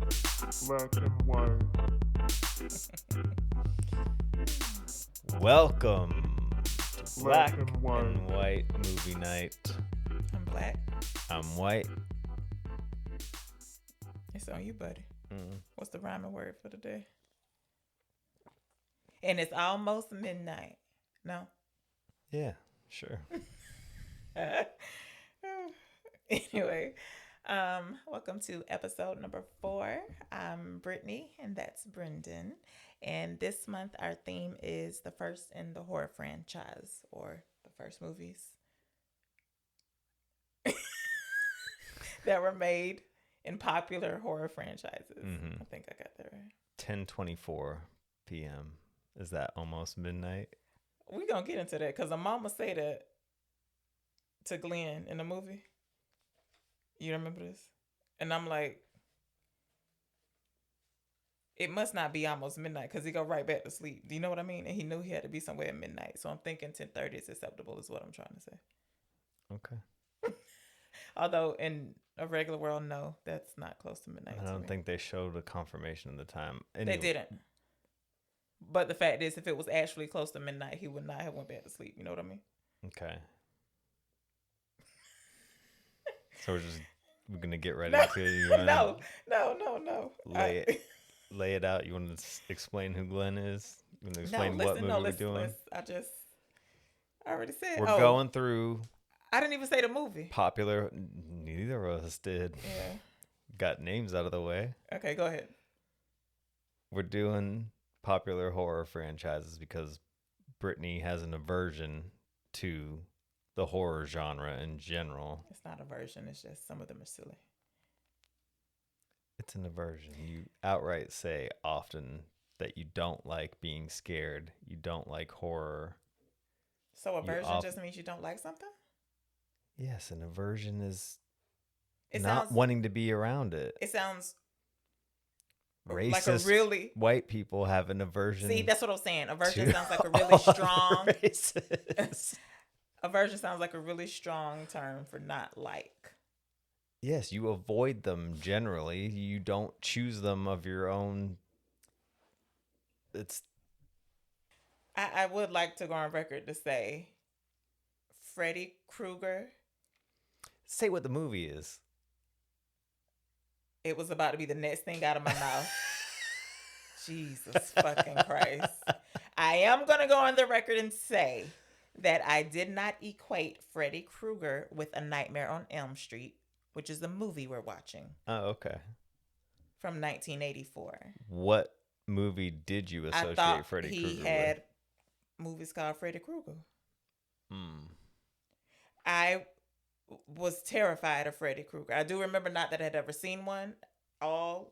Black and white. Welcome to Black Black and white. and White Movie Night. I'm black. I'm white. It's on you, buddy. Mm. What's the rhyming word for today? And it's almost midnight. No? Yeah, sure. Anyway, welcome to episode number 4. I'm Brittany, and that's Brendan. And this month, our theme is the first in the horror franchise, or the first movies that were made in popular horror franchises. Mhm. I think I got that right. 10:24 p.m. Is that almost midnight? We're going to get into that because a mama say that to Glenn in the movie. You remember this? And I'm like, it must not be almost midnight because he go right back to sleep. Do you know what I mean? And he knew he had to be somewhere at midnight. So I'm thinking 10:30 is acceptable is what I'm trying to say. Okay. Although in a regular world, no, that's not close to midnight. I don't think they showed a confirmation of the time. They didn't. But the fact is, if it was actually close to midnight, he would not have went back to sleep. You know what I mean? Okay. So we're gonna get right No. into it. You wanna No. lay it out. You want to explain who Glenn is? You want to explain what movie we're doing? I already said. We're going through I didn't even say the movie. popular. Neither of us did. Yeah. Got names out of the way. Okay, go ahead. We're doing popular horror franchises because Brittany has an aversion to the horror genre in general. It's not a version. It's just some of them are silly. It's an aversion. You outright say often that you don't like being scared. You don't like horror. So aversion just means you don't like something? Yes, an aversion is It not sounds, wanting to be around it. It sounds Racist like a really... white people have an aversion. See, that's what I'm saying. Aversion sounds like a really strong... Racist. Aversion sounds like a really strong term for not like. Yes, you avoid them generally. You don't choose them of your own. I would like to go on record to say Freddy Krueger. Say what the movie is. It was about to be the next thing out of my mouth. Jesus fucking Christ. I am going to go on the record and say that I did not equate Freddy Krueger with A Nightmare on Elm Street, which is the movie we're watching. Oh, okay. From 1984. What movie did you associate Freddy Krueger with? He had movies called Freddy Krueger. I was terrified of Freddy Krueger. I do remember not that I had ever seen one all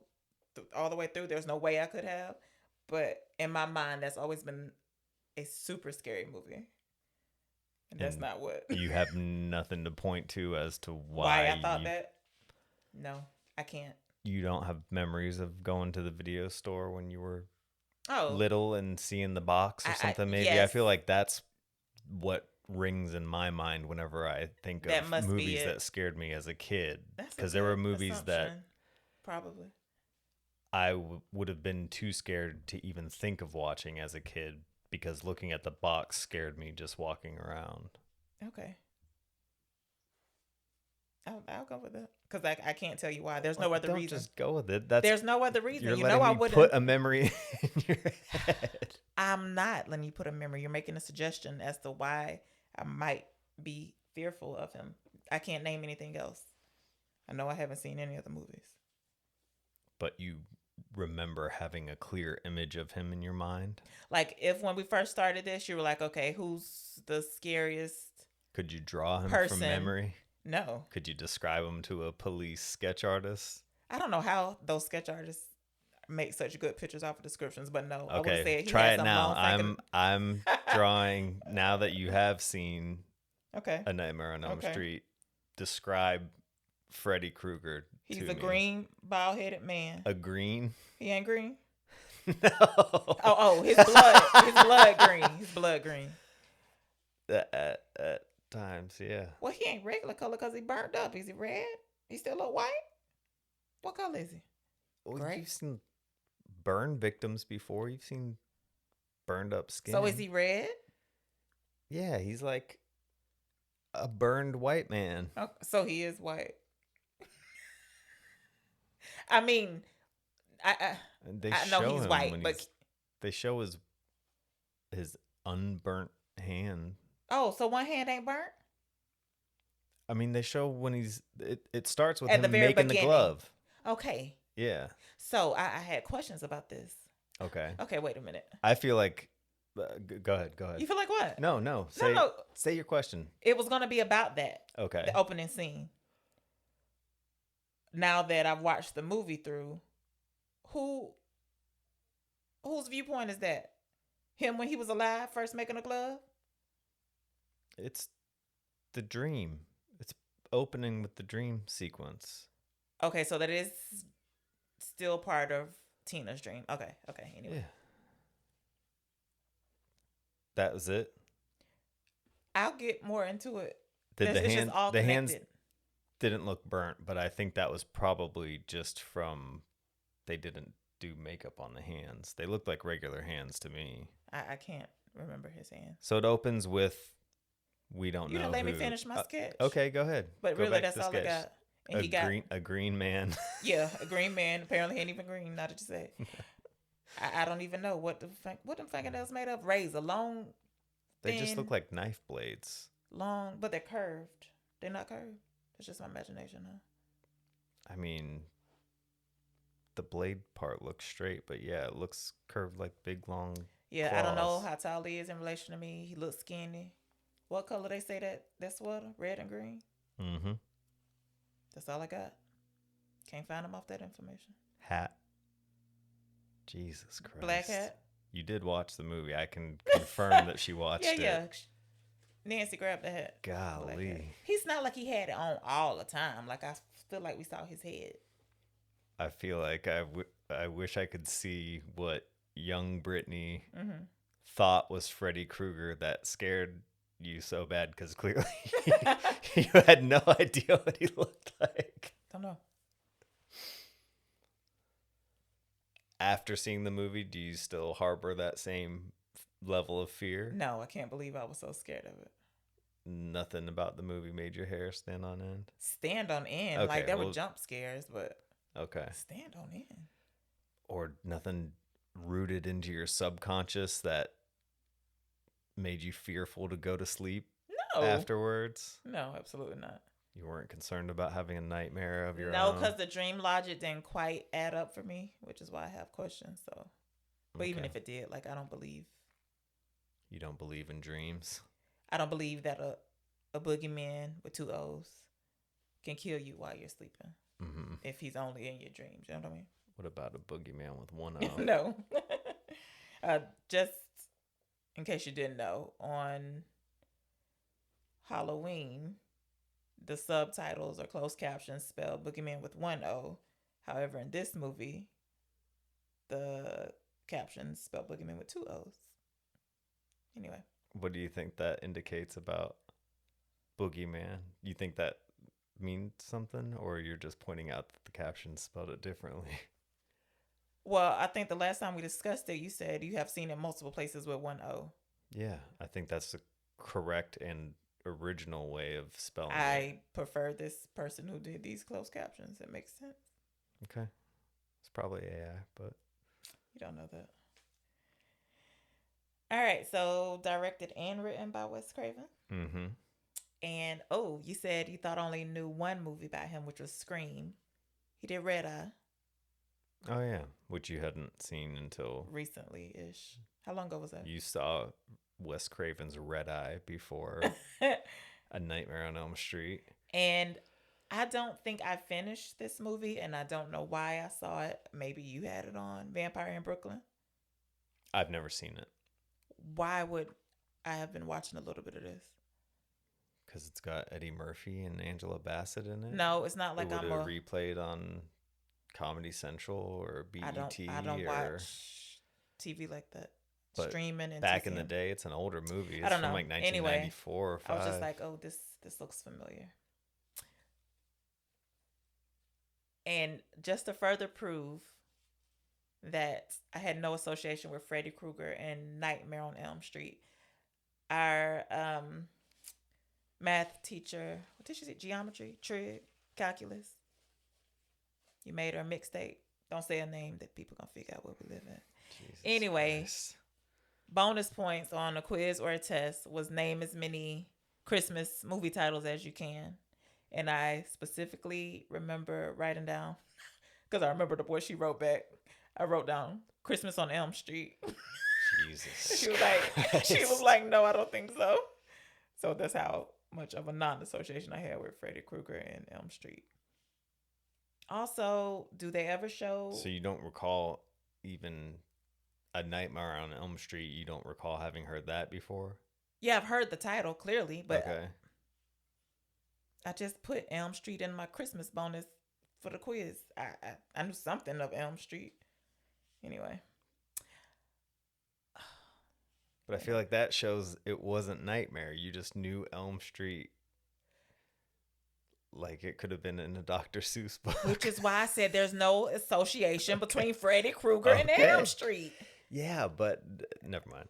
the way through. There's no way I could have. But in my mind, that's always been a super scary movie. And that's not what... You have nothing to point to as to why I thought that? No, I can't. You don't have memories of going to the video store when you were Oh, little and seeing the box or something? Maybe yes. I feel like that's what rings in my mind whenever I think That of must be movies it. that scared me as a kid. That's a Because there were good movies that assumption. Probably. I would have been too scared to even think of watching as a kid because looking at the box scared me just walking around. Okay. I'll go with it. Because I can't tell you why. There's no other Don't reason. just go with it. There's no other reason. You're You letting know I me wouldn't. put a memory in your head. I'm not letting you put a memory. You're making a suggestion as to why I might be fearful of him. I can't name anything else. I know I haven't seen any of the movies. But you remember having a clear image of him in your mind? Like, if when we first started this, you were like, okay, who's the scariest Could you draw him person? from memory? No. Could you describe him to a police sketch artist? I don't know how those sketch artists make such good pictures off of descriptions, but no. I would say Okay, he try has it some now. long I'm drawing now that you have seen Okay. A Nightmare on Elm Okay. Street. Describe Freddy Krueger. He's to a me. green, bald-headed man. A green? He ain't green? No. Oh, his blood green. His blood green. At times, yeah. Well, he ain't regular color because he burnt up. Is he red? He still look white? What color is he? Well, Great. you've seen burn victims before. You've seen burned up skin. So is he red? Yeah, he's like a burned white man. Oh, so he is white. I mean, And they I know show he's him white, when but they show his unburnt hand. oh, so one hand ain't burnt? I mean, they show when it starts with At the him very making the beginning. glove. Okay. Yeah. So I had questions about this. Okay. Okay, wait a minute. I feel like go ahead. You feel like what? No. Say your question. It was going to be about that. Okay. The opening scene. Now that I've watched the movie through, whose viewpoint is that? Him when he was alive, first making a glove? It's the dream. It's opening with the dream sequence. Okay, so that is still part of Tina's dream. Okay. Anyway. Yeah. That was it. I'll get more into it. Did It's just all the hands connected. didn't look burnt, but I think that was probably just from they didn't do makeup on the hands. They looked like regular hands to me. I can't remember his hand. So it opens with we don't You know. didn't let me who- finish my sketch. Okay, go ahead. But Go really, back that's to the all I sketch. got. And he got A green man. yeah, a green man. Apparently, he ain't even green. Now that you say, I don't even know what them fingernails made of. Razor, long, They just look thin, like knife blades. long, but they're curved. They're not curved. It's just my imagination, huh? I mean, the blade part looks straight, but yeah, it looks curved like big long. Yeah, I don't know claws. how tall he is in relation to me. He looks skinny. What color they say that sweater? Red and green. Mm-hmm. That's all I got. Can't find him off that information. Hat. Jesus Christ. Black hat. You did watch the movie. I can confirm that she watched it. Yeah. Nancy grabbed the hat. Black hat. Golly. He's not like he had it on all the time. Like I feel like we saw his head. I feel like I wish I could see what young Brittany Mm-hmm. thought was Freddy Krueger that scared you so bad because clearly you had no idea what he looked like. Don't know. After seeing the movie, do you still harbor that same level of fear? No, I can't believe I was so scared of it. Nothing about the movie made your hair stand on end? Stand on end. Okay, Like there were well- jump scares, but Okay. stand on end. Or nothing rooted into your subconscious that made you fearful to go to sleep No. afterwards? No, absolutely not. You weren't concerned about having a nightmare of your No, own? because the dream logic didn't quite add up for me, which is why I have questions. So, but even Okay. if it did, like I don't believe You don't believe in dreams? that a boogeyman with two O's can kill you while you're sleeping Mm-hmm. if he's only in your dreams. You know what I mean? What about a boogeyman with one O? No. Just in case you didn't know, on Halloween, the subtitles or closed captions spell boogeyman with one O. However, in this movie, the captions spell boogeyman with two O's. Anyway. What do you think that indicates about boogeyman? You think that means something, or you're just pointing out that the caption spelled it differently? Well, I think the last time we discussed it, you said you have seen it multiple places with one O. Yeah, I think that's the correct and original way of spelling it. I prefer this person who did these closed captions. It makes sense. Okay. It's probably AI, but You don't know that. All right, so directed and written by Wes Craven. mm-hmm. And you said you thought only knew one movie by him, which was Scream. He did Red Eye Oh yeah, which you hadn't seen until recently ish. How long ago was that? you saw Wes Craven's Red Eye before A Nightmare on Elm Street. And I don't think I finished this movie, and I don't know why I saw it. Maybe you had it on Vampire in Brooklyn. I've never seen it Why would I have been watching a little bit of this? because it's got Eddie Murphy and Angela Bassett in it. No, it's not like it would I'm have a. replayed on Comedy Central or BET. I don't or watch TV like that. But Streaming and back in the TCM. day. It's an older movie. It's I don't from know. like Anyway, 1994 or 5. I was just like, oh, this looks familiar. And just to further prove that I had no association with Freddy Krueger and Nightmare on Elm Street, our math teacher, what did she say? Geometry, trig, calculus. You made her a mixtape. Don't say a name that people gonna figure out where we live at. Jesus Anyway, Christ. bonus points on a quiz or a test was name as many Christmas movie titles as you can. And I specifically remember writing down, because I remember the boy she wrote back. I wrote down Christmas on Elm Street. Jesus. She was like, no, I don't think so. So that's how much of a non-association I had with Freddy Krueger and Elm Street. Also, do they ever show? So you don't recall even A Nightmare on Elm Street? You don't recall having heard that before? Yeah, I've heard the title clearly, but okay. I just put Elm Street in my Christmas bonus for the quiz. I knew something of Elm Street. Anyway. But I feel like that shows it wasn't Nightmare. You just knew Elm Street. Like it could have been in a Dr. Seuss book. Which is why I said there's no association between Freddy Krueger and Elm Street. Yeah, but never mind.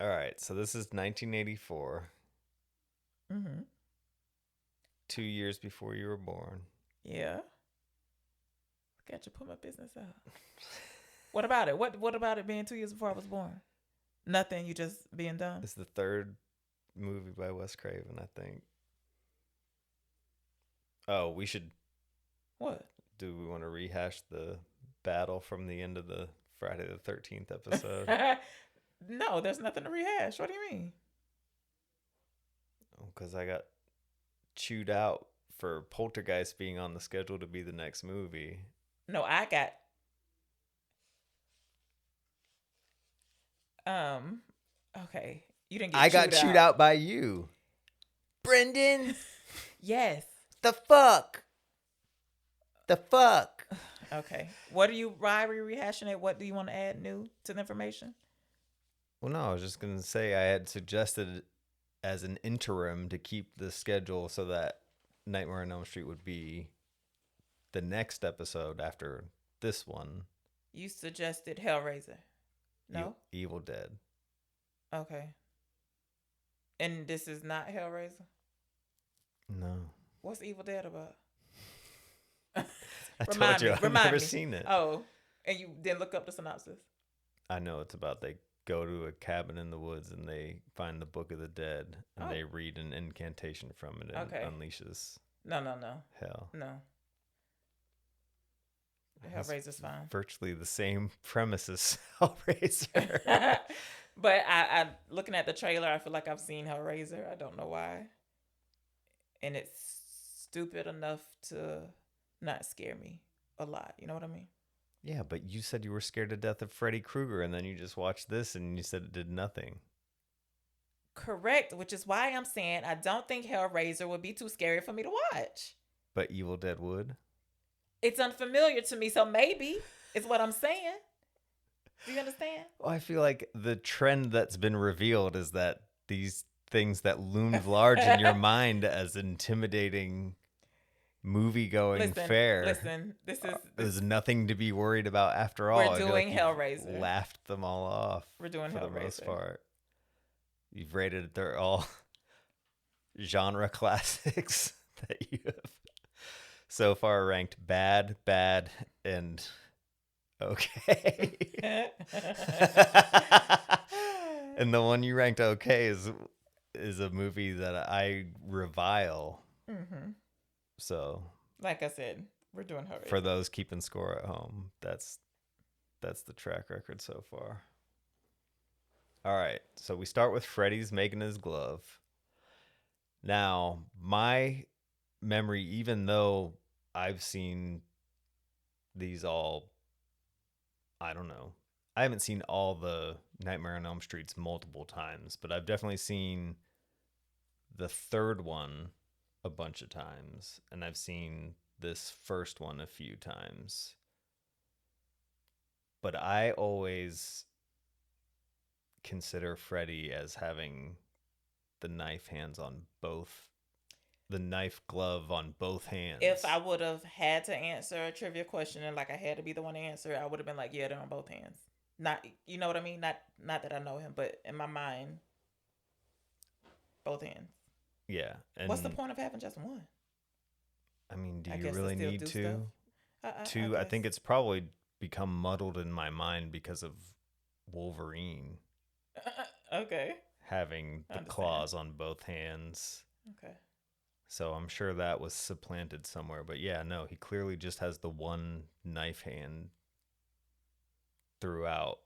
All right, so this is 1984. Mm-hmm. 2 years before you were born. Yeah. Got you put my business out. What about it? What about it being 2 years before I was born? Nothing. You just being dumb. It's the third movie by Wes Craven, I think. Oh, we should. What? Do we want to rehash the battle from the end of the Friday the 13th episode? No, there's nothing to rehash. What do you mean? Because I got chewed out for Poltergeist being on the schedule to be the next movie. No, I got. Okay. You didn't get I got chewed out by you. Brendan. Yes. The fuck. The fuck. Okay. Why are you rehashing it? What do you want to add new to the information? Well, no, I was just going to say I had suggested as an interim to keep the schedule so that Nightmare on Elm Street would be the next episode after this one. You suggested Hellraiser. No? Evil Dead. Okay. And this is not Hellraiser? No. What's Evil Dead about? I told you I've never seen it. Oh, and you didn't look up the synopsis? I know it's about they go to a cabin in the woods and they find the Book of the Dead and they read an incantation from it and it unleashes No. hell. No. Hellraiser's fine. Virtually the same premise as Hellraiser. But I looking at the trailer, I feel like I've seen Hellraiser. I don't know why. And it's stupid enough to not scare me a lot. You know what I mean? Yeah, but you said you were scared to death of Freddy Krueger, and then you just watched this and you said it did nothing. Correct, which is why I'm saying I don't think Hellraiser would be too scary for me to watch. But Evil Dead would? It's unfamiliar to me, so maybe is what I'm saying. Do you understand? Well, I feel like the trend that's been revealed is that these things that loomed large in your mind as intimidating movie-going fare. Listen, this is there's nothing to be worried about after all. We're doing Hellraiser. Laughed them all off. We're doing for Hellraiser. The most part. You've rated they're all genre classics that you have so far ranked bad, and okay. And the one you ranked okay is a movie that I revile. Mm-hmm. So, like I said, we're doing Hellraiser. For those keeping score at home, that's the track record so far. All right, so we start with Freddy's making his glove. Now, my memory, even though I've seen these all, I don't know, I haven't seen all the Nightmare on Elm Streets multiple times, but I've definitely seen the third one a bunch of times, and I've seen this first one a few times. But I always consider Freddy as having the knife hands on both the knife glove on both hands. If I would have had to answer a trivia question and like I had to be the one to answer, I would have been like, yeah, they're on both hands. Not, you know what I mean? Not that I know him, but in my mind, both hands. Yeah. And what's the point of having just one? I mean, do I you guess to really still need do to? stuff. I think it's probably become muddled in my mind because of Wolverine Okay. having the Understand. claws on both hands. Okay. So I'm sure that was supplanted somewhere. But yeah, no, he clearly just has the one knife hand throughout.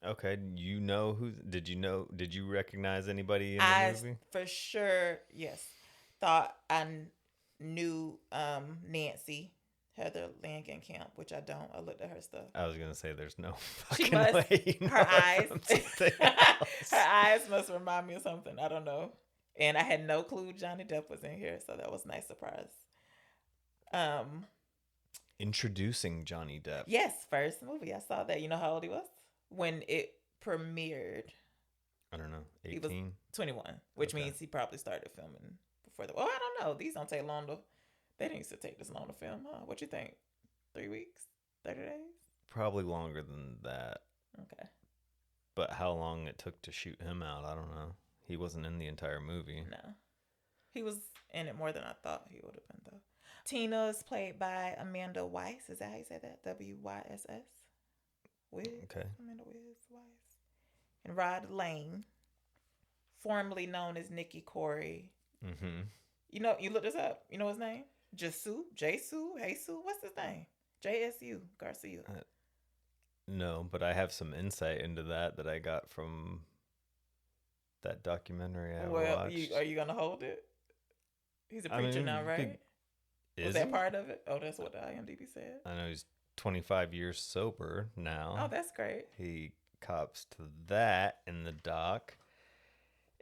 Okay, did you recognize anybody in the movie? For sure, yes. Thought I knew Nancy, Heather Langenkamp, which I don't. I looked at her stuff. I was going to say there's no She fucking must, way. you know her her eyes, from something else. her eyes must remind me of something. I don't know. And I had no clue Johnny Depp was in here, so that was a nice surprise. Introducing Johnny Depp. Yes, first movie. I saw that. You know how old he was? When it premiered. I don't know, He was 18? 21, which Okay. means he probably started filming before the. Oh, I don't know. These don't take long to. They didn't used to take this long to film, huh? What you think? 3 weeks? 30 days? Probably longer than that. Okay. But how long it took to shoot him out, I don't know. He wasn't in the entire movie. No. He was in it more than I thought he would have been, though. Tina is played by Amanda Weiss. Is that how you say that? W-Y-S-S? Wiz? Okay. Amanda Weiss. And Rod Lane, formerly known as Nikki Corey. Mm-hmm. You look this up. You know his name? Jesus? What's his name? JSU Garcia. No, but I have some insight into that I got from that documentary I watched. Are you gonna hold it? He's a preacher now, right? Was that part of it? Oh, that's what the IMDb said. I know he's 25 years sober now. Oh, that's great. He cops to that in the doc.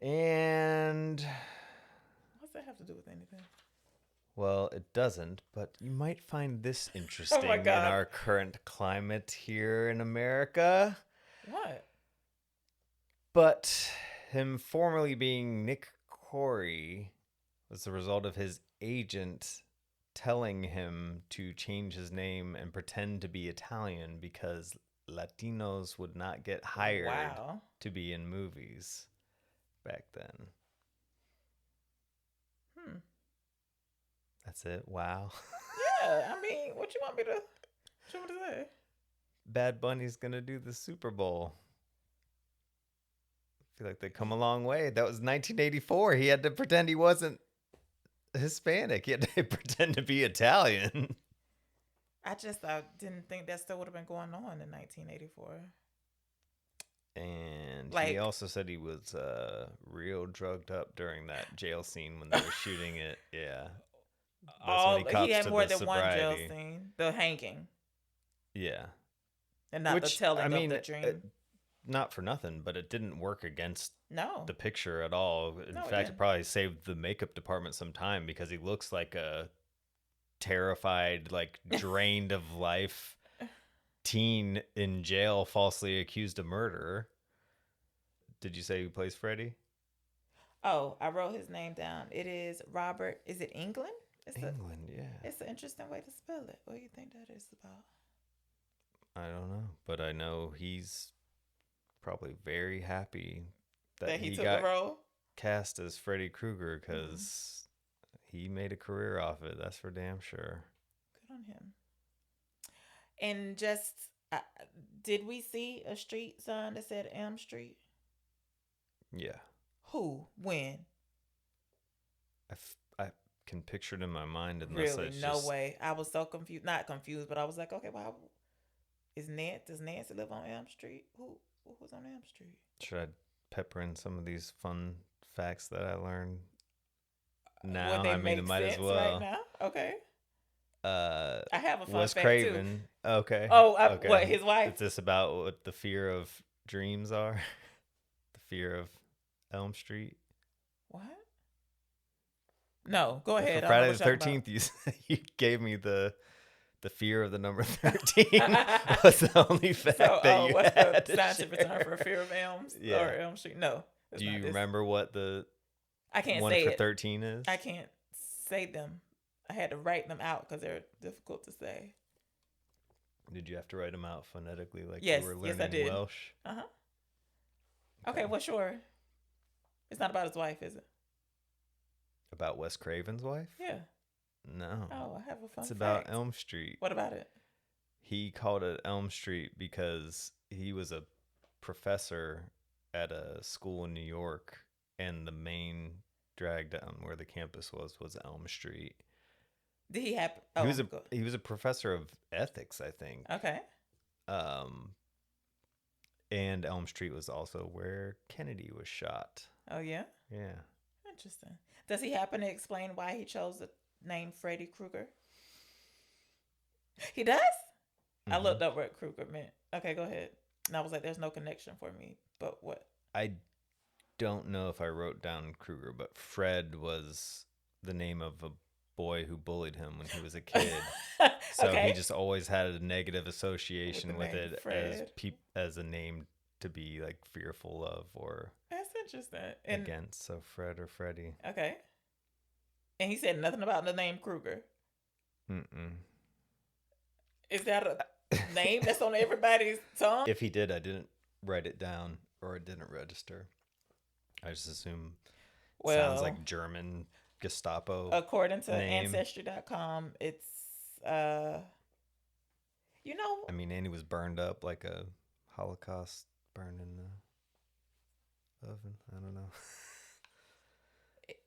And What's that have to do with anything? well, it doesn't, but you might find this interesting in God. our current climate here in America. What? But him formerly being Nick Corey was the result of his agent telling him to change his name and pretend to be Italian because Latinos would not get hired to be in movies back then. That's it. Wow. Yeah, I mean, what you want me to say? Bad Bunny's gonna do the Super Bowl. I feel like they come a long way. That was 1984. He had to pretend he wasn't Hispanic. He had to pretend to be Italian. I didn't think that still would have been going on in 1984. And Like- he also said he was real drugged up during that jail scene when they were shooting it. Yeah. That's when He cops had to more the than one jail sobriety. scene. The hanging. Yeah. And not the telling of the dream. Not for nothing, but it didn't work against No. the picture at all. In No, it fact, it didn't. probably saved the makeup department some time because he looks like a terrified, like drained of life teen in jail, falsely accused of murder. Did you say who plays Freddy? Oh, I wrote his name down. It is Robert. Is it England? England, yeah. It's an interesting way to spell it. What do you think that is about? I don't know, but I know he's probably very happy that he he took got the role? cast as Freddy Krueger because he made a career off it. That's for damn sure. Good on him. And did we see a street sign that said Elm Street? Yeah. Who? When? I can picture it in my mind unless Really? it's No just, way. I was so confused. Not confused, but I was like, okay, well, does Nancy live on Elm Street? Who was on Elm Street? Should I pepper in some of these fun facts that I learned now? Would they I mean, make it might as sense well. right now? Okay. I have a fun Wes fact, Craven. too. Okay. Oh, okay. what, his wife? Is this about what the fear of dreams are? The fear of Elm Street? What? No, go ahead. For I don't know Friday the what you're talking 13th, you gave me the fear of the number 13 was the only fact about. that you what's had the to scientific term share. for fear of Elms Yeah. or Elm Street? No. it's Do not you this. remember what the I can't one say for it. 13 is? I can't say them. I had to write them out because they're difficult to say. Did you have to write them out phonetically like Yes, you were yes, I learning did. Welsh? Uh-huh. Okay, well, sure. It's not about his wife, is it? About Wes Craven's wife? Yeah. No. Oh, I have a fun It's about fact. Elm Street. What about it? He called it Elm Street because he was a professor at a school in New York, and the main drag down where the campus was Elm Street. Did he have? He was a professor of ethics, I think. Okay. And Elm Street was also where Kennedy was shot. Oh yeah. Yeah. Interesting. Does he happen to explain why he chose the name Freddy Krueger? He does. I looked up what Krueger meant. Okay, go ahead. And I was like, "There's no connection for me." But what? I don't know if I wrote down Krueger, but Fred was the name of a boy who bullied him when he was a kid. So Okay. he just always had a negative association With with the name it Fred. as a name to be like fearful of or That's interesting. And against. So Fred or Freddy. okay. And he said nothing about the name Krueger. Mm-mm. Is that a name that's on everybody's tongue? If he did, I didn't write it down or it didn't register. I just assume sounds like German Gestapo. According to name. Ancestry.com, it's you know, I mean, Andy was burned up like a Holocaust burned in the oven. I don't know.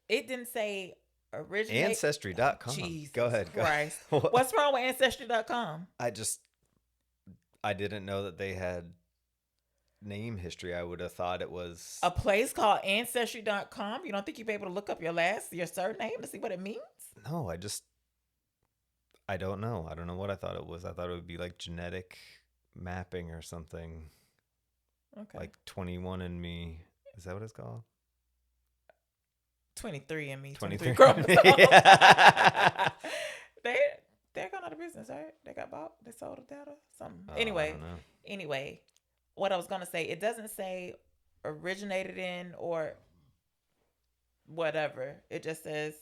it didn't say originate. Ancestry.com. Jesus Go ahead. Christ. Go. What's wrong with Ancestry.com? I didn't know that they had name history. I would have thought it was A place called Ancestry.com? You don't think you'd be able to look up your surname to see what it means? No, I don't know. I don't know what I thought it was. I thought it would be like genetic mapping or something. Okay. Like 21andMe. Is that what it's called? 23andMe. 23 chromosomes. Yeah. They're gone out of business, right? They got bought. They sold the data. Something. I don't know. Anyway, what I was gonna say, it doesn't say originated in or whatever. It just says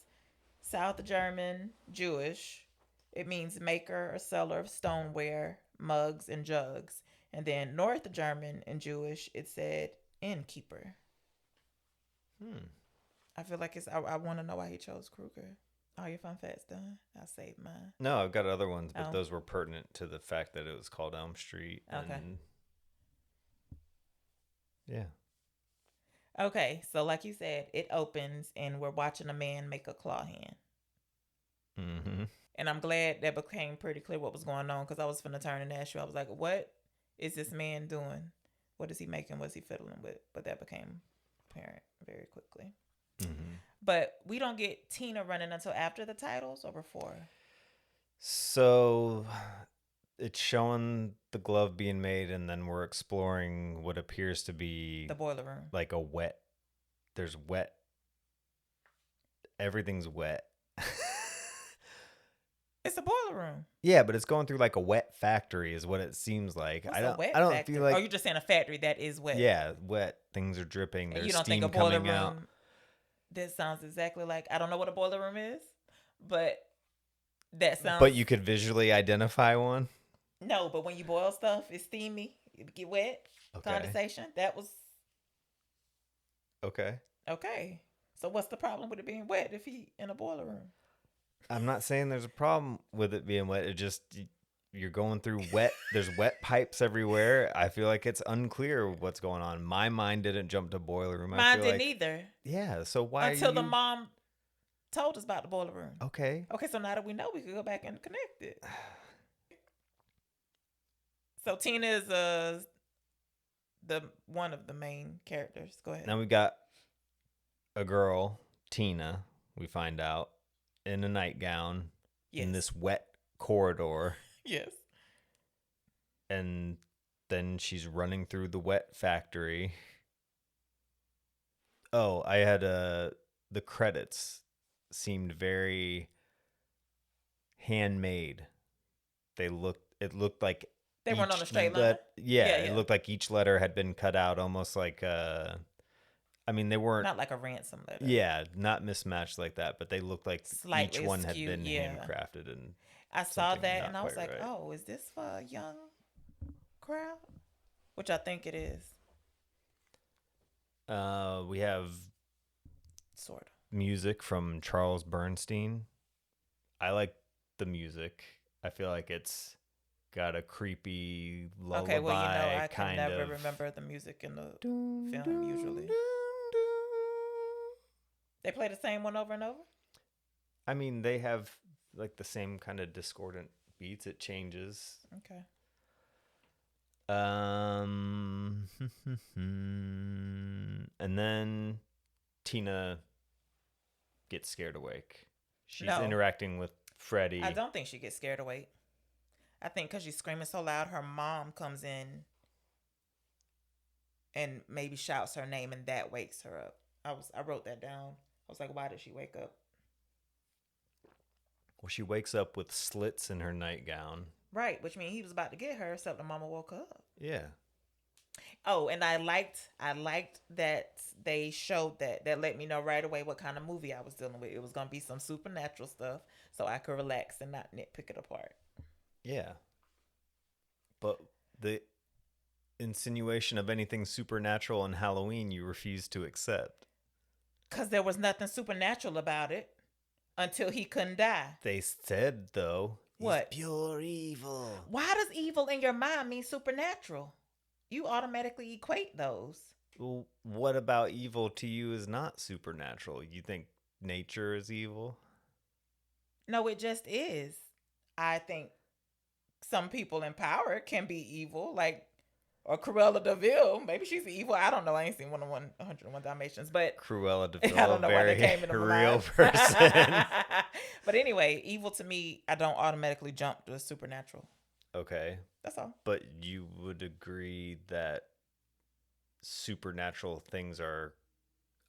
South German, Jewish. It means maker or seller of stoneware, mugs, and jugs. And then North German and Jewish, it said innkeeper. I feel like I want to know why he chose Krueger. All your fun facts done? I'll save mine. No, I've got other ones, but Oh. those were pertinent to the fact that it was called Elm Street. Okay. And yeah. Okay, so like you said, it opens and we're watching a man make a claw hand. Mm-hmm. And I'm glad that became pretty clear what was going on because I was finna turn and ask you. I was like, what is this man doing? What is he making? What's he fiddling with? But that became apparent very quickly. Mm-hmm. But we don't get Tina running until after the titles or before? So it's showing the glove being made, and then we're exploring what appears to be The boiler room. like a wet. There's wet. Everything's wet. It's a boiler room. Yeah, but it's going through like a wet factory, is what it seems like. What's I a don't. wet I don't factory? feel like. Oh, you're just saying a factory that is wet. Yeah, wet. Things are dripping. And There's you don't steam think a boiler coming room? out. This sounds exactly like, I don't know what a boiler room is, but that sounds. But you could visually identify one. No, but when you boil stuff, it's steamy. It get wet. Okay. Condensation. That was Okay. okay. So what's the problem with it being wet if he in a boiler room? I'm not saying there's a problem with it being wet. It just you're going through wet. There's wet pipes everywhere. I feel like it's unclear what's going on. My mind didn't jump to boiler room. Mine I feel didn't like, either. Yeah. So why Until are the you... mom told us about the boiler room. Okay. Okay, so now that we know, we could go back and connect it. So Tina is the one of the main characters. Go ahead. Now we got a girl, Tina. We find out in a nightgown in this wet corridor. Yes. And then she's running through the wet factory. Oh, I had the credits seemed very handmade. It looked like They weren't on each a straight line. Yeah, Yeah. it looked like each letter had been cut out almost like I mean, they weren't. Not like a ransom letter. Yeah, not mismatched like that, but they looked like Slightly each one had askew, been yeah. handcrafted and I saw something that not and I was quite like, right. oh, is this for a young crowd? Which I think it is. We have Sort of. music from Charles Bernstein. I like the music. I feel like it's got a creepy lullaby Okay, well, I can kind never of. remember the music in the Dun, film dun, usually. dun, dun. They play the same one over and over? I mean, they have like the same kind of discordant beats. It changes. Okay. And then Tina gets scared awake. She's No. interacting with Freddy. I don't think she gets scared awake. I think because she's screaming so loud, her mom comes in and maybe shouts her name, and that wakes her up. I wrote that down. I was like, why did she wake up? Well, she wakes up with slits in her nightgown. Right, which means he was about to get her, except the mama woke up. Yeah. Oh, and I liked that they showed that. That let me know right away what kind of movie I was dealing with. It was gonna be some supernatural stuff, so I could relax and not nitpick it apart. Yeah. But the insinuation of anything supernatural in Halloween you refuse to accept. Because there was nothing supernatural about it until he couldn't die. They said, though, What? he's pure evil. Why does evil in your mind mean supernatural? You automatically equate those. Well, what about evil to you is not supernatural? You think nature is evil? No, it just is. I think some people in power can be evil, like or Cruella DeVille. Maybe she's evil. I don't know. I ain't seen 101 Dalmatians, but Cruella DeVille, I don't know why very they came into my real mind. person. But anyway, evil to me, I don't automatically jump to supernatural. Okay. That's all. But you would agree that supernatural things are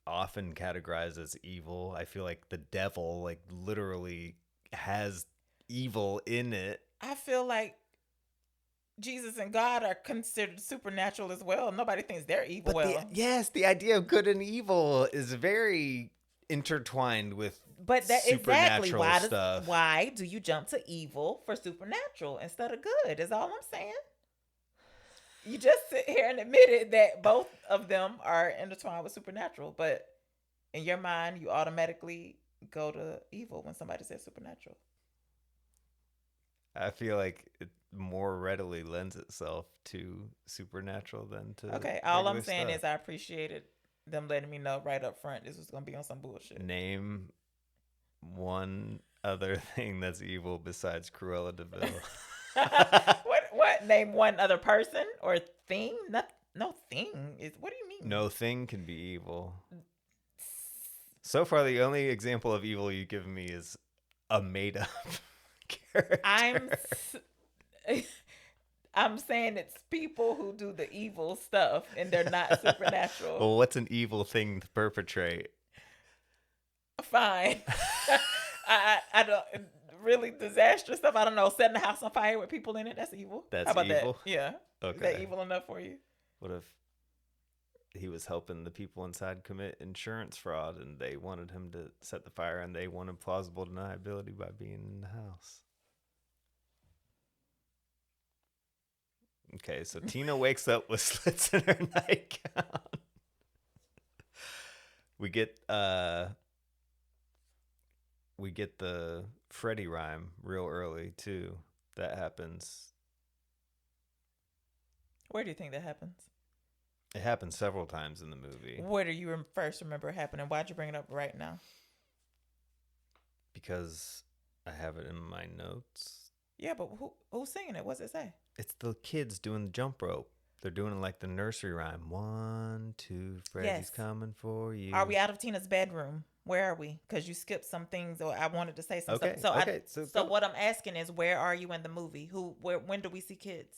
often categorized as evil. I feel like the devil, like, literally has evil in it. I feel like Jesus and God are considered supernatural as well. Nobody thinks they're evil. But the idea of good and evil is very intertwined with that exactly supernatural stuff. Why do you jump to evil for supernatural instead of good? Is all I'm saying. You just sit here and admitted that both of them are intertwined with supernatural, but in your mind, you automatically go to evil when somebody says supernatural. I feel like it more readily lends itself to supernatural than to Okay, all I'm regular saying stuff. is I appreciated them letting me know right up front this was going to be on some bullshit. Name one other thing that's evil besides Cruella DeVille. What? Name one other person or thing? No thing is. What do you mean? No thing can be evil. So far, the only example of evil you give me is a made-up character. I'm saying it's people who do the evil stuff and they're not supernatural. Well, what's an evil thing to perpetrate? Fine. I don't really disastrous stuff. I don't know. Setting the house on fire with people in it. That's evil. That's How about evil? that? Yeah. Okay. Is that evil enough for you? What if he was helping the people inside commit insurance fraud and they wanted him to set the fire and they wanted plausible deniability by being in the house? Okay, so Tina wakes up with slits in her nightgown. We get the Freddy rhyme real early too. That happens. Where do you think that happens? It happens several times in the movie. Where do you first remember it happening? Why'd you bring it up right now? Because I have it in my notes. Yeah, but who's singing it? What's it say? It's the kids doing the jump rope. They're doing it like the nursery rhyme. 1, 2, Freddy's coming for you. Are we out of Tina's bedroom? Where are we? Because you skipped some things, or I wanted to say some Okay, stuff. okay, So what I'm asking is, where are you in the movie? When do we see kids?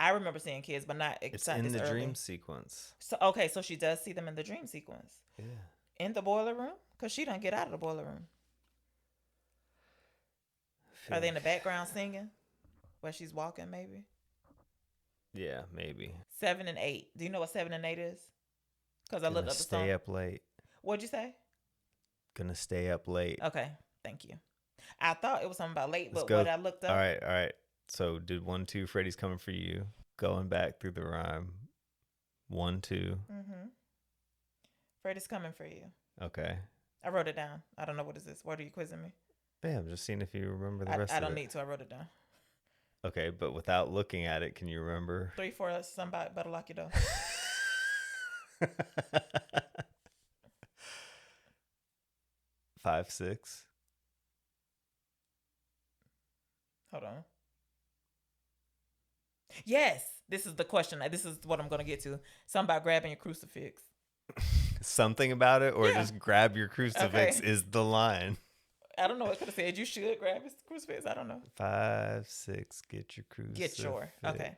I remember seeing kids, but not It's not in this the early. dream sequence. So okay, so she does see them in the dream sequence. Yeah. In the boiler room? Because she don't get out of the boiler room. Are they in the background singing? While she's walking, maybe? Yeah, maybe. 7 and 8. Do you know what 7 and 8 is? Because I looked Gonna up the stay song. up late. What'd you say? Gonna stay up late. Okay, thank you. I thought it was something about late, Let's but go. what I looked up. All right. So did 1, 2, Freddy's coming for you. Going back through the rhyme. 1, 2. Mm-hmm. Freddy's coming for you. Okay. I wrote it down. I don't know what is this. What are you quizzing me? Yeah, I'm just seeing if you remember the rest I of don't it. need to. I wrote it down. Okay, but without looking at it, can you remember? 3, 4. Somebody better lock your door. 5, 6. Hold on. Yes, this is the question. This is what I'm gonna get to. Something about grabbing your crucifix. Something about it, or Yeah. just grab your crucifix Okay. is the line. I don't know. It could have said you should grab his crucifix. I don't know. 5, 6, get your crucifix. Get your. Okay.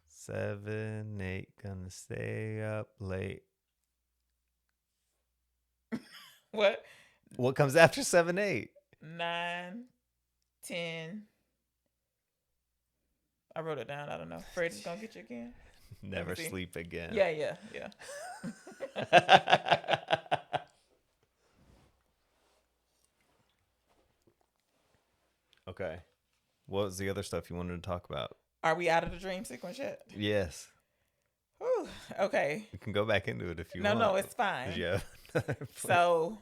7, 8, gonna stay up late. What? What comes after 7, 8? 9, 10. I wrote it down. I don't know. Freddy's gonna get you again. Never see. sleep again. Yeah. Okay. What was the other stuff you wanted to talk about? Are we out of the dream sequence yet? Yes. Whew. Okay. We can go back into it if you No, want. no, it's fine. Yeah. So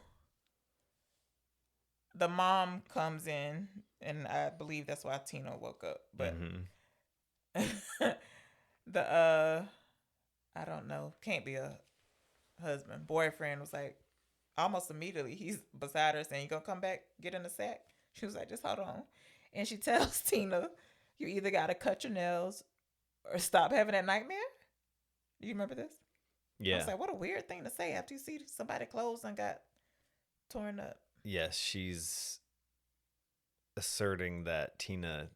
the mom comes in, and I believe that's why Tina woke up. But I don't know, can't be a husband. Boyfriend was like, almost immediately, he's beside her saying, "You gonna come back, get in the sack?" She was like, "Just hold on." And she tells Tina, "You either gotta cut your nails or stop having that nightmare." Do you remember this? I Yeah. was like, what a weird thing to say after you see somebody clothes and got torn up. Yes, she's asserting that Tina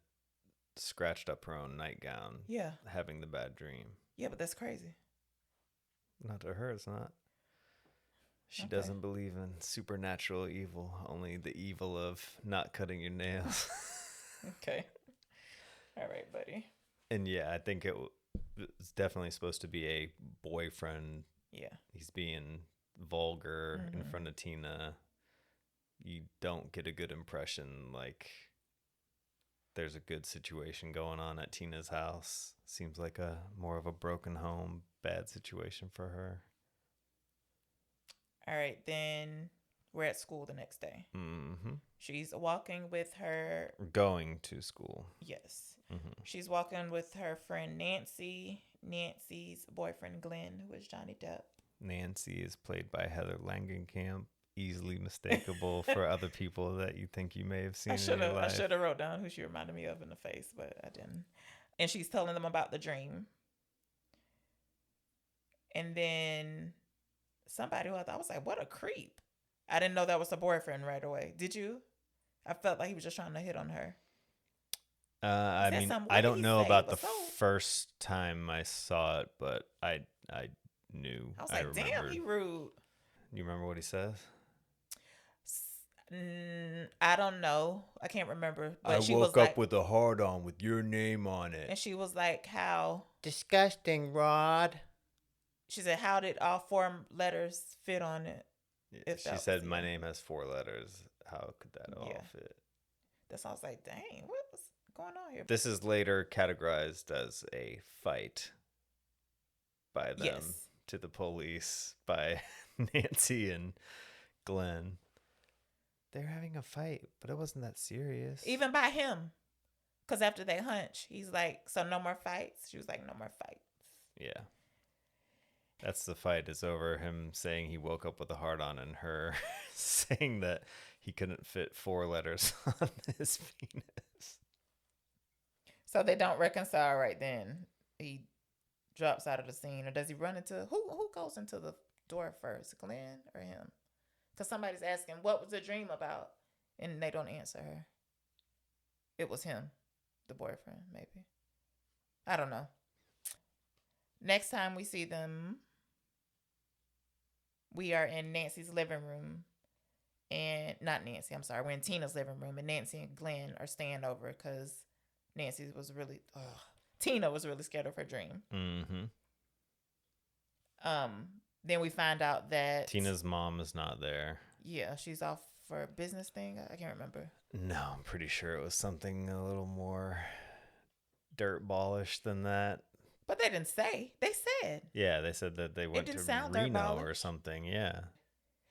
scratched up her own nightgown, Yeah. having the bad dream. Yeah, but that's crazy. Not to her, it's not. She Okay. doesn't believe in supernatural evil, only the evil of not cutting your nails. Okay. All right, buddy. And yeah, I think it's definitely supposed to be a boyfriend. Yeah. He's being vulgar in Mhm. front of Tina. You don't get a good impression like there's a good situation going on at Tina's house. Seems like a more of a broken home, bad situation for her. All right, then we're at school the next day. Mm-hmm. She's walking with her. Going to school. Yes. Mm-hmm. She's walking with her friend Nancy. Nancy's boyfriend Glenn, who is Johnny Depp. Nancy is played by Heather Langenkamp. Easily mistakable for other people that you think you may have seen in your life. I should have wrote down who she reminded me of in the face, but I didn't. And she's telling them about the dream. And then somebody who I thought was like, what a creep. I didn't know that was her boyfriend right away. Did you? I felt like he was just trying to hit on her. I said mean, something. I What did don't he know say? about It the was so- first time I saw it, but I knew. I was like, damn, remembered. he rude. You remember what he says? I don't know. I can't remember. But I she woke was up like, with a hard on with your name on it. and she was like, how? Disgusting, Rod. She said, how did all 4 letters fit on it? If She that said, was my it. name has 4 letters. How could that all Yeah. fit? That's why I was like, dang, what was going on here? This is later categorized as a fight by them Yes. to the police by Nancy and Glenn. They're having a fight, but it wasn't that serious. Even by him. Because after they hunch, he's like, so no more fights? She was like, no more fights. Yeah. That's the fight is over him saying he woke up with a hard on and her saying that he couldn't fit 4 letters on his penis. So they don't reconcile right then. He drops out of the scene. Or does he run into, who goes into the door first, Glenn or him? Because somebody's asking, what was the dream about? And they don't answer her. It was him, the boyfriend, maybe. I don't know. Next time we see them, we are in Nancy's living room. And not Nancy, I'm sorry. We're in Tina's living room. And Nancy and Glenn are staying over because Nancy was really, Tina was really scared of her dream. Mm-hmm. Then we find out that Tina's mom is not there. Yeah, she's off for a business thing. I can't remember. No, I'm pretty sure it was something a little more dirtballish than that. But they didn't say. They said. Yeah, they said that they went to didn't sound Reno dirtballish. or something. Yeah.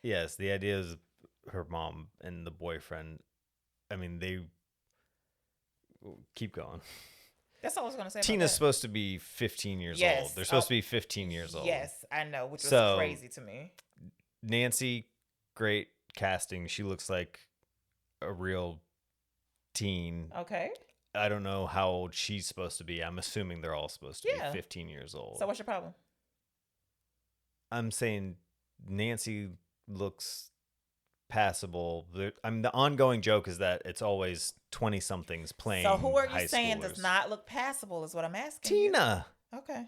Yes, the idea is her mom and the boyfriend. I mean, they keep going. That's all I was going to say. Tina's supposed to be 15 years Yes. old. They're supposed to be 15 years old. Yes, I know, which was So- crazy to me. Nancy, great casting. She looks like a real teen. Okay. I don't know how old she's supposed to be. I'm assuming they're all supposed to Yeah. be 15 years old. So what's your problem? I'm saying Nancy looks passable. The ongoing joke is that it's always 20 somethings playing. So who are high you saying schoolers. does not look passable is what I'm asking. you. Tina, Okay.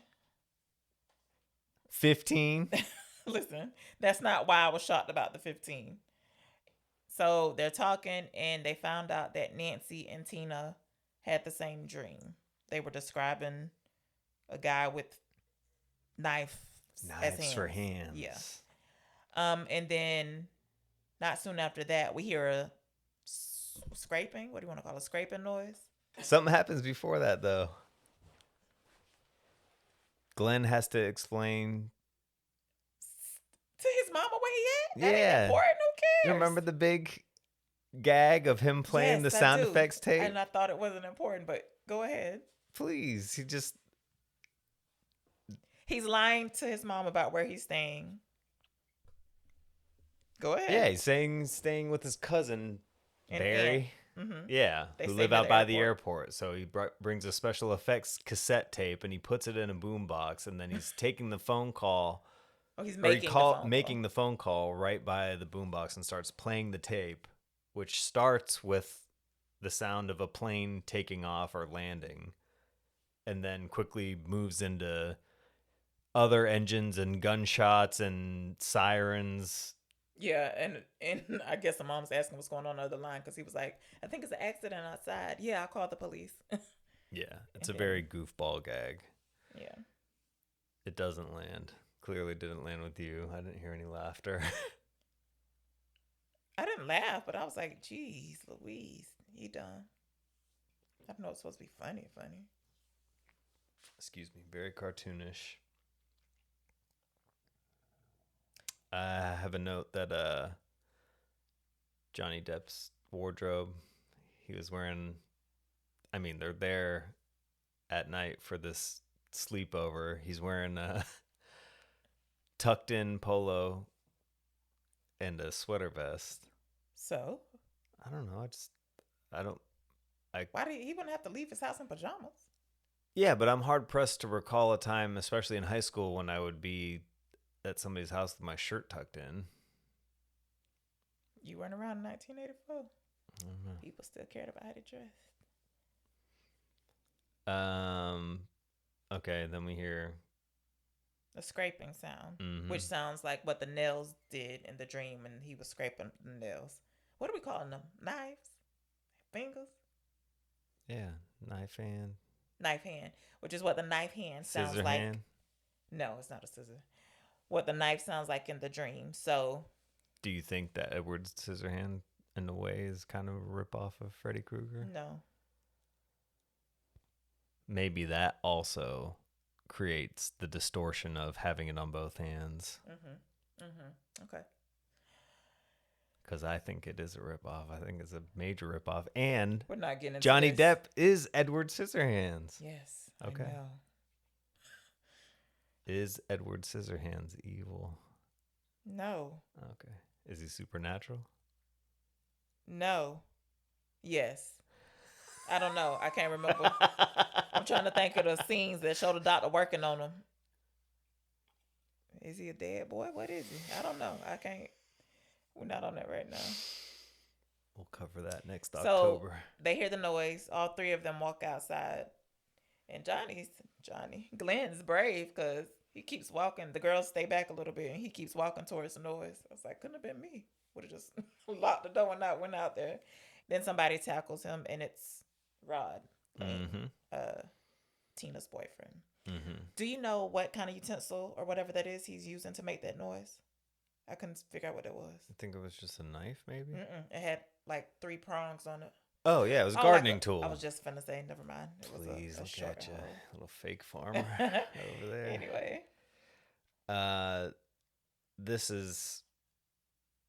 15. Listen, that's not why I was shocked about the 15. So they're talking and they found out that Nancy and Tina had the same dream. They were describing a guy with knives as Knives for hands. Yeah. And then not soon after that, we hear a scraping. What do you want to call it? Scraping noise? Something happens before that, though. Glenn has to explain. To his mama where he at? That Yeah. ain't important. Who cares? You remember the big gag of him playing Yes, the I sound do. effects tape? And I thought it wasn't important, but go ahead. Please, he just He's lying to his mom about where he's staying. Go ahead. yeah, he's saying staying with his cousin And Barry. Mm-hmm. Yeah, They who stay live near out the by the airport. airport. So he brings a special effects cassette tape and he puts it in a boombox, and then he's taking the phone call. Oh, he's Or making he the phone call. making the phone call right by the boombox and starts playing the tape, which starts with the sound of a plane taking off or landing, and then quickly moves into other engines and gunshots and sirens. Yeah, and I guess the mom's asking what's going on the other line because he was like, I think it's an accident outside. Yeah, I'll call the police. Yeah, it's a And very goofball gag. Yeah. It doesn't land. Clearly didn't land with you. I didn't hear any laughter. I didn't laugh, but I was like, geez, Louise, you done. I don't know it's supposed to be funny. Excuse me, very cartoonish. I have a note that Johnny Depp's wardrobe, he was wearing, I mean, they're there at night for this sleepover. He's wearing a tucked in polo and a sweater vest. So, I don't know. why did he wouldn't have to leave his house in pajamas? Yeah, but I'm hard pressed to recall a time, especially in high school, when I would be at somebody's house with my shirt tucked in. You weren't around in 1984. I don't know. People still cared about how they dressed. Okay, then we hear A scraping sound, Mhm. which sounds like what the nails did in the dream, and he was scraping the nails. What are we calling them? Knives? Fingers? knife hand, Knife hand, which is what the knife hand sounds scissor like. hand. No, it's not a scissor. What the knife sounds like in the dream. So, Do you think that Edward Scissorhand, in a way, is kind of a ripoff of Freddy Krueger? no. Maybe that also creates the distortion of having it on both hands. Okay. Because I think it is a ripoff. I think it's a major ripoff. And We're not getting into Johnny this. Depp is Edward Scissorhands. Yes. Okay. I know. Is Edward Scissorhands evil? No. Okay. Is he supernatural? No. Yes. I don't know. I can't remember. I'm trying to think of the scenes that show the doctor working on him. Is he a dead boy? What is he? I don't know. I can't. We're not on that right now. We'll cover that next So October. they hear the noise. All three of them walk outside. And Glenn's brave because he keeps walking. The girls stay back a little bit and he keeps walking towards the noise. I was like, couldn't have been me. Would have just locked the door and not went out there. Then somebody tackles him and it's Rod. Mm-hmm. Tina's boyfriend. Mm-hmm. Do you know what kind of utensil or whatever that is he's using to make that noise? I couldn't figure out what it was. I think it was just a knife, maybe. It had like 3 prongs on it. Oh yeah, it was a Oh, gardening like tool. I was just finna say, never mind. It was Please a look short at you, hoe. little fake farmer over there. Anyway, this is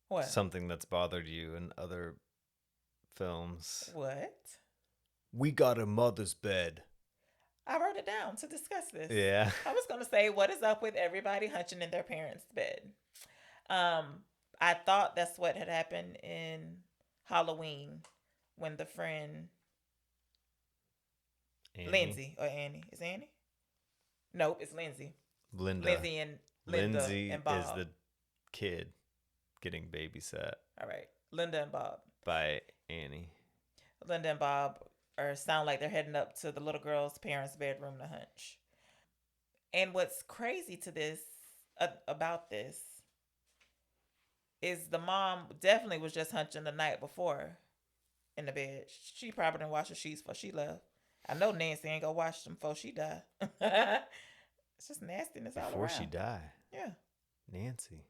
what? something that's bothered you in other films. What? We got a mother's bed. I wrote it down to discuss this. Yeah. I was gonna say, what is up with everybody hunching in their parents' bed? I thought that's what had happened in Halloween when the friend Annie. Lindsay or Annie is Annie? Nope, it's Lindsay. Linda. Linda Lindsay and Bob. is the kid getting babysat All right, Linda and Bob. by Annie. Linda and Bob sound like they're heading up to the little girl's parents' bedroom to hunch. And what's crazy to this about this is the mom definitely was just hunching the night before in the bed. She probably didn't wash her sheets before she left. I know Nancy ain't gonna wash them before she die. It's just nastiness all around. Before she die. Yeah. Nancy.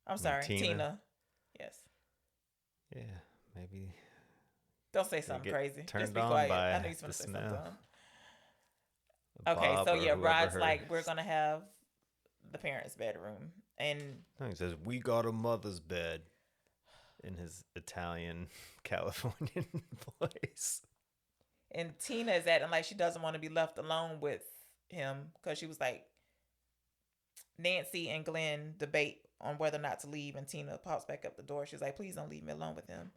I'm sorry, Tina. Yes. Yeah, maybe. Don't say something get crazy. turned Just be on quiet. by I know you're gonna the say smell. something. Okay, Bob so or yeah, whoever Rod's her- like, we're gonna have the parents' bedroom, and No, he says, we got a mother's bed in his Italian, Californian voice. Tina is acting like she doesn't want to be left alone with him because she was like, Nancy and Glenn debate on whether or not to leave, and Tina pops back up the door. She's like, please don't leave me alone with him.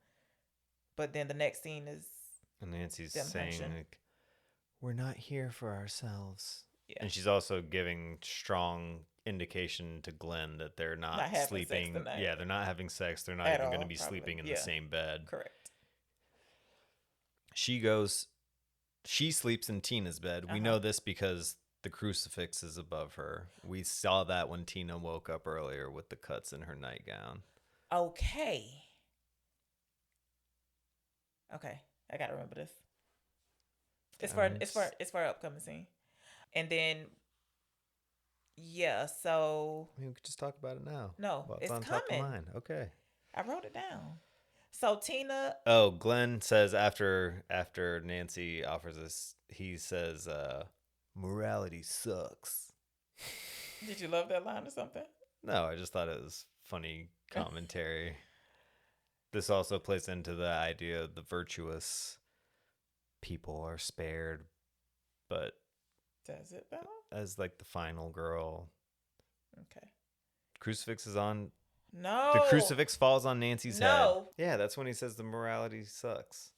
But then the next scene is And Nancy's them saying, hunching. like, we're not here for ourselves. Yeah. And she's also giving strong indication to Glenn that they're not, Not having sex sleeping. tonight. Yeah, they're not having sex. They're not At even going to all, be probably. sleeping in Yeah. the same bed. correct. She sleeps in Tina's bed. We Uh-huh. know this because the crucifix is above her. We saw that when Tina woke up earlier with the cuts in her nightgown. Okay, I gotta remember this. It's for our upcoming scene, and then yeah. So I mean, we could just talk about it now. no, What's it's on top of coming. mind? Okay. I wrote it down. So Tina, Oh, Glenn says after Nancy offers us, he says, morality sucks. did you love that line or something? No, I just thought it was funny commentary. This also plays into the idea of the virtuous people are spared, but Does it though? as like the final girl, Okay. crucifix is on. No. The crucifix falls on Nancy's head. No. Yeah, that's when he says the morality sucks.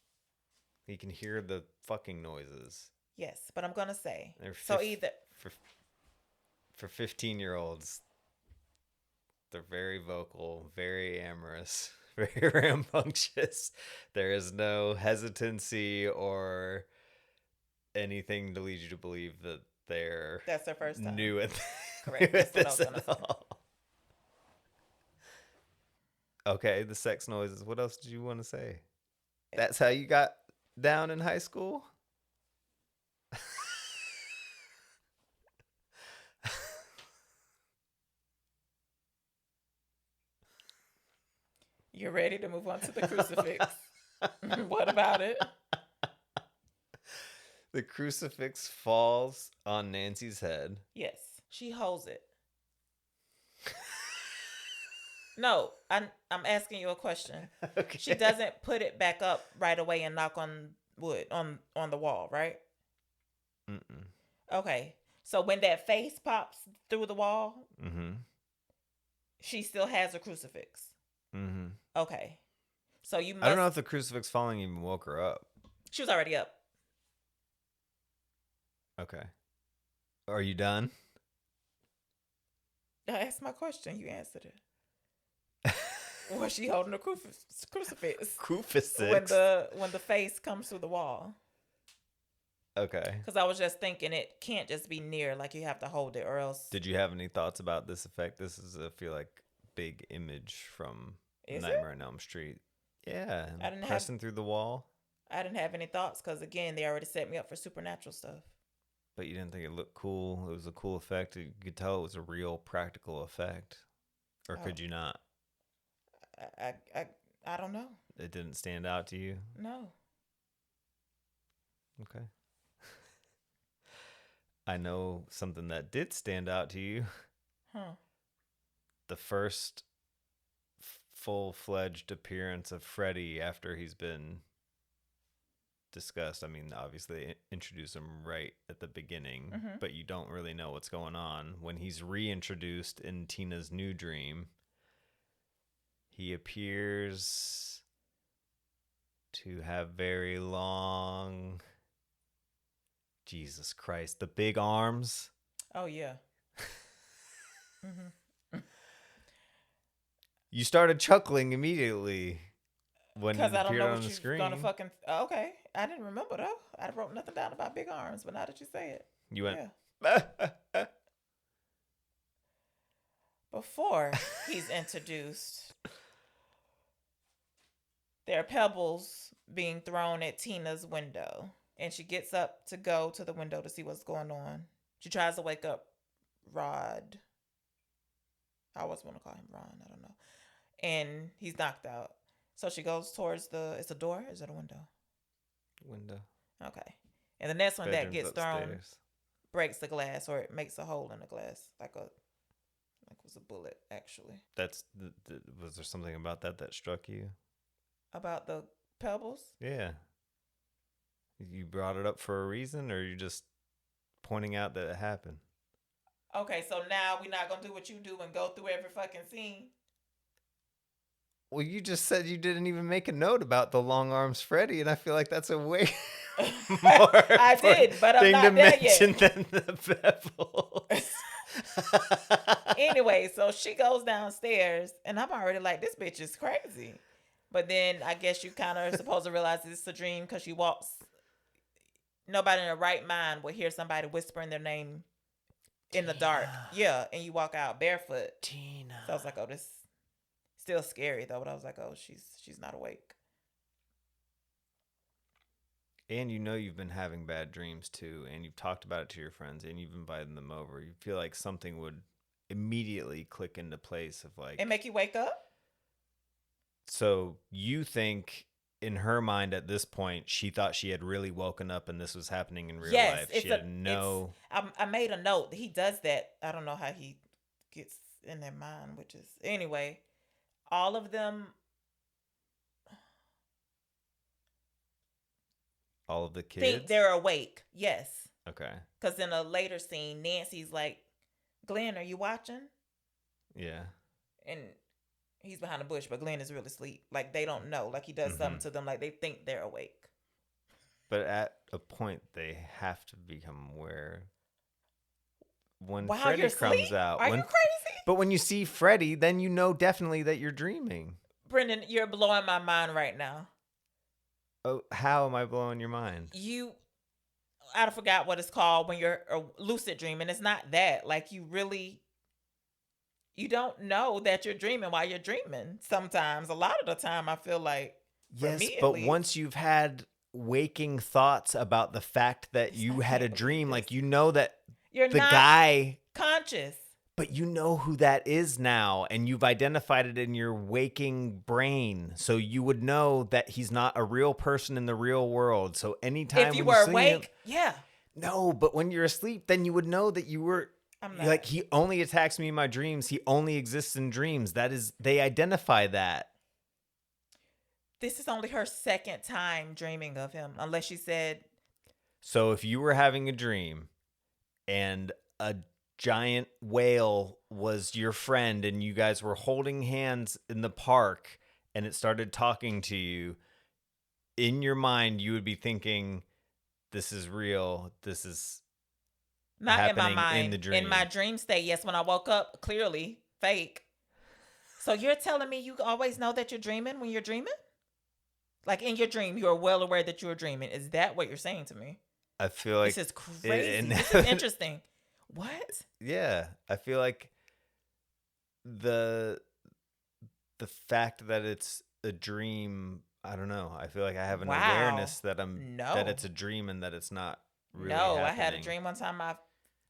He can hear the fucking noises. Yes, but I'm gonna say They're so either for 15-year-olds, they're very vocal, very amorous, very rambunctious. There is no hesitancy or anything to lead you to believe that they're that's their first time. new at, Correct. new at That's what I this was gonna at all. Okay, the sex noises. What else did you want to say? That's how you got down in high school? You're ready to move on to the crucifix. What about it? The crucifix falls on Nancy's head. Yes, she holds it. No, I'm asking you a question. Okay. She doesn't put it back up right away and knock on wood on the wall, right? Mm-mm. Okay. So when that face pops through the wall, Mm-hmm. she still has a crucifix. Mm-hmm. Okay. So you must. I don't know if the crucifix falling even woke her up. She was already up. Okay. Are you done? I asked my question. You answered it. Was she holding a crucifix Crucifix. when the face comes through the wall? Okay. Because I was just thinking it can't just be near, like you have to hold it or else. Did you have any thoughts about this effect? This is, I feel like, big image from Is Nightmare on Elm Street. Yeah. I didn't have- pressing through the wall. I didn't have any thoughts because again they already set me up for supernatural stuff. But you didn't think it looked cool. It was a cool effect. You could tell it was a real practical effect. Or could Oh. you not? I don't know. It didn't stand out to you? No. Okay. I know something that did stand out to you. Huh. The first full-fledged appearance of Freddy after he's been discussed. I mean, obviously introduce him right at the beginning, but you don't really know what's going on. When he's reintroduced in Tina's new dream, he appears to have very long... Jesus Christ, the big arms. Oh, yeah. Mm-hmm. You started chuckling immediately when he Because I don't appeared know on what the you're screen. gonna fucking. Okay, I didn't remember though. I wrote nothing down about big arms, but now that you say it, You went, yeah. Before he's introduced, there are pebbles being thrown at Tina's window, and she gets up to go to the window to see what's going on. She tries to wake up Rod. I always want to call him Ron. I don't know. And he's knocked out. So she goes towards it's a door? Or is it a window? window. Okay. And the next one that Bedroom's gets thrown upstairs. breaks the glass, or it makes a hole in the glass, like it was a bullet, actually. That's was there something about that struck you? About the pebbles? Yeah. You brought it up for a reason, or you just pointing out that it happened? Okay, so now we're not gonna do what you do and go through every fucking scene. Well, you just said you didn't even make a note about the long arms Freddy, and I feel like that's a way more I did, but I'm thing not to there mention yet. than the pebbles. Anyway, so she goes downstairs, and I'm already like, this bitch is crazy. But then I guess you kind of are supposed to realize it's a dream because she walks. Nobody in their right mind would hear somebody whispering their name in the dark. Yeah, and you walk out barefoot. Tina. So I was like, oh, this still scary though. But I was like, oh, she's not awake. And you know you've been having bad dreams too, and you've talked about it to your friends, and you've invited them over. You feel like something would immediately click into place of like... And make you wake up? So you think in her mind at this point, she thought she had really woken up and this was happening in real life. She had no... I made a note. He does that. I don't know how he gets in their mind, which is... Anyway, all of them... All of the kids? think they're awake. Yes. Okay. Because in a later scene, Nancy's like, Glenn, are you watching? Yeah. And he's behind a bush, but Glenn is really asleep. Like, they don't know. Like, he does something to them. Like, they think they're awake. But at a point, they have to become aware. When While Freddy you're comes asleep? out. Are you crazy? But when you see Freddy, then you know definitely that you're dreaming. Brendan, you're blowing my mind right now. Oh, how am I blowing your mind? I forgot what it's called when you're lucid dreaming. It's not that. Like, you don't know that you're dreaming while you're dreaming. Sometimes, a lot of the time, I feel like. Yes, me, but once you've had waking thoughts about the fact that you had a dream, like you know that you're the not guy, conscious. but you know who that is now, and you've identified it in your waking brain, so you would know that he's not a real person in the real world. So anytime If you when were see awake, him, yeah. no, but when you're asleep, then you would know that you were. I'm not. Like, he only attacks me in my dreams. He only exists in dreams. That is, they identify that. This is only her second time dreaming of him, unless she said. So if you were having a dream and a giant whale was your friend and you guys were holding hands in the park and it started talking to you, in your mind, you would be thinking, this is real. This is Not in my happening mind. in the dream. In my dream state, yes. When I woke up, clearly fake. So you're telling me you always know that you're dreaming when you're dreaming? Like, in your dream, you're well aware that you're dreaming. Is that what you're saying to me? I feel like This is crazy. This is interesting. What? Yeah, I feel like the fact that it's a dream, I don't know. I feel like I have an awareness that that it's a dream and that it's not really No, I had a happening. dream one time my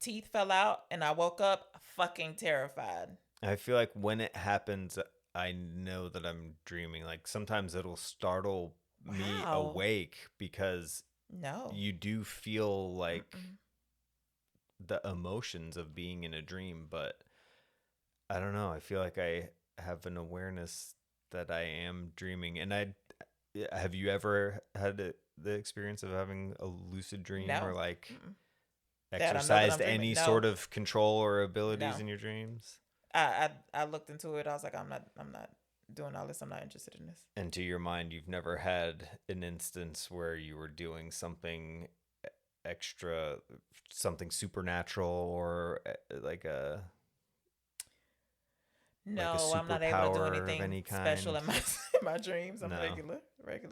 teeth fell out and I woke up fucking terrified. I feel like when it happens, I know that I'm dreaming. Like sometimes it'll startle me Wow. awake because No. you do feel like Mm-mm. the emotions of being in a dream, but I don't know. I feel like I have an awareness that I am dreaming. And have you ever had the experience of having a lucid dream or No. like Mm-mm. That I know that I'm exercised dreaming. any No. sort of control or abilities No. in your dreams? I looked into it. I was like, I'm not doing all this. I'm not interested in this. And to your mind, you've never had an instance where you were doing something extra, something supernatural, or like a No, I'm not able to do superpower of anything any special kind? in my in my dreams. I'm No. regular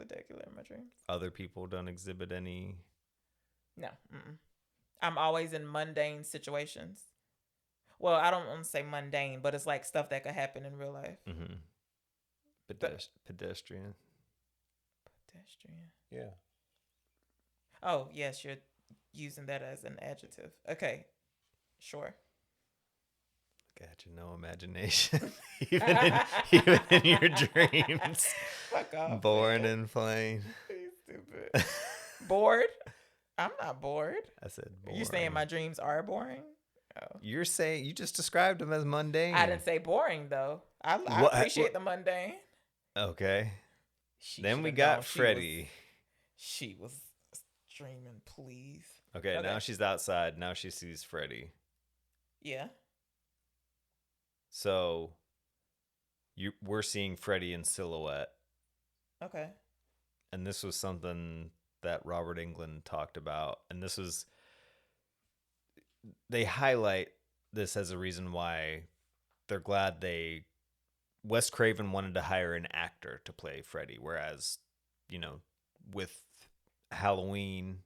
in my dreams. Other people don't exhibit any. No, I'm always in mundane situations. Well, I don't want to say mundane, but it's like stuff that could happen in real life. Mm-hmm. Pedestrian. Pedestrian. Yeah. Oh, yes, you're using that as an adjective. Okay, sure. Got you, no imagination, even in your dreams. Fuck off. Boring man. and plain. You stupid. Bored? I'm not bored. I said boring. You saying my dreams are boring? Oh. You're saying you just described them as mundane. I didn't say boring though. I appreciate the mundane. Okay. She Then we should've got known Freddie. She was dreaming, please. Okay, now she's outside. Now she sees Freddie. Yeah. So we're seeing Freddie in silhouette. Okay. And this was something that Robert Englund talked about. And they highlight this as a reason why they're glad Wes Craven wanted to hire an actor to play Freddy, whereas, with Halloween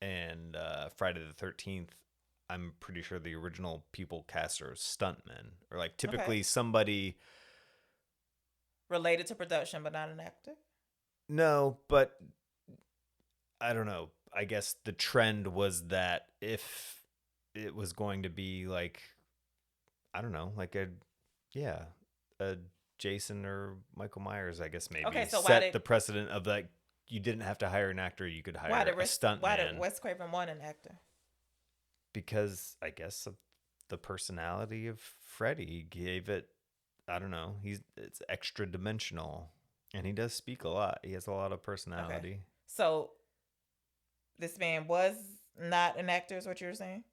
and Friday the 13th, I'm pretty sure the original people cast are stuntmen, or like typically somebody related to production, but not an actor. No, but I don't know. I guess the trend was that if it was going to be like, I don't know, like a Jason or Michael Myers, I guess maybe so set the precedent of like, you didn't have to hire an actor, you could hire a stuntman. Why did Wes Craven want an actor? Because I guess of the personality of Freddy gave it, I don't know, it's extra dimensional. And he does speak a lot. He has a lot of personality. Okay. So this man was not an actor, is what you were saying?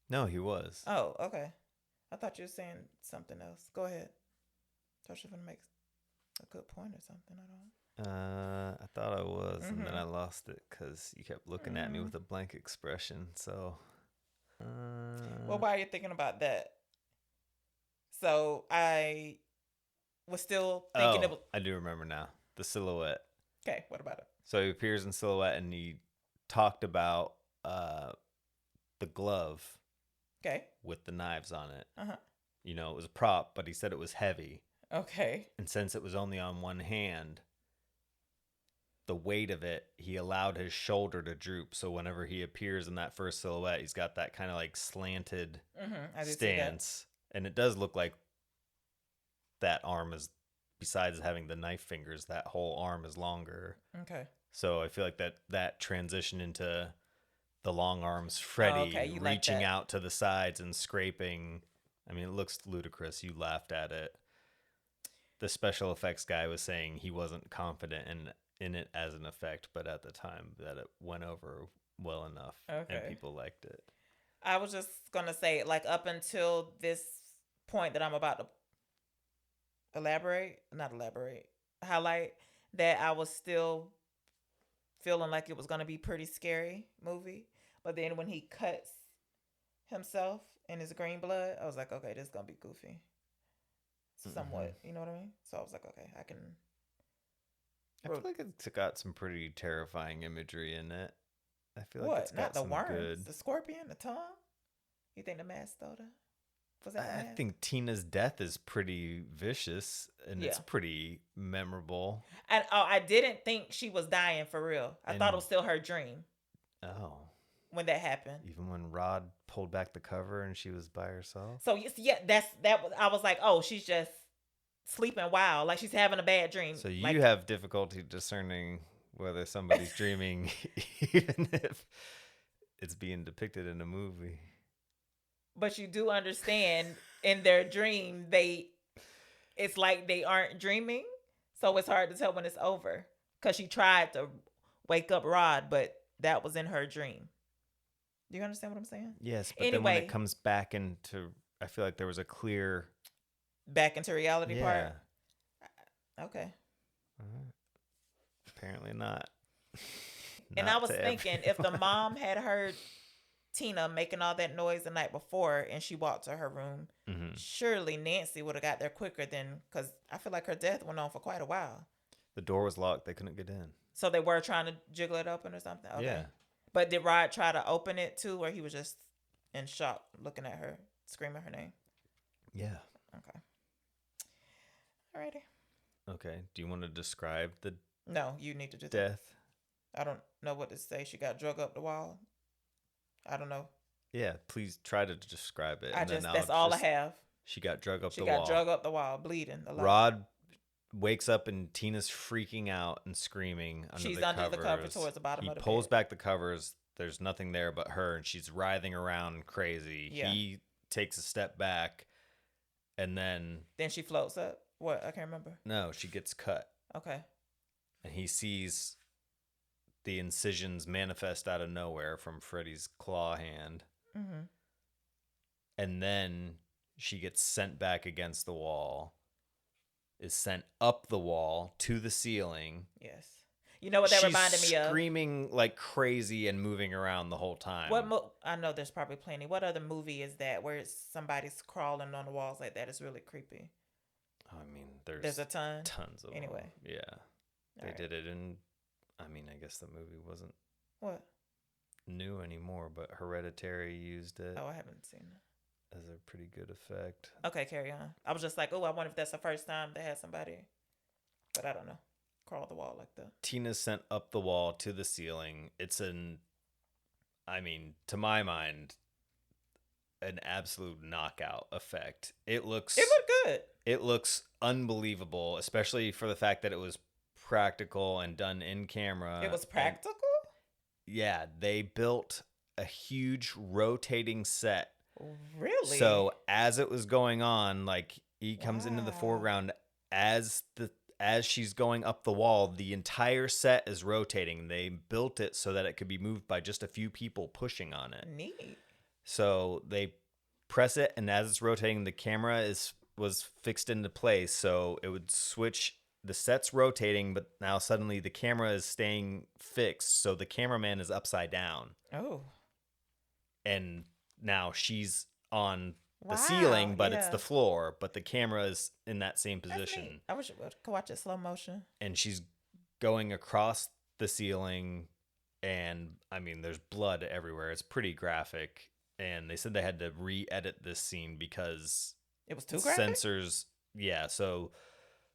No, he was. Oh, okay. I thought you were saying something else. Go ahead. I thought you were going to make a good point or something. I don't know. I thought I was, and then I lost it because you kept looking at me with a blank expression. So, well, why are you thinking about that? So I was still thinking I do remember now. The silhouette. Okay, what about it? So he appears in silhouette, and he talked about the glove. Okay. With the knives on it. Uh-huh. It was a prop, but he said it was heavy. Okay. And since it was only on one hand, the weight of it, he allowed his shoulder to droop. So whenever he appears in that first silhouette, he's got that kind of like slanted stance. And it does look like that arm is, besides having the knife fingers, that whole arm is longer. Okay. So I feel like that transition into the long arms Freddy reaching out to the sides and scraping. I mean, it looks ludicrous. You laughed at it. The special effects guy was saying he wasn't confident in it as an effect, but at the time that it went over well enough and people liked it. I was just going to say, like, up until this point that I'm about to highlight, that I was still feeling like it was going to be pretty scary movie. But then when he cuts himself in his green blood, I was like, okay, this is going to be goofy. Somewhat, you know what I mean? So I was like, okay, I can. I feel like it's got some pretty terrifying imagery in it. I feel like what? it's got Not the some worms, good. the scorpion, the tongue. You think the mask stole that? Was that the I mask? think Tina's death is pretty vicious and it's pretty memorable. And I didn't think she was dying for real. I thought it was still her dream. Oh. when that happened. Even when Rod pulled back the cover and she was by herself. So yeah, I was like, oh, she's just sleeping wild, like she's having a bad dream. So you like, have difficulty discerning whether somebody's dreaming, even if it's being depicted in a movie. But you do understand in their dream, it's like they aren't dreaming. So it's hard to tell when it's over. Because she tried to wake up Rod, but that was in her dream. Do you understand what I'm saying? Yes, but then when it comes back into, I feel like there was a clear... Back into reality part? Okay. Apparently not. And I was thinking, if the mom had heard Tina making all that noise the night before and she walked to her room, surely Nancy would have got there quicker than, because I feel like her death went on for quite a while. The door was locked. They couldn't get in. So they were trying to jiggle it open or something? Okay. Yeah. But did Rod try to open it too, or he was just in shock looking at her, screaming her name? Yeah. Okay. Alrighty. Okay. Do you want to describe the No, you need to do death? I don't know what to say. She got drug up the wall. I don't know. Yeah, please try to describe it. That's all I have. She got drug up the wall. She got drug up the wall, bleeding. Rod wakes up and Tina's freaking out and screaming under the covers. She's under the cover towards the bottom of the bed. He pulls back the covers. There's nothing there but her, and she's writhing around crazy. Yeah. He takes a step back, and then she floats up. What? I can't remember. No, she gets cut. Okay. And he sees the incisions manifest out of nowhere from Freddy's claw hand. Mm-hmm. And then she gets sent back against the wall, is sent up the wall to the ceiling. Yes. You know what that reminded me of? She's screaming like crazy and moving around the whole time. I know there's probably plenty. What other movie is that where somebody's crawling on the walls like that? It's really creepy. I mean, there's a ton. Tons of anyway. Them. Yeah. They did it in, I mean, I guess the movie wasn't new anymore, but Hereditary used it. Oh, I haven't seen it. As a pretty good effect. Okay, carry on. I was just like, oh, I wonder if that's the first time they had somebody, but I don't know, crawl the wall like that. Tina's sent up the wall to the ceiling. It's to my mind, an absolute knockout effect. It looked good. It looks unbelievable, especially for the fact that it was practical and done in camera. It was practical? Yeah, they built a huge rotating set. Really? So as it was going on, like he comes into the foreground as she's going up the wall, the entire set is rotating. They built it so that it could be moved by just a few people pushing on it. Neat. So they press it, and as it's rotating, the camera was fixed into place, so it would switch. The set's rotating, but now suddenly the camera is staying fixed, so the cameraman is upside down. Oh. And now she's on the ceiling, but it's the floor, but the camera is in that same position. I wish I could watch it slow motion. And she's going across the ceiling, and I mean, there's blood everywhere. It's pretty graphic, and they said they had to re-edit this scene because it was too graphic? Censors, yeah, so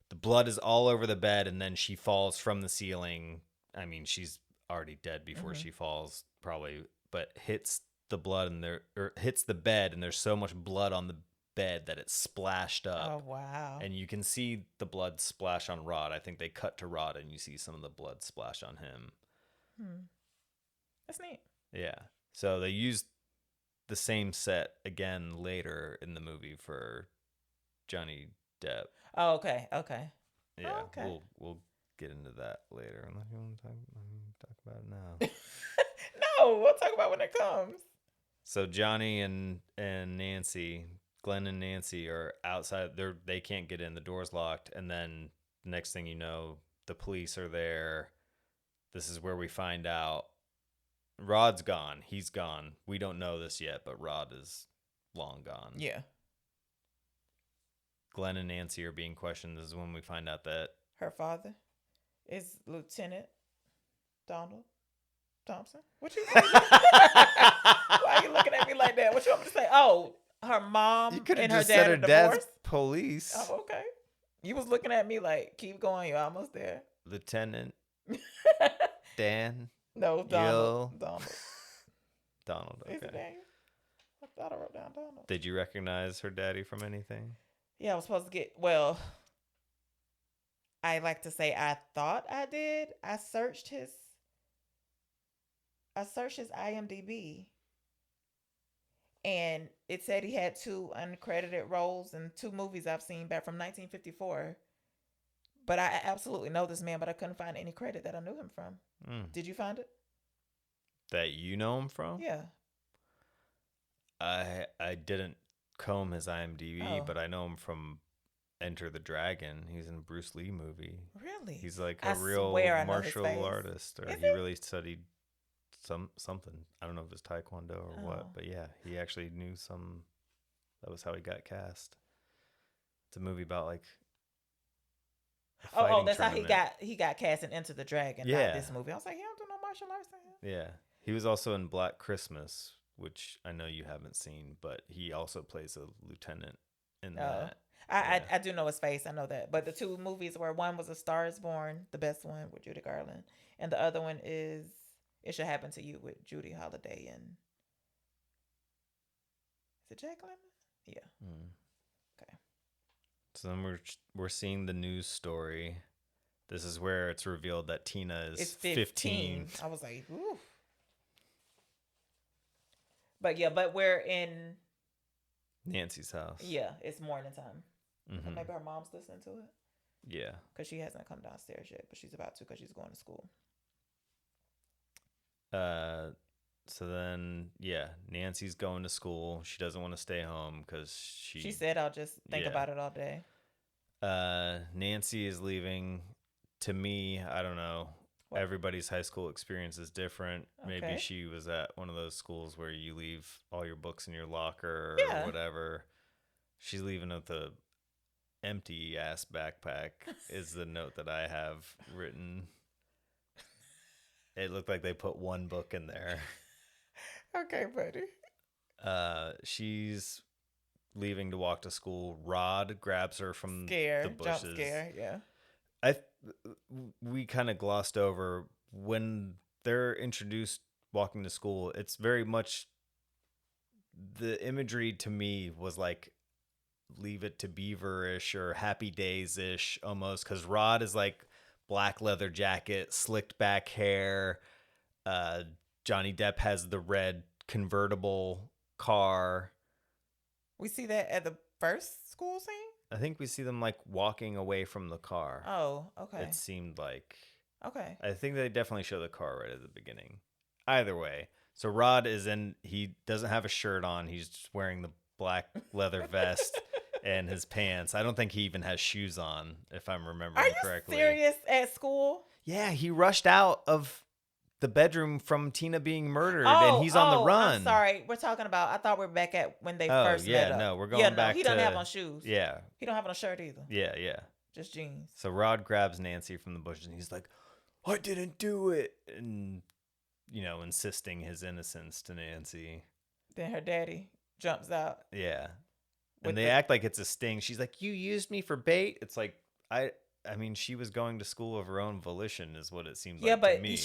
the blood is all over the bed, and then she falls from the ceiling. I mean, she's already dead before she falls, probably, but hits the blood hits the bed, and there's so much blood on the bed that it's splashed up. Oh, wow. And you can see the blood splash on Rod. I think they cut to Rod, and you see some of the blood splash on him. That's neat. Yeah. So they used the same set again later in the movie for Johnny Depp. Oh, okay. Yeah, oh, okay. We'll get into that later. Unless you want to talk about it now. No, we'll talk about when it comes. So Johnny and Nancy, Glenn and Nancy are outside. They can't get in. The door's locked. And then next thing you know, the police are there. This is where we find out Rod's gone. He's gone. We don't know this yet, but Rod is long gone. Yeah. Glenn and Nancy are being questioned. This is when we find out that her father is Lieutenant Donald Thompson. What you Why are you looking at me like that? What you want me to say? Oh, her mom and her dad are divorced? Police. Oh, okay. You was looking at me like, keep going, you're almost there. Lieutenant Dan. No, Donald. Donald. Is it Okay. Daniel? I thought I wrote down Donald. Did you recognize her daddy from anything? Yeah, I was supposed to get. Well, I like to say I thought I did. I searched his IMDb, and it said he had 2 uncredited roles in 2 movies I've seen back from 1954. But I absolutely know this man, but I couldn't find any credit that I knew him from. Did you find it? That you know him from? Yeah. I didn't comb his IMDb, Oh. but I know him from Enter the Dragon. He's in a Bruce Lee movie. Really? He's like I a real swear I know his martial face. artist, or Is he he? really studied something. I don't know if it's Taekwondo or Oh. what, but yeah, he actually knew some. That was how he got cast. It's a movie about like. a Oh, fighting that's how tournament. he got cast in Enter the Dragon, Yeah. not this movie. I was like, he don't do no martial arts in here. Yeah, he was also in Black Christmas, which I know you haven't seen, but he also plays a lieutenant in that. Yeah. I do know his face. I know that. But the 2 movies were, one was A Star Is Born, the best one with Judy Garland, and the other one is It Should Happen to You with Judy Holliday and is it Jack Lemmon? Yeah. Okay. So then we're seeing the news story. This is where it's revealed that Tina is It's 15. 15. I was like, ooh. But yeah, but we're in, Nancy's house. yeah, it's morning time. Mhm. Maybe her mom's listening to it Yeah. because she hasn't come downstairs yet, but she's about to because she's going to school. So then, yeah, Nancy's going to school. She doesn't want to stay home because She said, I'll just think Yeah. about it all day. Nancy is leaving. To me, I don't know. What? Everybody's high school experience is different. Maybe Okay. she was at one of those schools where you leave all your books in your locker or Yeah. whatever. She's leaving with a empty ass backpack is the note that I have written. It looked like they put one book in there. Okay, buddy. She's leaving to walk to school. Rod grabs her from Scare, the bushes. jump scare, yeah. We kind of glossed over when they're introduced walking to school. It's very much the imagery to me was like Leave It to Beaver-ish or Happy Days-ish almost, because Rod is like black leather jacket, slicked back hair. Johnny Depp has the red convertible car. We see that at the first school scene? I think we see them like walking away from the car. Oh, okay. It seemed like. Okay. I think they definitely show the car right at the beginning. Either way. So Rod is in, he doesn't have a shirt on. He's just wearing the black leather vest and his pants. I don't think he even has shoes on, if I'm remembering Are you correctly. serious at school? Yeah, he rushed out of the bedroom from Tina being murdered and he's on the run. I'm sorry. We're talking about, I thought we were back at when they first yeah, met up. no, we're going back he to. doesn't have on shoes. Yeah, He don't have on a shirt either. yeah. Just jeans. So Rod grabs Nancy from the bushes and he's like, I didn't do it. And, insisting his innocence to Nancy. Then her daddy jumps out. Yeah. With And they the- act like it's a sting. She's like, you used me for bait? It's like, I mean, she was going to school of her own volition is what it seemed Yeah, like but to me.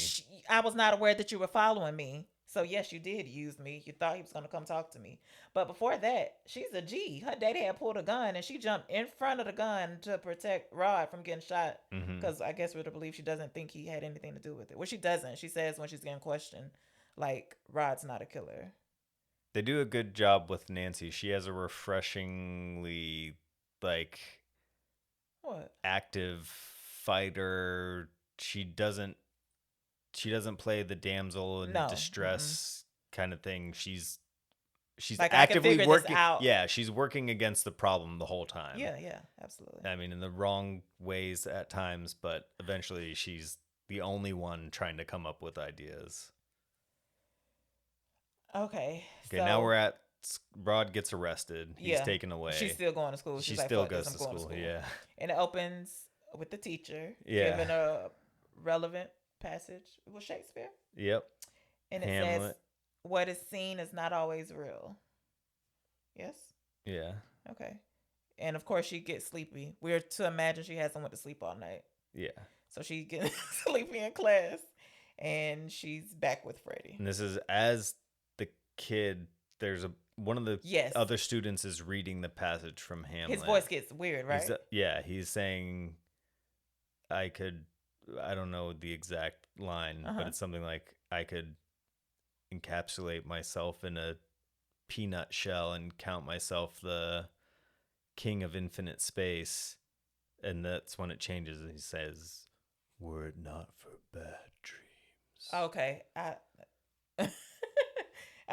I was not aware that you were following me. So, yes, you did use me. You thought he was going to come talk to me. But before that, she's a G. Her daddy had pulled a gun, and she jumped in front of the gun to protect Rod from getting shot. Mhm. Because I guess we're to believe she doesn't think he had anything to do with it. Well, she doesn't. She says when she's getting questioned, like, Rod's not a killer. They do a good job with Nancy. She has a refreshingly, like, What? active fighter. She doesn't play the damsel in No, distress kind of thing. She's Like, I can actively figure this working. out. Yeah, she's working against the problem the whole time. Yeah, absolutely. I mean, in the wrong ways at times, but eventually she's the only one trying to come up with ideas. Okay. Okay, now we're at Rod gets arrested. He's Yeah, taken away. She's still going to school. She She's like, still "Fuck this, goes I'm to going school. Yeah. And it opens with the teacher Yeah. giving a relevant passage. It was Shakespeare. Yep. And it says, Hamlet. what is seen is not always real. Yes? Yeah. Okay. And of course, she gets sleepy. We're to imagine she hasn't went to sleep all night. Yeah. So she gets sleepy in class. And she's back with Freddie. And this is as the kid, there's one of the Yes. other students is reading the passage from Hamlet. His voice gets weird, right? He's saying, I don't know the exact line, but it's something like, I could encapsulate myself in a peanut shell and count myself the king of infinite space. And that's when it changes. And he says, were it not for bad dreams. Okay. I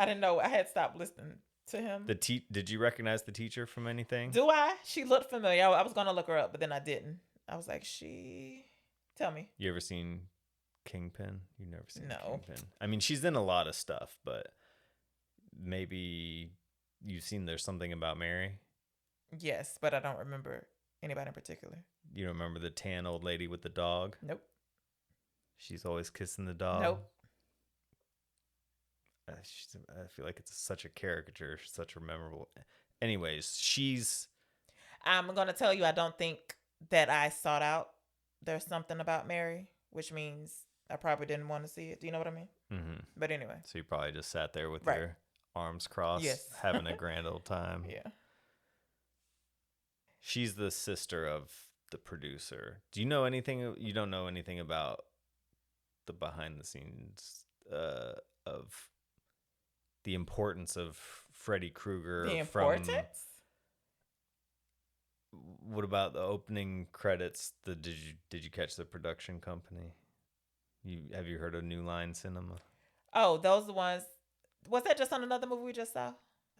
didn't know. I had stopped listening to him. Did you recognize the teacher from anything? Do I? She looked familiar. I was going to look her up, but then I didn't. I was like, tell me. You ever seen Kingpin? You've never seen No. Kingpin. I mean, she's in a lot of stuff, but maybe you've seen There's Something About Mary? Yes, but I don't remember anybody in particular. You don't remember the tan old lady with the dog? Nope. She's always kissing the dog? Nope. I feel like it's such a caricature, such a memorable. Anyways, I'm going to tell you, I don't think that I sought out There's Something About Mary, which means I probably didn't want to see it. Do you know what I mean? Mm-hmm. But anyway. So you probably just sat there with Right. your arms crossed, Yes. having a grand old time. Yeah. She's the sister of the producer. Do you know anything? You don't know anything about the behind the scenes of the importance of Freddy Krueger. The importance? What about the opening credits? Did you catch the production company? Have you heard of New Line Cinema? Oh, those are the ones. Was that just on another movie we just saw?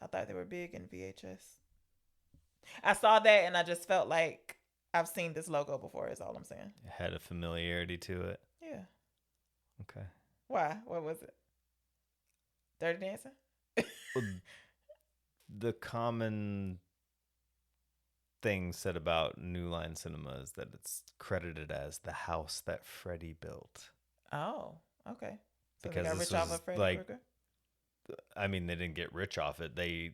I thought they were big in VHS. I saw that and I just felt like I've seen this logo before, is all I'm saying. It had a familiarity to it. Yeah. Okay. Why? What was it? Dirty Dancing? Well, the common thing said about New Line Cinema is that it's credited as the house that Freddy built. Oh, okay. So Because they got this rich off was of Freddy like- Krueger? I mean, they didn't get rich off it. It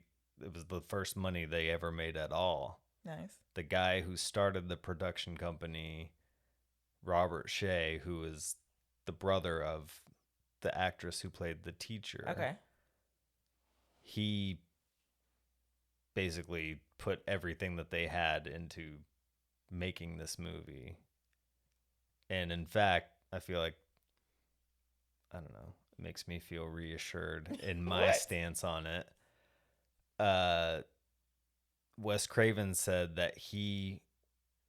was the first money they ever made at all. Nice. The guy who started the production company, Robert Shea, who is the brother of the actress who played the teacher. Okay. He basically put everything that they had into making this movie. And in fact, I feel like, I don't know, it makes me feel reassured in my What? stance on it. Wes Craven said that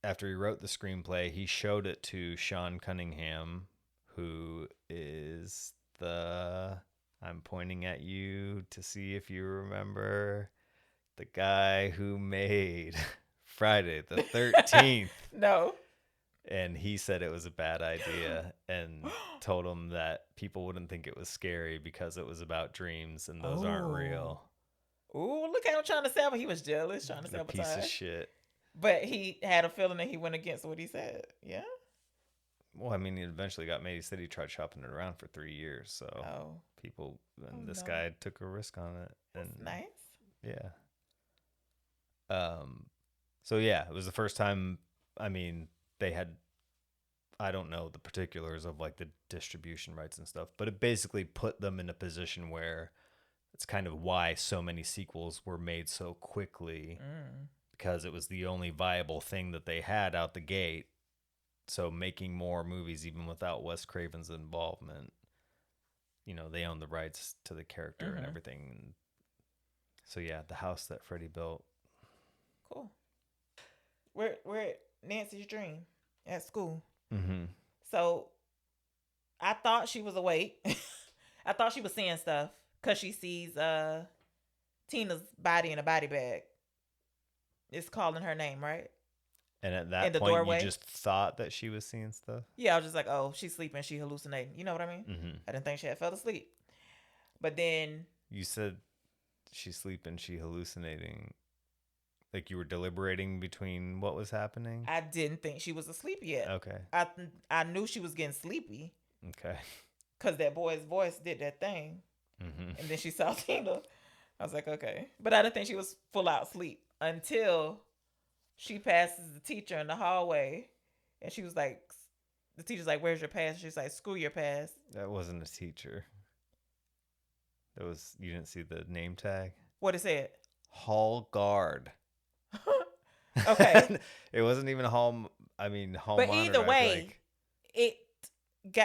after he wrote the screenplay, he showed it to Sean Cunningham, who is I'm pointing at you to see if you remember, the guy who made Friday the 13th. No. And he said it was a bad idea and told him that people wouldn't think it was scary because it was about dreams and those aren't real. Ooh, look at him trying to sabotage. He was jealous, trying to A sabotage. piece of shit. But he had a feeling that he went against what he said. Yeah. Well, I mean, he eventually got made. He said he tried shopping it around for 3 years. So Oh, this no. guy took a risk on it. that's And nice. yeah. So yeah, it was the first time. I mean, they had, I don't know the particulars of like the distribution rights and stuff, but it basically put them in a position where it's kind of why so many sequels were made so quickly, because it was the only viable thing that they had out the gate. So making more movies, even without Wes Craven's involvement, they own the rights to the character and everything. And so yeah, the house that Freddy built. Cool. We're at Nancy's dream at school. Mm-hmm. So I thought she was awake. I thought she was seeing stuff because she sees Tina's body in a body bag. It's calling her name, right? And at In that the point, doorway? you just thought that she was seeing stuff? Yeah, I was just like, oh, she's sleeping. She hallucinating. You know what I mean? Mm-hmm. I didn't think she had fell asleep. But then, You said she's sleeping, she hallucinating. Like you were deliberating between what was happening? I didn't think she was asleep yet. Okay. I knew she was getting sleepy Okay. because that boy's voice did that thing. Mm-hmm. And then she saw Tina. I was like, okay. But I didn't think she was full out sleep until she passes the teacher in the hallway. And she was like, the teacher's like, where's your pass? She's like, screw your pass. That wasn't a teacher. You didn't see the name tag? What it said? Hall guard. Okay. It wasn't even hall But monitor. either I feel way, it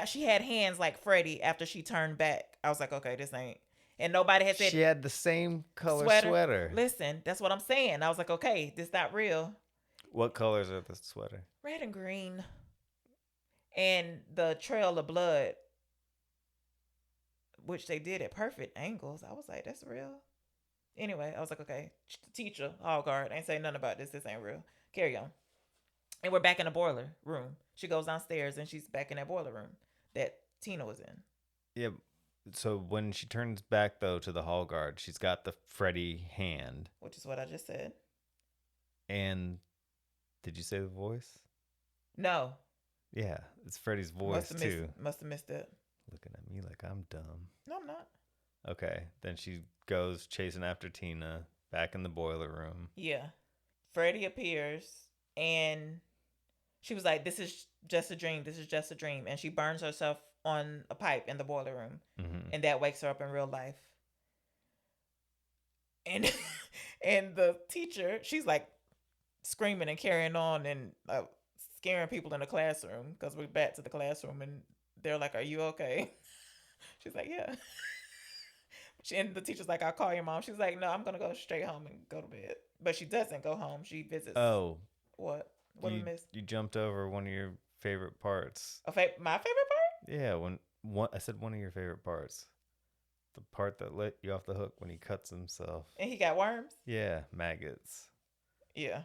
she had hands like Freddie after she turned back. I was like, okay, this ain't. And nobody had said she had the same color sweater. Listen, that's what I'm saying. I was like, okay, this not real. What colors are the sweater? Red and green. And the trail of blood, which they did at perfect angles. I was like, that's real. Anyway, I was like, okay, teacher, hall guard, ain't say nothing about this. This ain't real. Carry on. And we're back in the boiler room. She goes downstairs and she's back in that boiler room that Tina was in. Yeah. So when she turns back though to the hall guard, she's got the Freddy hand. Which is what I just said. And did you say the voice? No. Yeah, it's Freddy's voice too. Must have missed it. Looking at me like I'm dumb. No, I'm not. Okay, then she goes chasing after Tina back in the boiler room. Yeah. Freddie appears and she was like, this is just a dream. This is just a dream. And she burns herself on a pipe in the boiler room. Mm-hmm. And that wakes her up in real life. And and the teacher, she's like screaming and carrying on and scaring people in the classroom because we're back to the classroom and they're like, are you okay? She's like, yeah. And the teacher's like, I'll call your mom. She's like, no, I'm going to go straight home and go to bed. But she doesn't go home. She visits. Oh. What? What did I miss? You jumped over one of your favorite parts. My favorite part? Yeah, I said one of your favorite parts. The part that let you off the hook when he cuts himself. And he got worms? Yeah, maggots. Yeah.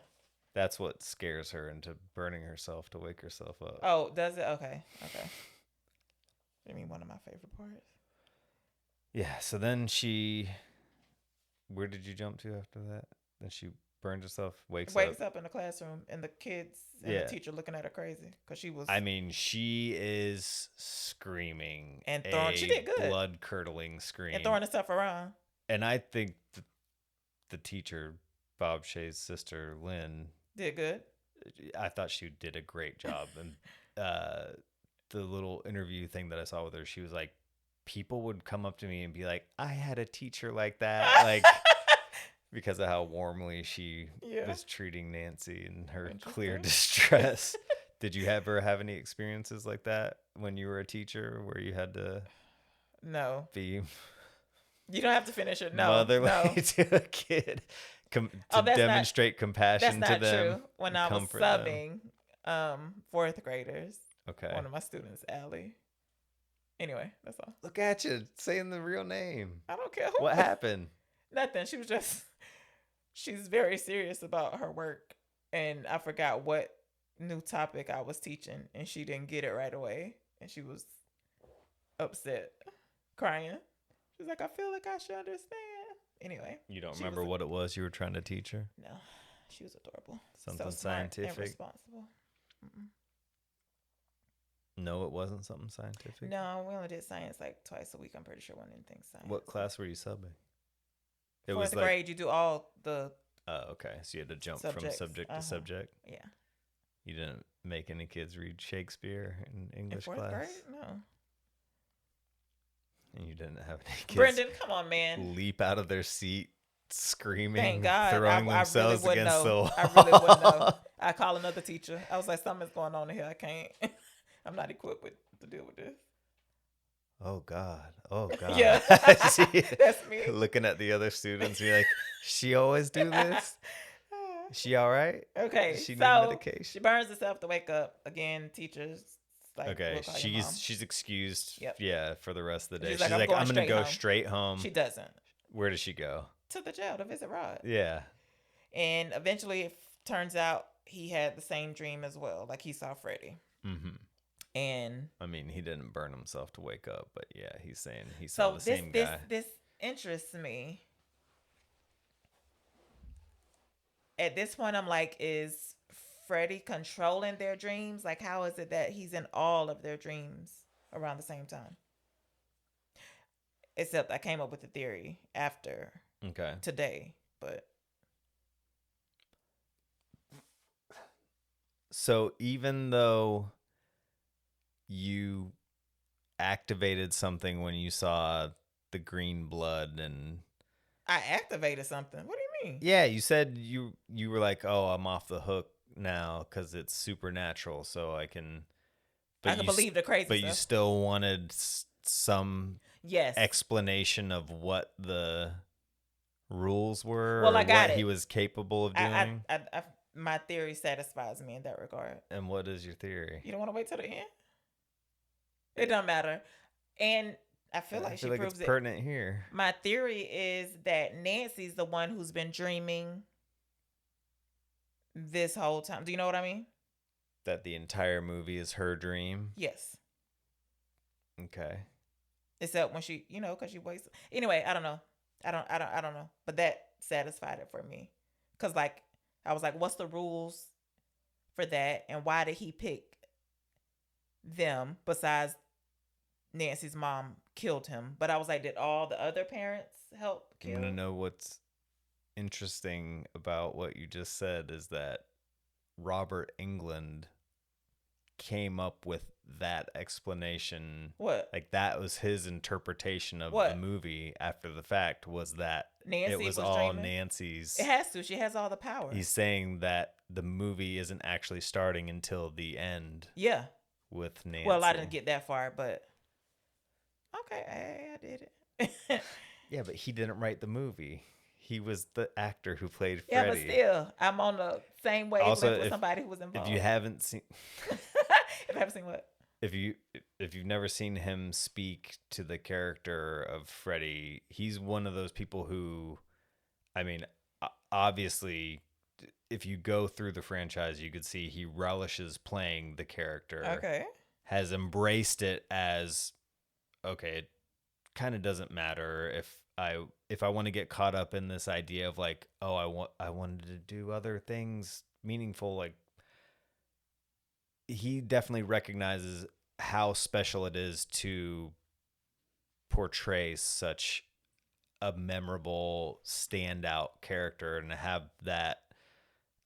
That's what scares her into burning herself to wake herself up. Oh, does it? Okay. I mean, one of my favorite parts. Yeah, so then where did you jump to after that? Then she burns herself, wakes up in the classroom, and the kids and the teacher looking at her crazy because she was. I mean, she is screaming and throwing. She did good. Blood-curdling scream and throwing herself around. And I think the teacher, Bob Shea's sister, Lynn, did good. I thought she did a great job. And the little interview thing that I saw with her, she was like, people would come up to me and be like, I had a teacher like that. Like, because of how warmly she was treating Nancy and her clear distress. Did you ever have any experiences like that when you were a teacher where you had to be you don't have to finish it. No. Motherly to a kid to demonstrate compassion to them. That's not true. When I was subbing fourth graders. Okay. One of my students, Allie. Anyway, that's all. Look at you saying the real name. I don't care. What happened? Nothing. She's very serious about her work. And I forgot what new topic I was teaching. And she didn't get it right away. And she was upset, crying. She's like, I feel like I should understand. Anyway. You don't remember what it was you were trying to teach her? No. She was adorable. Something so smart scientific. and responsible. Mm-mm. No, it wasn't something scientific? No, we only did science like twice a week. I'm pretty sure one didn't think science. What class were you subbing? It was grade, you do all the okay. So you had to jump subjects. From subject to subject? Yeah. You didn't make any kids read Shakespeare in English in class? Grade? No. And you didn't have any kids Brendan, come on, man. leap out of their seat screaming, Thank God. throwing themselves really against the wall. I really wouldn't know. I call another teacher. I was like, something's going on here. I can't. I'm not equipped to deal with this. Oh God. Oh God. Yeah. That's me. Looking at the other students, be like, she always do this? She all right? Okay. She need so medication? she burns herself to wake up. Again, teachers like, okay, she's excused. Yep. Yeah, for the rest of the day. She's She's like, I'm gonna go straight home. She doesn't. Where does she go? To the jail to visit Rod. Yeah. And eventually, it turns out he had the same dream as well. Like he saw Freddy. Mm-hmm. And I mean, he didn't burn himself to wake up, but yeah, he's saying he saw the same guy. This interests me. At this point, I'm like, is Freddy controlling their dreams? Like, how is it that he's in all of their dreams around the same time? Except I came up with the theory after today, but. So even though you activated something when you saw the green blood and I activated something. What do you mean? yeah, you said you were like, "Oh, I'm off the hook now cuz it's supernatural, so I can I can believe the crazy but you stuff. still wanted some Yes. explanation of what the rules were Well, or I got what he it. was capable of doing. My theory satisfies me in that regard. And what is your theory? You don't want to wait till the end? It don't matter. And I feel like I she feel like proves it's it. pertinent here. My theory is that Nancy's the one who's been dreaming this whole time. Do you know what I mean? That the entire movie is her dream. Yes. Okay. Except when she, because she wakes. Anyway, I don't know. I don't know. But that satisfied it for me, cause like I was like, what's the rules for that, and why did he pick them besides Nancy's mom killed him? But I was like, did all the other parents help kill? You want to know what's interesting about what you just said is that Robert Englund came up with that explanation. What? Like that was his interpretation of What? the movie after the fact was that Nancy it was was all dreaming? Nancy's. It has to. She has all the power. He's saying that the movie isn't actually starting until the end Yeah. with Nancy. Well, I didn't get that far, but okay, I did it. Yeah, but he didn't write the movie. He was the actor who played Yeah, Freddy. but still, I'm on the same wavelength Also, with somebody who was involved. If you haven't seen, If I haven't seen what? if you've never seen him speak to the character of Freddy, he's one of those people who, I mean, obviously, if you go through the franchise, you could see he relishes playing the character. Okay. Has embraced it as, okay, it kind of doesn't matter if I want to get caught up in this idea of like, oh, I wanted to do other things meaningful. Like, he definitely recognizes how special it is to portray such a memorable standout character and have that.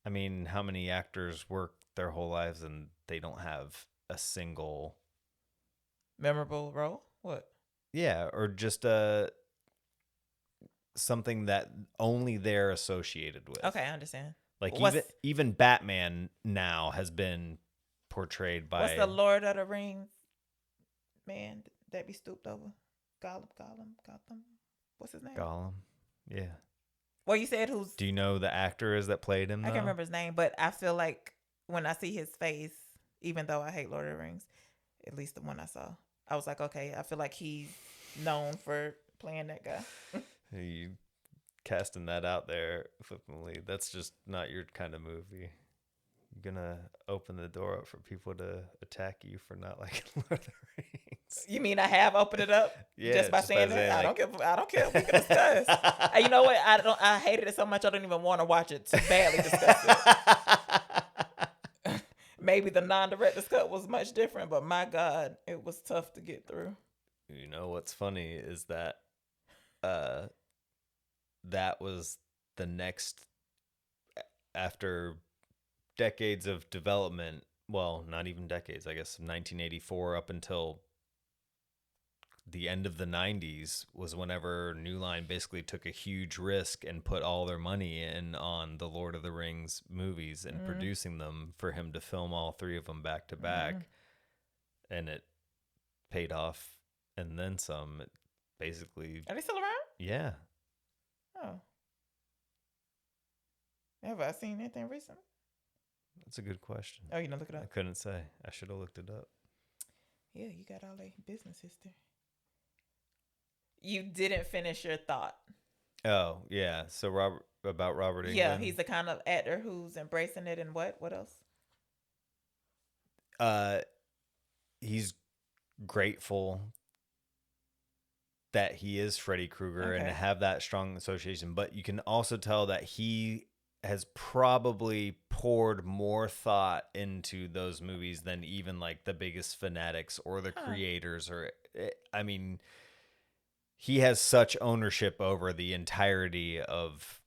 I mean, how many actors work their whole lives and they don't have a single Memorable role? What? yeah, or just something that only they're associated with. Okay, I understand. Like What's- even Batman now has been portrayed by What's the Lord of the Rings man that be stooped over? Gollum. What's his name? Gollum. Yeah. Well, you said who's? Do you know the actor is that played him? I can't remember his name, but I feel like when I see his face, even though I hate Lord of the Rings, at least the one I saw, I was like, okay, I feel like he's known for playing that guy. You casting that out there flippantly. That's just not your kind of movie. You're gonna open the door up for people to attack you for not liking Lord of the Rings. You mean I have opened it up? Yeah, just by saying that. I don't care. We can discuss. You know what? I hated it so much I don't even want to watch it to badly discuss it. Maybe the non-director's cut was much different, but my God, it was tough to get through. You know what's funny is that that was the next after decades of development. Well, not even decades, I guess 1984 up until the end of the 90s was whenever New Line basically took a huge risk and put all their money in on the Lord of the Rings movies and producing them for him to film all three of them back to back. And it paid off and then some. It basically, Are they still around? yeah. Oh. Have I seen anything recently? That's a good question. Oh, you know, look it I up. couldn't say. I should have looked it up. Yeah, you got all that business history. You didn't finish your thought. Oh, yeah. So Robert Englund. Yeah, he's the kind of actor who's embracing it, and what? What else? He's grateful that he is Freddy Krueger and Okay. have that strong association, but you can also tell that he has probably poured more thought into those movies than even like the biggest fanatics or the creators I mean, he has such ownership over the entirety of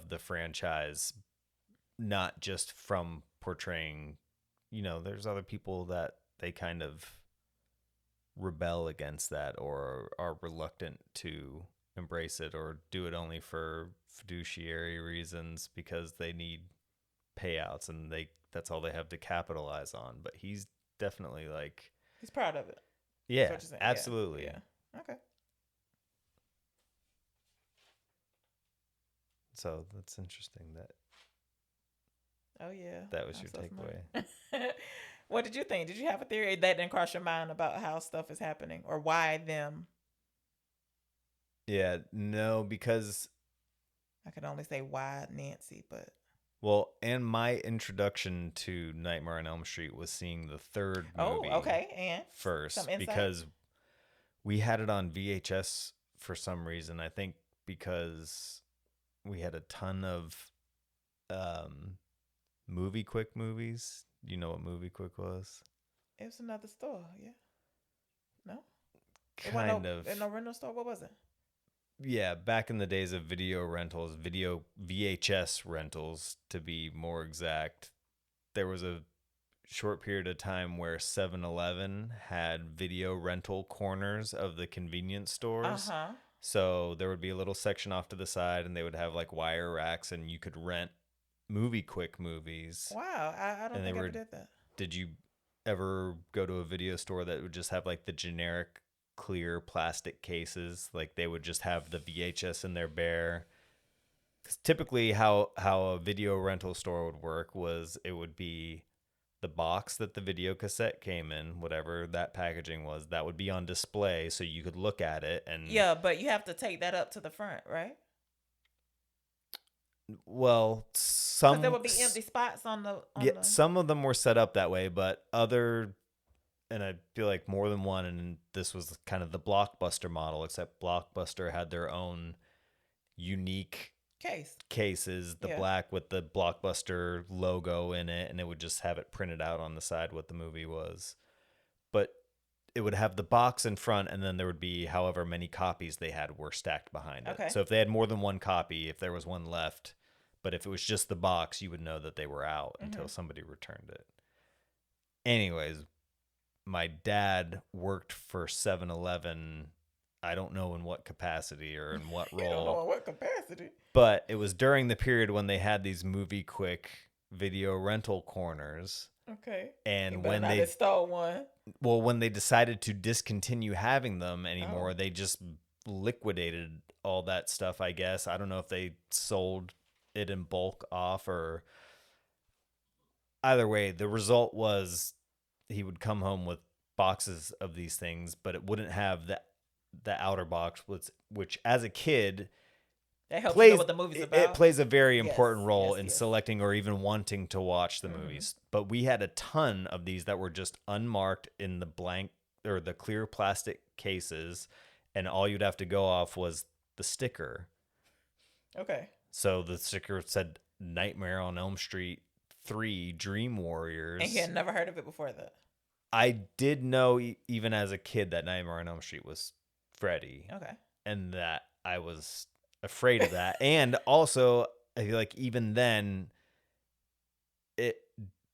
the franchise, not just from portraying, there's other people that they kind of rebel against that or are reluctant to embrace it or do it only for fiduciary reasons because they need payouts and that's all they have to capitalize on. But he's definitely like, He's proud of it. yeah, What you're saying. absolutely. Yeah. Okay. So that's interesting that Oh yeah. that was I'm your so takeaway. smart. What did you think? Did you have a theory that didn't cross your mind about how stuff is happening or why them? Yeah, no, because I can only say why Nancy, but well, and my introduction to Nightmare on Elm Street was seeing the third movie okay, and first some insight? because we had it on VHS for some reason. I think because we had a ton of Movie Quick movies. You know what Movie Quick was? It was another store, yeah. No, Kind of. In no rental store. What was it? Yeah, back in the days of video rentals, video VHS rentals to be more exact, there was a short period of time where 7-Eleven had video rental corners of the convenience stores. Uh-huh. So there would be a little section off to the side and they would have like wire racks and you could rent Movie Quick movies. Wow, I don't think I ever did that. Did you ever go to a video store that would just have like the generic clear plastic cases? Like they would just have the VHS in there bare. Because typically how a video rental store would work was it would be the box that the video cassette came in, whatever that packaging was, that would be on display so you could look at it. And yeah, but you have to take that up to the front, right? well, some there would be empty spots on the. Some of them were set up that way, but and I feel like more than one, and this was kind of the Blockbuster model, except Blockbuster had their own unique cases, the black with the Blockbuster logo in it, and it would just have it printed out on the side what the movie was. But it would have the box in front, and then there would be however many copies they had were stacked behind it. Okay. So if they had more than one copy, if there was one left, but if it was just the box, you would know that they were out until somebody returned it. Anyways, my dad worked for 7-Eleven. I don't know in what capacity or in what role. I don't know in what capacity. But it was during the period when they had these Movie Quick video rental corners. Okay. And when they stole one. Well, when they decided to discontinue having them anymore, they just liquidated all that stuff, I guess. I don't know if they sold it in bulk off or either way. The result was he would come home with boxes of these things, but it wouldn't have the outer box, which as a kid that helps you know what the movie's about. It plays a very important role in selecting or even wanting to watch the movies. But we had a ton of these that were just unmarked in the blank or the clear plastic cases, and all you'd have to go off was the sticker. Okay. So the sticker said Nightmare on Elm Street 3 Dream Warriors. And he had never heard of it before that. I did know even as a kid that Nightmare on Elm Street was Freddy. Okay. And that I was afraid of that. And also, I feel like even then, it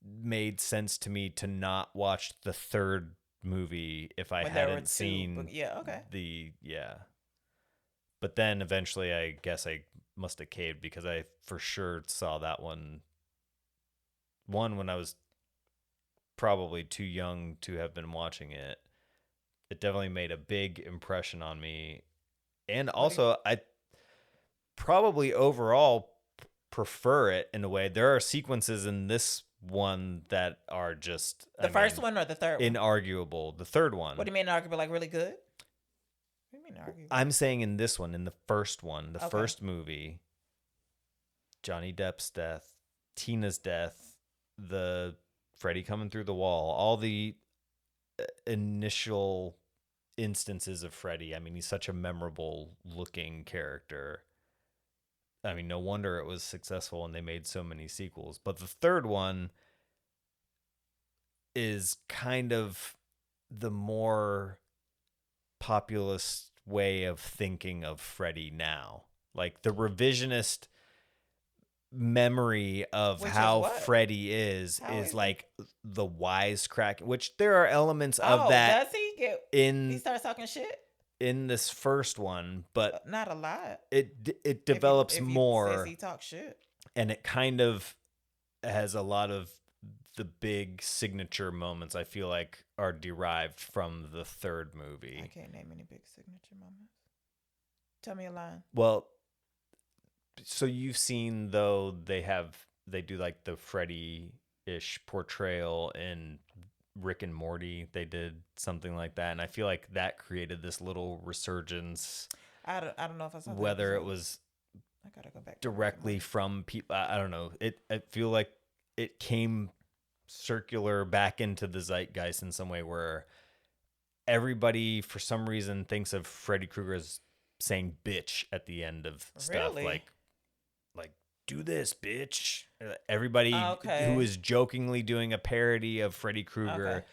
made sense to me to not watch the third movie if I hadn't seen But then eventually I guess I must have caved because I for sure saw that one when I was probably too young to have been watching it. It definitely made a big impression on me. And also I probably overall prefer it in a way. There are sequences in this one that are just the first one or the third one? Inarguable. The third one. What do you mean inarguable? Like really good? What do you mean inarguable? I'm saying in this one, in the first one, the first movie, Johnny Depp's death, Tina's death, the Freddy coming through the wall, all the initial instances of Freddy. I mean, he's such a memorable looking character. I mean, no wonder it was successful and they made so many sequels. But the third one is kind of the more populist way of thinking of Freddy now. Like the revisionist memory of how Freddy is like the wisecrack, which there are elements of that. Does he? he starts talking shit? in this first one, but Not a lot. it develops if he more, says he talks shit. and it kind of has a lot of the big signature moments I feel like are derived from the third movie. I can't name any big signature moments. Tell me a line. Well, so you've seen, though, they do like the Freddy-ish portrayal in Rick and Morty. They did something like that, and I feel like that created this little resurgence. I don't know if I saw that Whether it episode. was I gotta go back to directly from people, I don't know. I feel like it came circular back into the zeitgeist in some way, where everybody for some reason thinks of Freddy Krueger as saying bitch at the end of stuff. Really? Like do this, bitch. Everybody Okay. who is jokingly doing a parody of Freddy Krueger. Okay.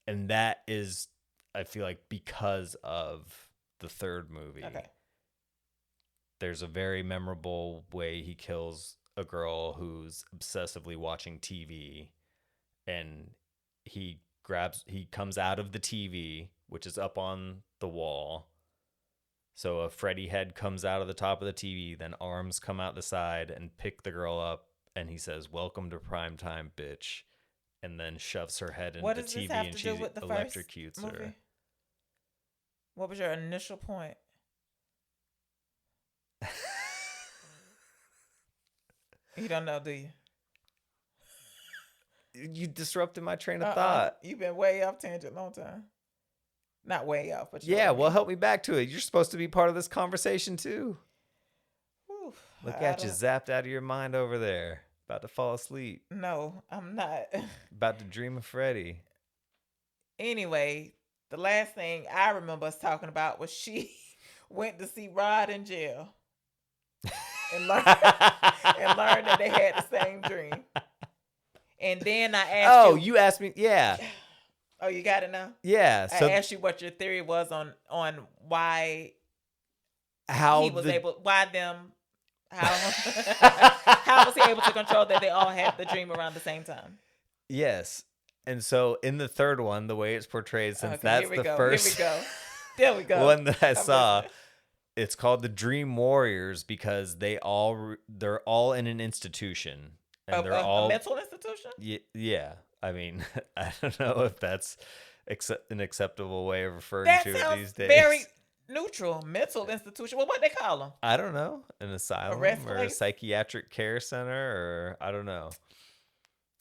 And that is, I feel like, because of the third movie. Okay. There's a very memorable way he kills a girl who's obsessively watching TV, and he comes out of the TV, which is up on the wall. So a Freddy head comes out of the top of the TV, then arms come out the side and pick the girl up, and he says, "Welcome to prime time, bitch," and then shoves her head into What the does TV this have and to she do with the electrocutes first her. movie? What was your initial point? You don't know, do you? You disrupted my train of thought. You've been way off tangent a long time. Not way off, but Yeah, well, help me back to it. You're supposed to be part of this conversation too. Look at you, zapped out of your mind over there. About to fall asleep. No, I'm not. About to dream of Freddy. Anyway, the last thing I remember us talking about was she went to see Rod in jail and learned that they had the same dream. And then I asked you asked me, yeah. Oh, you got it now? Yeah. I asked you what your theory was on why how he was how was he able to control that they all had the dream around the same time? Yes. And so in the third one, the way it's portrayed, since that's the Here first we go. There we go. one that I saw, listening. it's called the Dream Warriors because they're all in an institution. And they're all a mental institution? Yeah. I mean, I don't know if that's an acceptable way of referring That to it sounds these days. very neutral. Mental institution. Well, what they call them? I don't know. An asylum rest or a place? psychiatric care center, or I don't know.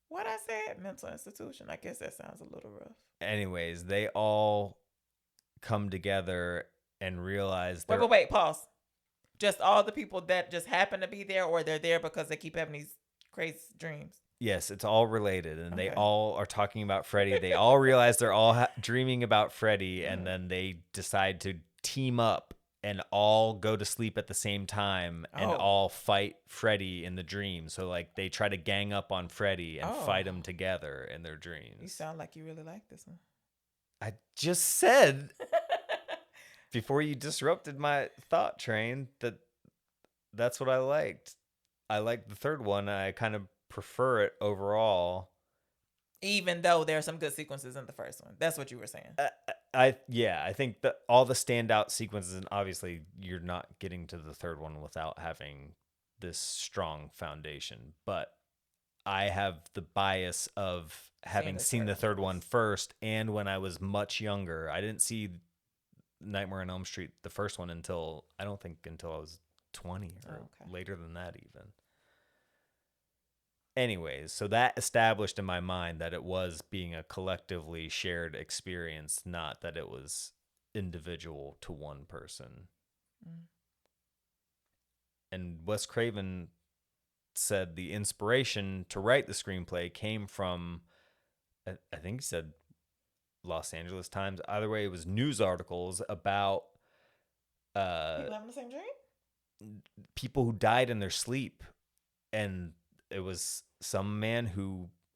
What I said? Mental institution. I guess that sounds a little rough. Anyways, they all come together and realize Wait, pause. Just all the people that just happen to be there, or they're there because they keep having these crazy dreams? Yes, it's all related, and they all are talking about Freddy. They all realize they're all dreaming about Freddy, and then they decide to team up and all go to sleep at the same time and all fight Freddy in the dream. So, like, they try to gang up on Freddy and fight him together in their dreams. You sound like you really like this one. I just said before you disrupted my thought train that's what I liked. I liked the third one. I kind of prefer it overall, even though there are some good sequences in the first one. That's what you were saying. I think that all the standout sequences, and obviously you're not getting to the third one without having this strong foundation, but I have the bias of having seen the third one first, and when I was much younger. I didn't see Nightmare on Elm Street, the first one, until I was 20 or later than that even. Anyways, so that established in my mind that it was being a collectively shared experience, not that it was individual to one person. And Wes Craven said the inspiration to write the screenplay came from, I think he said Los Angeles Times. Either way, it was news articles about people having the same dream? People who died in their sleep. And it was some man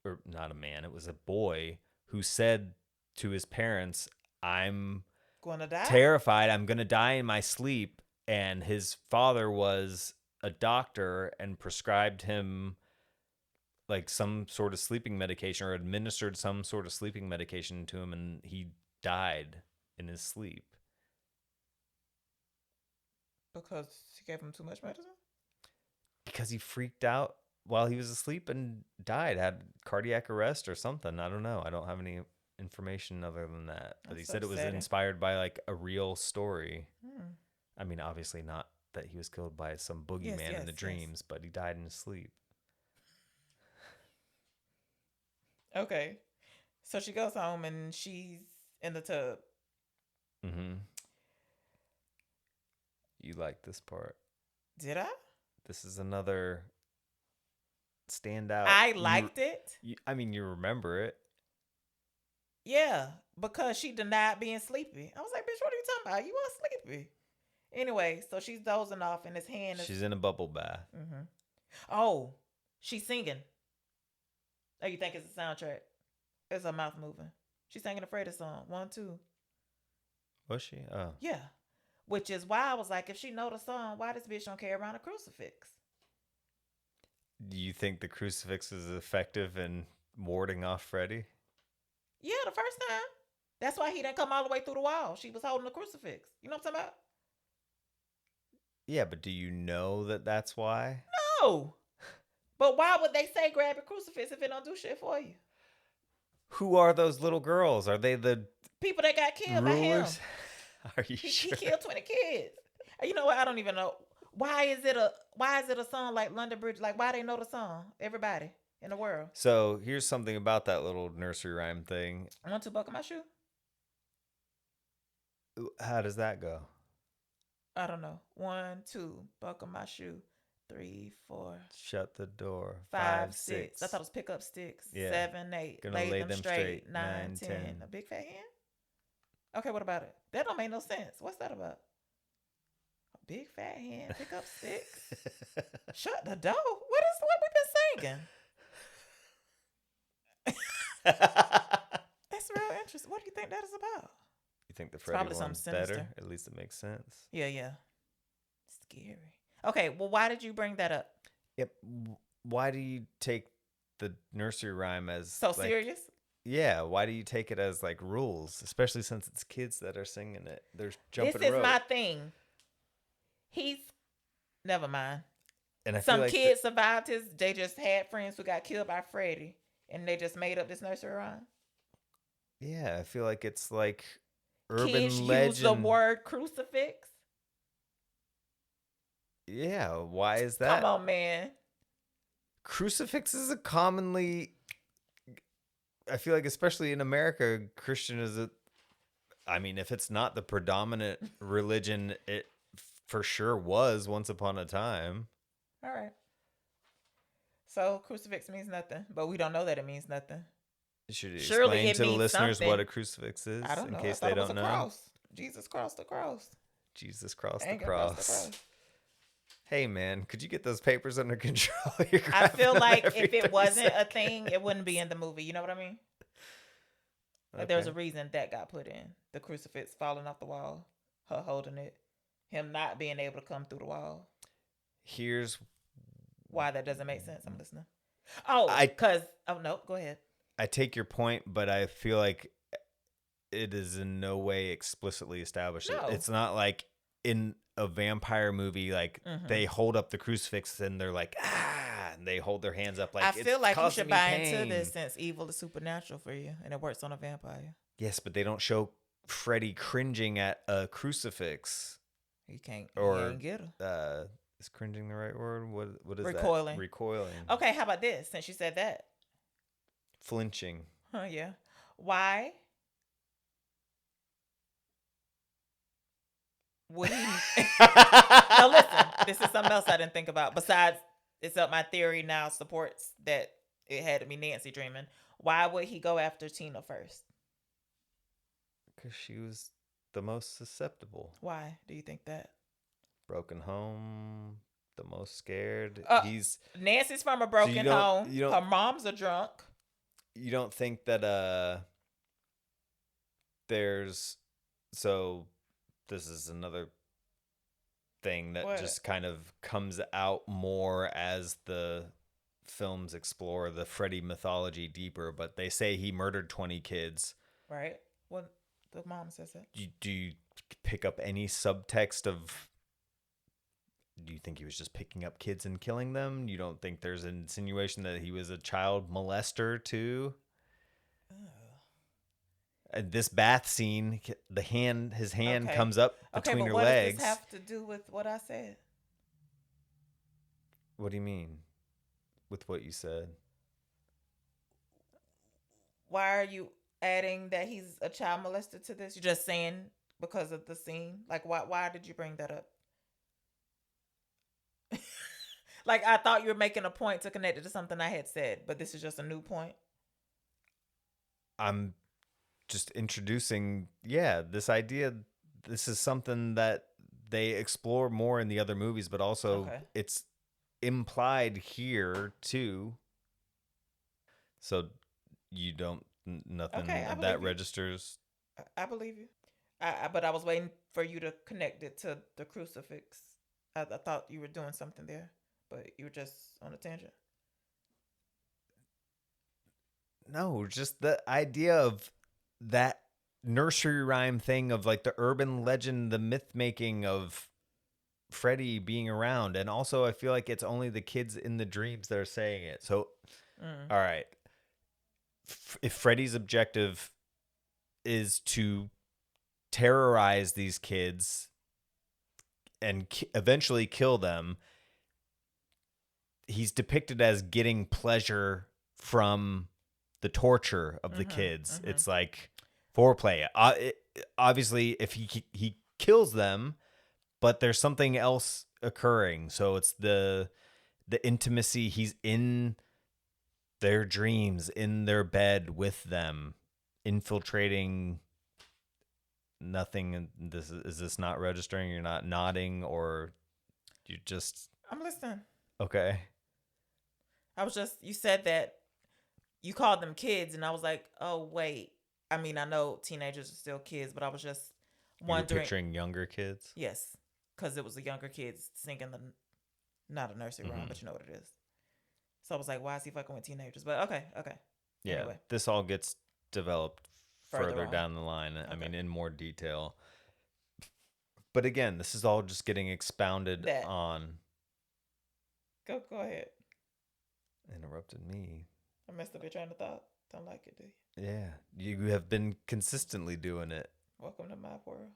or not a man, it was a boy who said to his parents, "I'm going to die? Terrified. I'm going to die in my sleep." And his father was a doctor and prescribed him like some sort of sleeping medication, or administered some sort of sleeping medication to him, and he died in his sleep. Because she gave him too much medicine? Because he freaked out while he was asleep and died, had cardiac arrest or something. I don't know. I don't have any information other than that. But he That's said it was upsetting. inspired by like a real story. Hmm. I mean, obviously not that he was killed by some boogeyman in yes, the yes. dreams, but he died in his sleep. Okay. So she goes home and she's in the tub. Mm-hmm. You like this part. Did I? This is another standout. I liked it. I mean, you remember it. Yeah, because she denied being sleepy. I was like, bitch, what are you talking about? You weren't sleepy. Anyway, so she's dozing off and his hand is... She's in a bubble bath. Mm-hmm. Oh, she's singing. Oh, you think it's a soundtrack? It's her mouth moving. She's singing a Freddie song. 1, 2. Was she? Oh. Yeah. Which is why I was like, if she know the song, why this bitch don't carry around a crucifix? Do you think the crucifix is effective in warding off Freddy? Yeah, the first time. That's why he didn't come all the way through the wall. She was holding the crucifix. You know what I'm talking about? Yeah, but do you know that that's why? No. But why would they say grab a crucifix if it don't do shit for you? Who are those little girls? Are they the People that got killed by him. rulers? Are you He sure? killed 20 kids. You know what? I don't even know. Why is it a song like London Bridge? Like, why they know the song? Everybody in the world. So here's something about that little nursery rhyme thing. 1, 2, buckle my shoe. How does that go? I don't know. 1, 2, buckle my shoe. 3, 4, Shut the door. 5, 6. I thought it was pick up sticks. Yeah. 7, 8. Gonna Lay lay them them straight. straight. 9, 9, 10. 10. A big fat hand? Okay, what about it? That don't make no sense. What's that about? A big fat hand, pick up sticks. Shut the door. What we been singing? That's real interesting. What do you think that is about? You think the probably Freddy something one's better? sinister. At least it makes sense. Yeah. Scary. Okay, well, why did you bring that up? Yep. Why do you take the nursery rhyme as So like, serious? Yeah. Why do you take it as like rules, especially since it's kids that are singing it? They're jumping This is rope. my thing. Never mind. And I Some feel like kids survived they just had friends who got killed by Freddy and they just made up this nursery rhyme. yeah, I feel like it's like urban Kids legend. use the word crucifix. Yeah, why is that? Come on, man. Crucifix is a commonly, I feel like especially in America, Christian is if it's not the predominant religion, it for sure was once upon a time. All right. So crucifix means nothing, but we don't know that it means nothing. Should you Surely explain it to the means listeners something. what a crucifix is I don't in know. case I they thought it was don't a know? cross. Jesus crossed the cross. Jesus crossed the Anger crossed cross. Hey man, could you get those papers under control? You're I feel grabbing them like every if it 30 wasn't a seconds. thing, it wouldn't be in the movie. You know what I mean? Like there's a Okay. reason that got put in. The crucifix falling off the wall, her holding it, him not being able to come through the wall. Here's Why that doesn't make sense. I'm listening. Oh, no, go ahead. I take your point, but I feel like it is in no way explicitly established. No. It's not like in a vampire movie, like they hold up the crucifix and they're like, and they hold their hands up like, I it's feel like you causing should me buy pain. into this since evil is supernatural for you and it works on a vampire. Yes, but they don't show Freddy cringing at a crucifix. You can't Or get her. Is cringing the right word? What is Recoiling. that? Recoiling. Okay, how about this? Since you said that. Flinching. Yeah. Why would he... Now listen, this is something else I didn't think about. Besides, it's up my theory now supports that it had to be Nancy dreaming. Why would he go after Tina first? Because she was the most susceptible. Why do you think that? Broken home, the most scared. Nancy's from a broken home. Her mom's a drunk. You don't think that there's, so this is another thing that just kind of comes out more as the films explore the Freddy mythology deeper, but they say he murdered 20 kids. Right. Well, The mom says that. Do you pick up any subtext of? Do you think he was just picking up kids and killing them? You don't think there's an insinuation that he was a child molester too? This bath scene, his hand Okay. comes up Okay, between but her what legs. does this have to do with what I said? What do you mean with what you said? Why are you adding that he's a child molester to this? You're just saying because of the scene? Like, why did you bring that up? Like, I thought you were making a point to connect it to something I had said, but this is just a new point. I'm just introducing, this idea. This is something that they explore more in the other movies, but also Okay. it's implied here too. So you don't, nothing Okay, I believe that you. registers. I believe you. But I was waiting for you to connect it to the crucifix. I thought you were doing something there, but you were just on a tangent. No, just the idea of that nursery rhyme thing of like the urban legend, the myth making of Freddy being around. And also, I feel like it's only the kids in the dreams that are saying it. So, all right. If Freddy's objective is to terrorize these kids and eventually kill them, he's depicted as getting pleasure from the torture of the kids. It's like foreplay. Obviously, if he kills them, but there's something else occurring. So it's the intimacy. He's in their dreams, in their bed with them, infiltrating. Nothing. Is this not registering? You're not nodding, or you just? I'm listening. Okay. You said that you called them kids, and I was like, oh, wait. I mean, I know teenagers are still kids, but I was just wondering. You're picturing younger kids? Yes, because it was the younger kids singing not a nursery rhyme, but you know what it is. So I was like, why is he fucking with teenagers? But okay. Yeah, anyway. this all gets developed further on. down the line. I Okay. mean, in more detail. But again, this is all just getting expounded on. Go ahead. Interrupted me. I messed up your train of thought. Don't like it, do you? Yeah, you have been consistently doing it. Welcome to my world.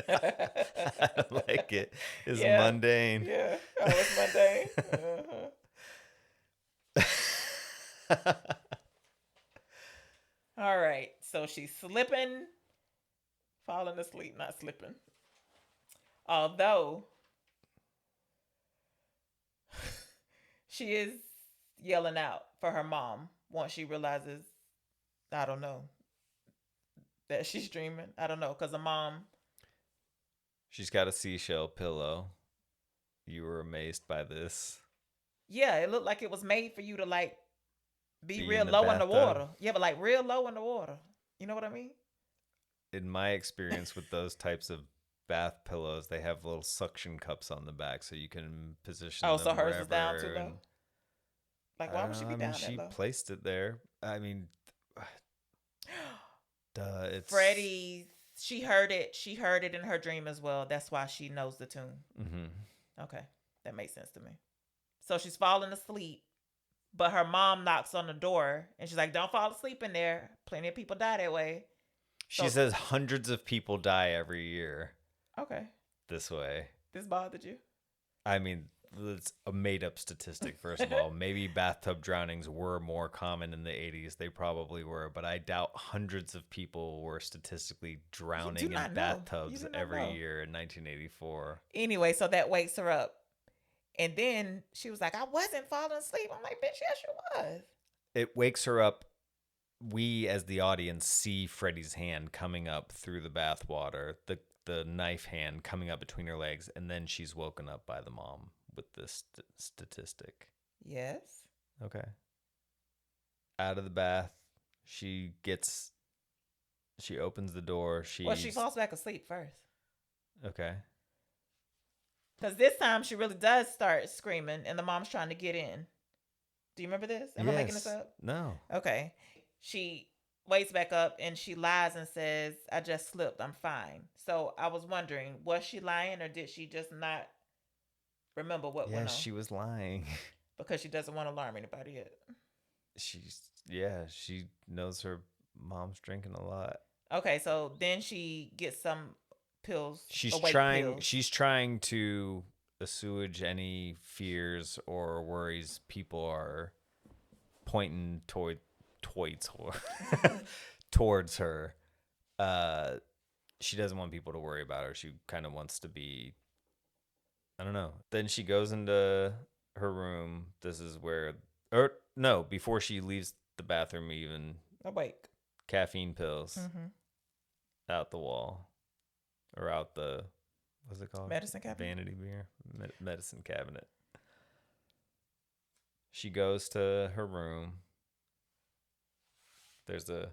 I don't like it. It's Yeah. mundane. Yeah. Oh, it's mundane. All right. So she's slipping, falling asleep, not slipping. Although she is yelling out for her mom once she realizes, I don't know, that she's dreaming. I don't know, because the mom. She's got a seashell pillow. You were amazed by this. Yeah, it looked like it was made for you to like be real in the low in the bathtub. water. Yeah, but like real low in the water. You know what I mean? In my experience with those types of bath pillows, they have little suction cups on the back so you can position them So hers wherever. is down too low? Like, why would she be down She that low? placed it there. I mean, duh, it's... Freddie, she heard it. She heard it in her dream as well. That's why she knows the tune. Mm-hmm. Okay, that makes sense to me. So she's falling asleep, but her mom knocks on the door, and she's like, don't fall asleep in there. Plenty of people die that way. She says hundreds of people die every year. Okay. This way. This bothered you? I mean, it's a made-up statistic, first of all. Maybe bathtub drownings were more common in the 80s. They probably were, but I doubt hundreds of people were statistically drowning in bathtubs every year in 1984. Anyway, so that wakes her up. And then she was like, I wasn't falling asleep. I'm like, bitch, yes, you was. It wakes her up. We, as the audience, see Freddy's hand coming up through the bath water, the knife hand coming up between her legs, and then she's woken up by the mom with this statistic. Yes. Okay. Out of the bath, she opens the door. She falls back asleep first. Okay. Because this time she really does start screaming, and the mom's trying to get in. Do you remember this? Am I making this up? No. Okay. She wakes back up and she lies and says, "I just slipped. I'm fine." So I was wondering, was she lying or did she just not remember what went Yes, on she was lying. because she doesn't want to alarm anybody yet? She knows her mom's drinking a lot. Okay, so then she gets some pills, She's awake trying pills. she's trying to assuage any fears or worries people are pointing towards her. Towards her. She doesn't want people to worry about her. She kind of wants to be, I don't know. Then she goes into her room. This is where, or no, before she leaves the bathroom, even Awake. caffeine pills Mm-hmm. out the wall or out the, what's it called? Medicine cabinet. Vanity mirror, medicine cabinet. She goes to her room. There's a,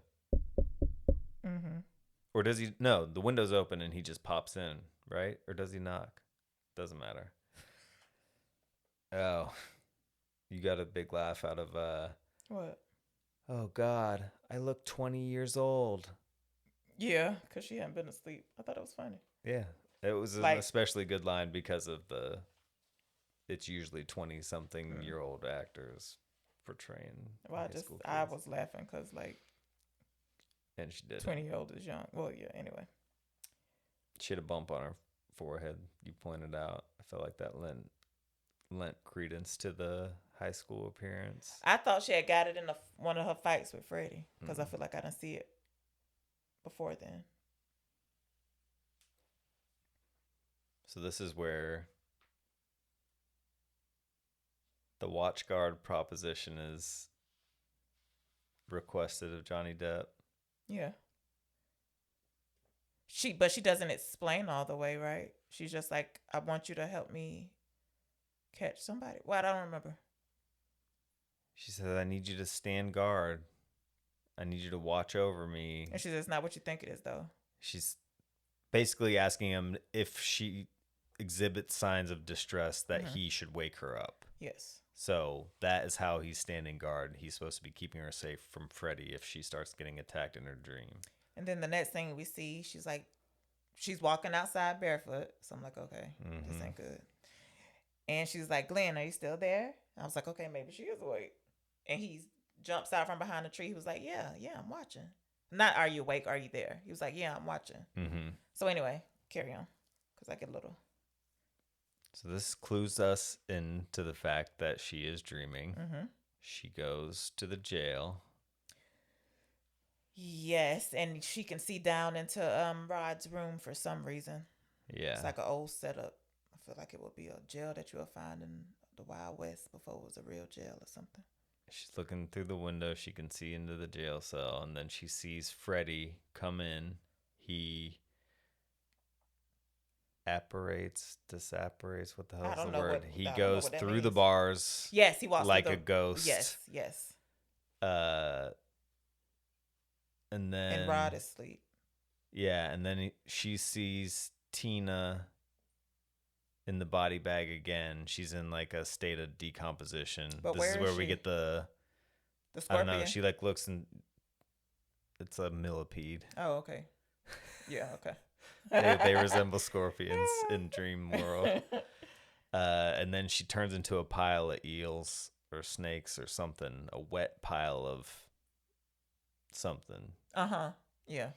Mm-hmm. or does he? No, the window's open and he just pops in, right? Or does he knock? Doesn't matter. Oh, you got a big laugh out of What? oh God, I look 20 years old. Yeah, because she hadn't been asleep. I thought it was funny. Yeah, it was an Like- especially good line because of it's usually 20-something-year-old actors portraying Well, high school I kids. was laughing because like And she did. 20-year-old is young. Well, yeah. Anyway. She had a bump on her forehead. You pointed out. I felt like that lent credence to the high school appearance. I thought she had got it in one of her fights with Freddie because I feel like I didn't see it before then. So this is where the watch guard proposition is requested of Johnny Depp. Yeah. But she doesn't explain all the way, right? She's just like, I want you to help me catch somebody. Well, I don't remember. She says, I need you to stand guard. I need you to watch over me. And she says, it's not what you think it is, though. She's basically asking him if she exhibits signs of distress that he should wake her up. Yes. So that is how he's standing guard. He's supposed to be keeping her safe from Freddy if she starts getting attacked in her dream. And then the next thing we see, she's walking outside barefoot. So I'm like, okay, this ain't good. And she's like, Glenn, are you still there? I was like, okay, maybe she is awake. And he jumps out from behind the tree. He was like, yeah, I'm watching. Not, are you awake? Are you there? He was like, yeah, I'm watching. So anyway, carry on, because I get a little. So this clues us into the fact that she is dreaming. Mm-hmm. She goes to the jail. Yes, and she can see down into Rod's room for some reason. Yeah. It's like an old setup. I feel like it would be a jail that you'll find in the Wild West before it was a real jail or something. She's looking through the window. She can see into the jail cell, and then she sees Freddy come in. He disapparates. What the hell is the word? He goes through the bars. Yes, he walks like through a ghost. Yes. And then And Rod is asleep. Yeah, and then she sees Tina in the body bag again. She's in like a state of decomposition. But this is where we she? get the I Scorpion. don't know. She like looks and it's a millipede. Oh, okay. Yeah, okay. They resemble scorpions in Dream World. And then she turns into a pile of eels or snakes or something. A wet pile of something. Yeah.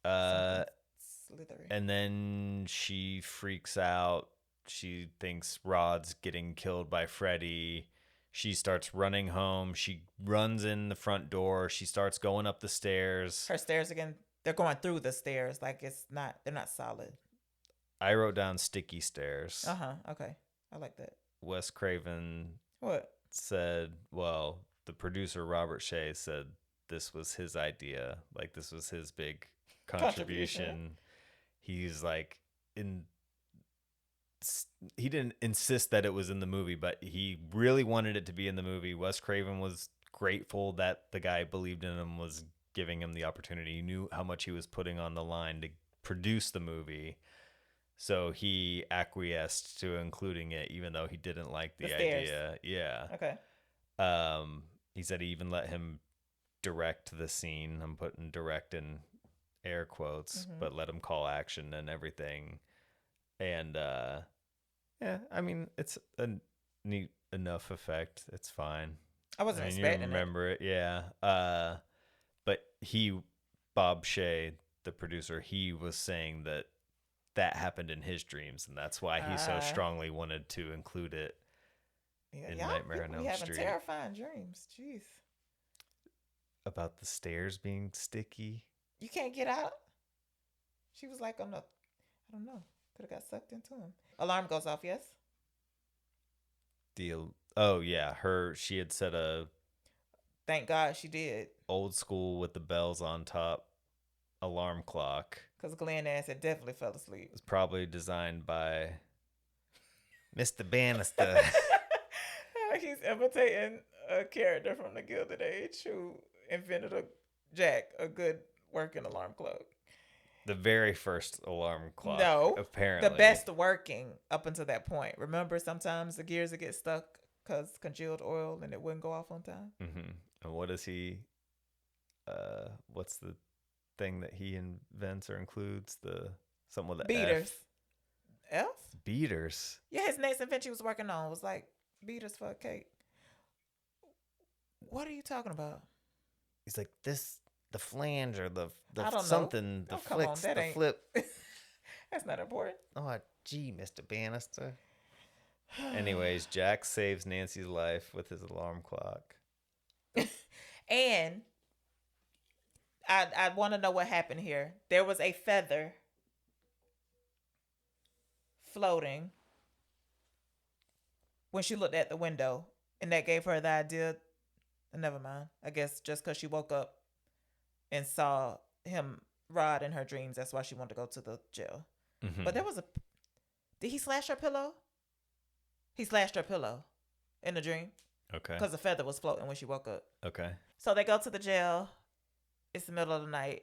Slithery. And then she freaks out. She thinks Rod's getting killed by Freddy. She starts running home. She runs in the front door. She starts going up the stairs. Her stairs again. They're going through the stairs. Like they're not solid. I wrote down sticky stairs. Okay. I like that. Wes Craven What? said, well, the producer Robert Shea said this was his idea. Like this was his big contribution. He's like he didn't insist that it was in the movie, but he really wanted it to be in the movie. Wes Craven was grateful that the guy believed in him, was giving him the opportunity. He knew how much he was putting on the line to produce the movie. So he acquiesced to including it, even though he didn't like the idea. Yeah. Okay. He said he even let him direct the scene. I'm putting direct in air quotes, Mhm. but let him call action and everything. And yeah, I mean, it's a neat enough effect. It's fine. I wasn't I mean, you expecting it. remember it, yeah. But Bob Shea, the producer, he was saying that happened in his dreams, and that's why he so strongly wanted to include it Yeah, in y'all Nightmare on people be Elm having Street. terrifying dreams. Jeez. About the stairs being sticky. You can't get out. She was like on the, I don't know. Could have got sucked into him. Alarm goes off, yes? Oh yeah, she had set a Thank God she did. old school with the bells on top alarm clock. Because Glenn ass had definitely fell asleep. It was probably designed by Mr. Bannister. He's imitating a character from the Gilded Age who invented a good working alarm clock. The very first alarm clock. No, apparently the best working up until that point. Remember, sometimes the gears would get stuck because congealed oil and it wouldn't go off on time. Mm-hmm. And what is he? What's the thing that he invents or includes? Something with the Beaters. F? Beaters. Yeah, his next invention he was working on was like beaters for a cake. What are you talking about? He's like the flange or the I don't something, know. the flicks, that the ain't... flip. That's not important. Oh, gee, Mr. Bannister. Anyways, Jack saves Nancy's life with his alarm clock. And I want to know what happened here. There was a feather floating when she looked at the window, and that gave her the idea. Never mind. I guess just because she woke up and saw him Rod in her dreams, that's why she wanted to go to the jail. Mm-hmm. But did he slash her pillow? He slashed her pillow in the dream. Okay. Because the feather was floating when she woke up. Okay. So they go to the jail. It's the middle of the night.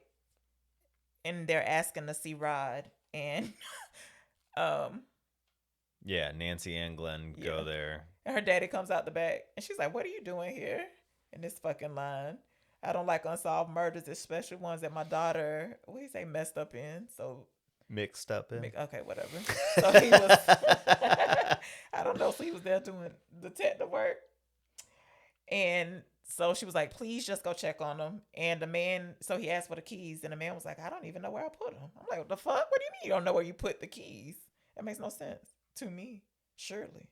And they're asking to see Rod. And yeah, Nancy and Glenn go there. And her daddy comes out the back. And she's like, what are you doing here? In this fucking line. I don't like unsolved murders, especially ones that my daughter, what do you say, messed up in. So mixed up in. Okay, whatever. So he was, I don't know. So he was there doing detective work. And so she was like, please just go check on him. And the man, so he asked for the keys. And the man was like, I don't even know where I put them. I'm like, what the fuck? What do you mean you don't know where you put the keys? That makes no sense to me, surely.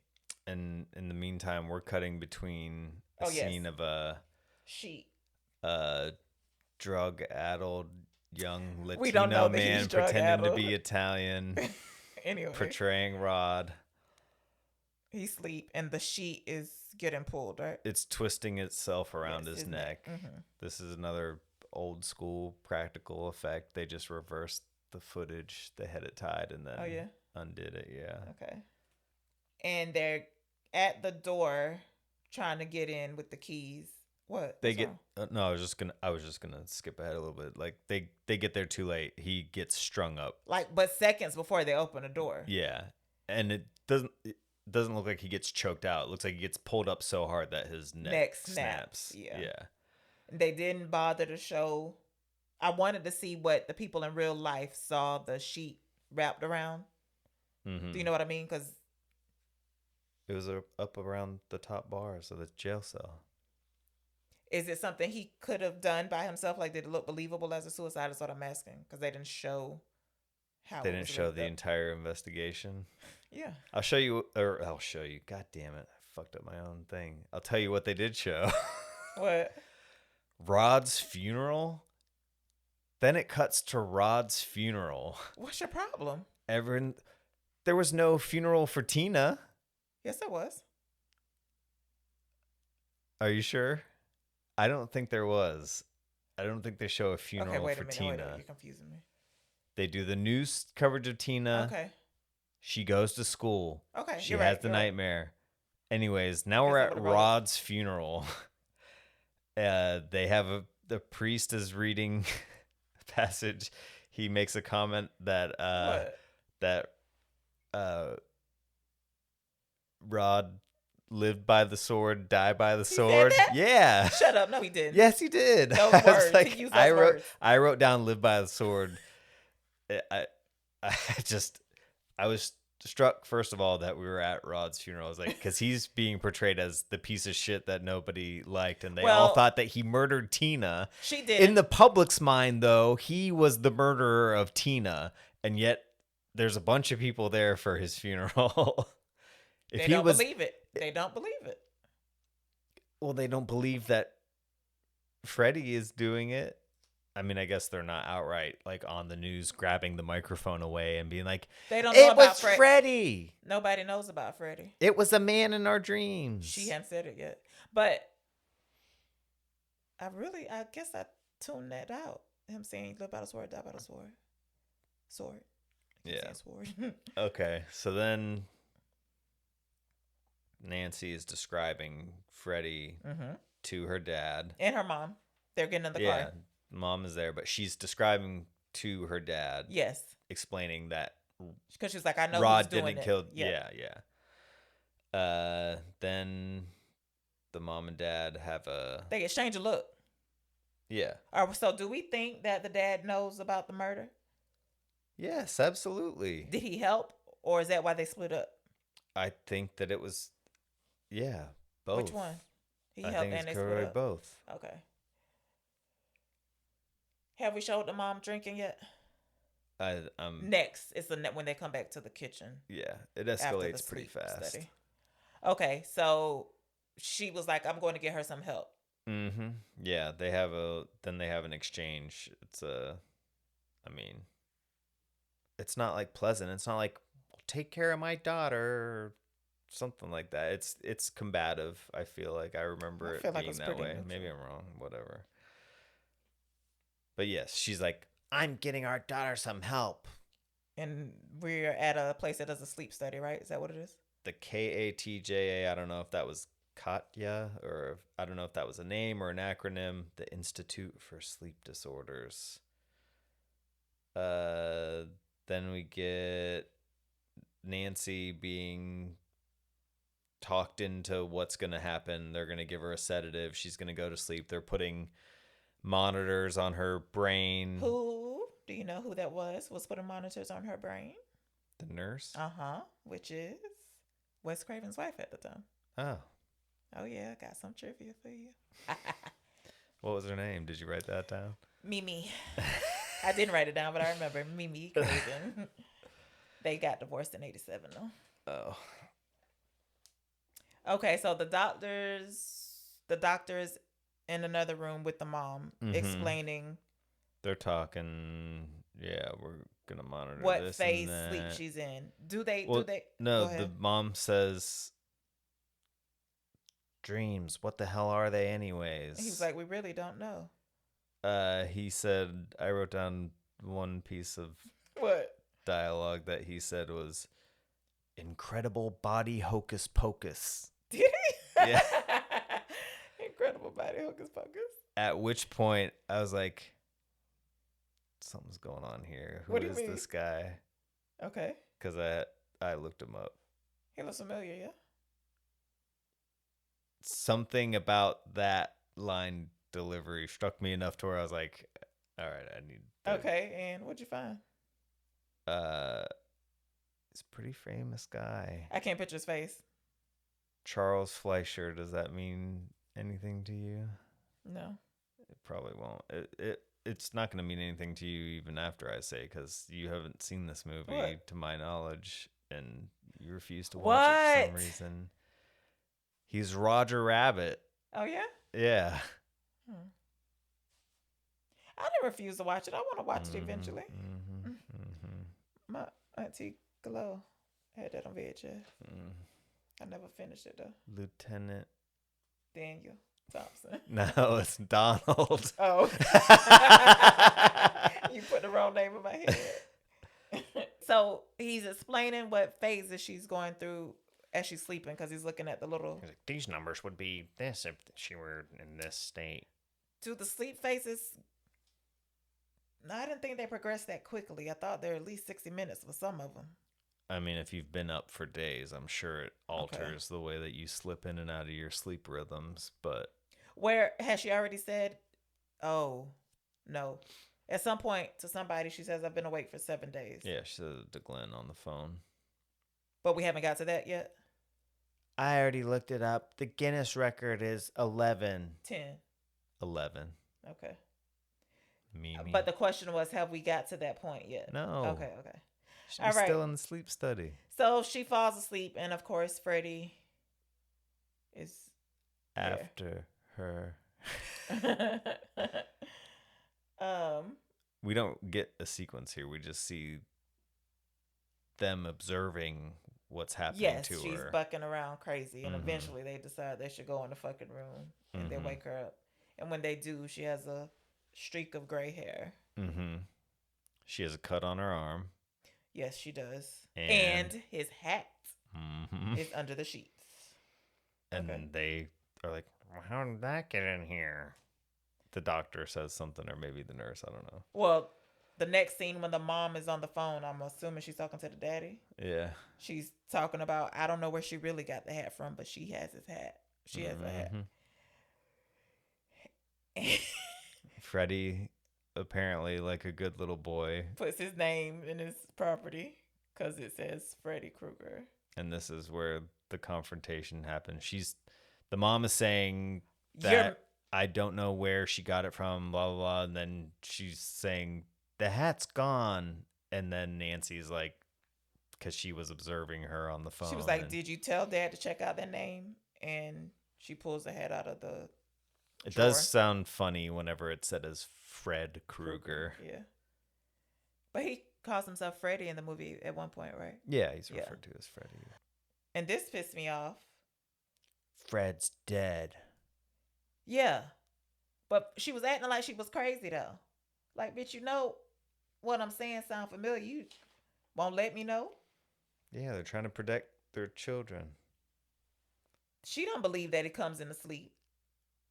And in the meantime, we're cutting between a scene of a sheet. Drug-addled young we don't know Latino man pretending to be Italian. Anyway. Portraying Rod. He's asleep and the sheet is getting pulled, right? It's twisting itself around his neck. Mm-hmm. This is another old school practical effect. They just reversed the footage. They had it tied and then undid it. Yeah. Okay. And they're at the door trying to get in with the keys. What? They get no. I was just gonna skip ahead a little bit. Like they get there too late. He gets strung up. But seconds before they open the door. Yeah, and it doesn't look like he gets choked out. It looks like he gets pulled up so hard that his neck snaps. Yeah. They didn't bother to show. I wanted to see what the people in real life saw the sheet wrapped around. Mm-hmm. Do you know what I mean? Because it was up around the top bars of the jail cell. Is it something he could have done by himself? Like, did it look believable as a suicide? Is what I'm asking. Because they didn't show how. They didn't show the entire investigation. Yeah. I'll show you. God damn it. I fucked up my own thing. I'll tell you what they did show. What? Rod's funeral. Then it cuts to Rod's funeral. What's your problem? There was no funeral for Tina. Yes, there was. Are you sure? I don't think there was. I don't think they show a funeral for Tina. Wait a minute. You're confusing me. They do the news coverage of Tina. Okay. She goes to school. Okay. She has the nightmare. Anyways, now we're at Rod's funeral. They have the priest is reading a passage. He makes a comment that Rod lived by the sword, die by the said sword. that? Yeah. Shut up. No, he didn't. Yes, he did. Those I was words. like, He used those words. I wrote down "live by the sword." I just I was struck first of all that we were at Rod's funeral. I was like, because he's being portrayed as the piece of shit that nobody liked, and they all Well, thought that he murdered Tina. She did. In the public's mind, though, he was the murderer of Tina, and yet there's a bunch of people there for his funeral. They don't believe it. They don't believe it. Well, they don't believe that Freddie is doing it. I mean, I guess they're not outright like on the news grabbing the microphone away and being like, They don't know "It about was Freddie. Nobody knows about Freddie. It was a man in our dreams." She hadn't said it yet. But I guess I tuned that out. Him saying live by the sword, die by the sword. Sword. I keep Yeah. saying sword. Okay, so then Nancy is describing Freddie to her dad. And her mom. They're getting in the Yeah, car. mom is there, but she's describing to her dad. Yes. Explaining that Because she's like, I know Rod who's doing didn't it. kill. Yeah. Then the mom and dad have a. They exchange a look. Yeah. So do we think that the dad knows about the murder? Yes, absolutely. Did he help? Or is that why they split up? I think that it was. Yeah, both. Which one? He I helped think and it's they split up? both. Okay. Have we showed the mom drinking yet? Next, it's when they come back to the kitchen. Yeah, it after the escalates pretty sleep fast. study. Okay, so she was like, "I'm going to get her some help." Mm-hmm. Yeah, they have an exchange. I mean, it's not like pleasant. It's not like take care of my daughter or something like that. It's combative. I feel like I remember it being that way. Maybe I'm wrong. Whatever. But yes, she's like, I'm getting our daughter some help. And we're at a place that does a sleep study, right? Is that what it is? The KATJA, I don't know if that was Katya or I don't know if that was a name or an acronym. The Institute for Sleep Disorders. Then we get Nancy being talked into what's going to happen. They're going to give her a sedative. She's going to go to sleep. They're putting monitors on her brain. Who? Do you know who that was putting monitors on her brain? The nurse? Which is Wes Craven's wife at the time. Oh yeah, I got some trivia for you. What was her name? Did you write that down? Mimi. I didn't write it down, but I remember Mimi Craven. They got divorced in 1987 though. Oh. Okay, so the doctors in another room with the mom explaining. They're talking. Yeah, we're gonna monitor what this phase and sleep that. she's in. Do they? No, the mom says, "Dreams. What the hell are they, anyways?" And he was like, "We really don't know." He said, I wrote down one piece of what dialogue that he said was, "Incredible body hocus pocus." Did he? Yeah. Incredible body hocus pocus. At which point I was like, something's going on here. Who is this guy? Okay. Because I looked him up. He looks familiar, yeah. Something about that line delivery struck me enough to where I was like, all right, I need to. Okay, and what'd you find? He's a pretty famous guy. I can't picture his face. Charles Fleischer. Does that mean anything to you? No. It probably won't. It's not going to mean anything to you even after I say, because you haven't seen this movie, to my knowledge, and you refuse to watch it for some reason. He's Roger Rabbit. Oh, yeah? Yeah. I never refuse to watch it. I want to watch it eventually. My auntie Glow had that on VHS. I never finished it, though. Lieutenant Daniel Thompson. No, it's Donald. Oh. You put the wrong name in my head. So he's explaining what phases she's going through as she's sleeping, because he's looking at the little... He's like, these numbers would be this if she were in this state. Do the sleep phases... No, I didn't think they progressed that quickly. I thought they're at least 60 minutes for some of them. I mean, if you've been up for days, I'm sure it alters the way that you slip in and out of your sleep rhythms. But Where has she already said? Oh, no. At some point to somebody, she says, I've been awake for 7 days. yeah, she said it to Glenn on the phone. But we haven't got to that yet. I already looked it up. The Guinness record is 11. 10. 11. Okay. Mimi. But the question was, have we got to that point yet? No. Okay. She's All right. still in the sleep study. So she falls asleep, and of course, Freddie is After her. We don't get a sequence here. We just see them observing what's happening to her. Yes, she's bucking around crazy, and eventually they decide they should go in the fucking room, and they wake her up. And when they do, she has a streak of gray hair. She has a cut on her arm. Yes, she does. And his hat is under the sheets. And they are like, how did that get in here? The doctor says something, or maybe the nurse. I don't know. Well, the next scene when the mom is on the phone, I'm assuming she's talking to the daddy. Yeah. She's talking about, I don't know where she really got the hat from, but she has his hat. She has a hat. Freddie, apparently, like a good little boy, puts his name in his property because it says Freddy Krueger. And this is where the confrontation happens. The mom is saying that I don't know where she got it from, blah, blah, blah. And then she's saying, the hat's gone. And then Nancy's like, because she was observing her on the phone. She was like, did you tell Dad to check out that name? And she pulls the hat out of the It drawer. does sound funny whenever it's said as Fred Krueger. Yeah. But he calls himself Freddy in the movie at one point, right? Yeah, he's referred to as Freddy. And this pissed me off. Fred's dead. Yeah. But she was acting like she was crazy, though. Like, bitch, you know what I'm saying sound familiar. You won't let me know? Yeah, they're trying to protect their children. She don't believe that he comes in the sleep.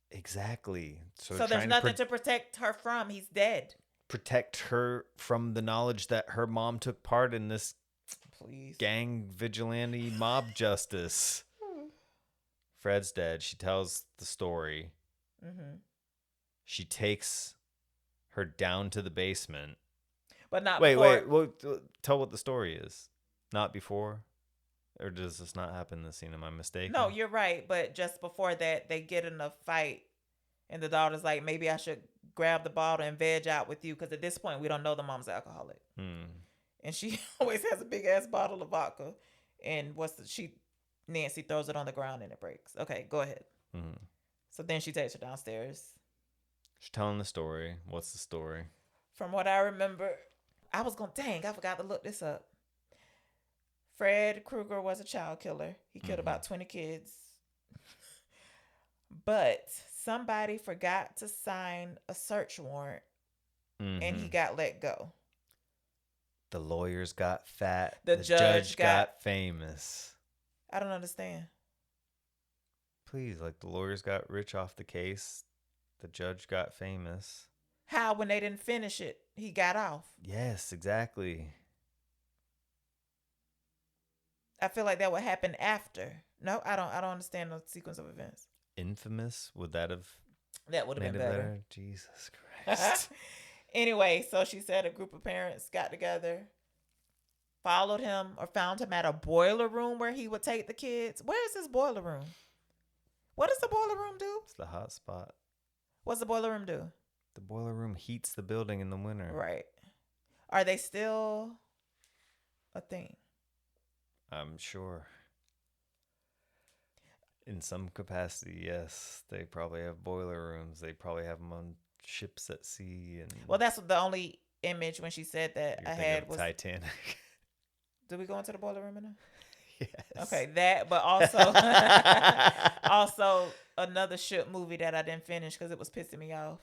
Exactly. So there's nothing to protect her from. He's dead. Protect her from the knowledge that her mom took part in this gang vigilante mob justice. Fred's dead. She tells the story. She takes her down to the basement. But not Wait. before. Well, tell what the story is. Not before? Or does this not happen in this scene? Am I mistaken? No, you're right. But just before that, they get in a fight. And the daughter's like, maybe I should grab the bottle and veg out with you. Because at this point, we don't know the mom's alcoholic. And she always has a big ass bottle of vodka. And Nancy throws it on the ground and it breaks. Okay, go ahead. So then she takes her downstairs. She's telling the story. What's the story? From what I remember, I forgot to look this up. Fred Krueger was a child killer. He killed about 20 kids. But somebody forgot to sign a search warrant and he got let go. The lawyers got fat. The judge got famous. I don't understand. Please, like the lawyers got rich off the case. The judge got famous. How, when they didn't finish it, he got off? Yes, exactly. I feel like that would happen after. No, I don't understand the sequence of events. Infamous? Would that have That would have made been it better. Jesus Christ. Anyway, so she said a group of parents got together, followed him or found him at a boiler room where he would take the kids. Where is this boiler room? What does the boiler room do? It's the hot spot. What's the boiler room do? The boiler room heats the building in the winter. Right. Are they still a thing? I'm sure. In some capacity, yes. They probably have boiler rooms. They probably have them on ships at sea. And Well, that's the only image when she said that you're I thinking had of was. Titanic. Did we go into the boiler room enough? Yes. Okay, that, but also, also another shit movie that I didn't finish because it was pissing me off.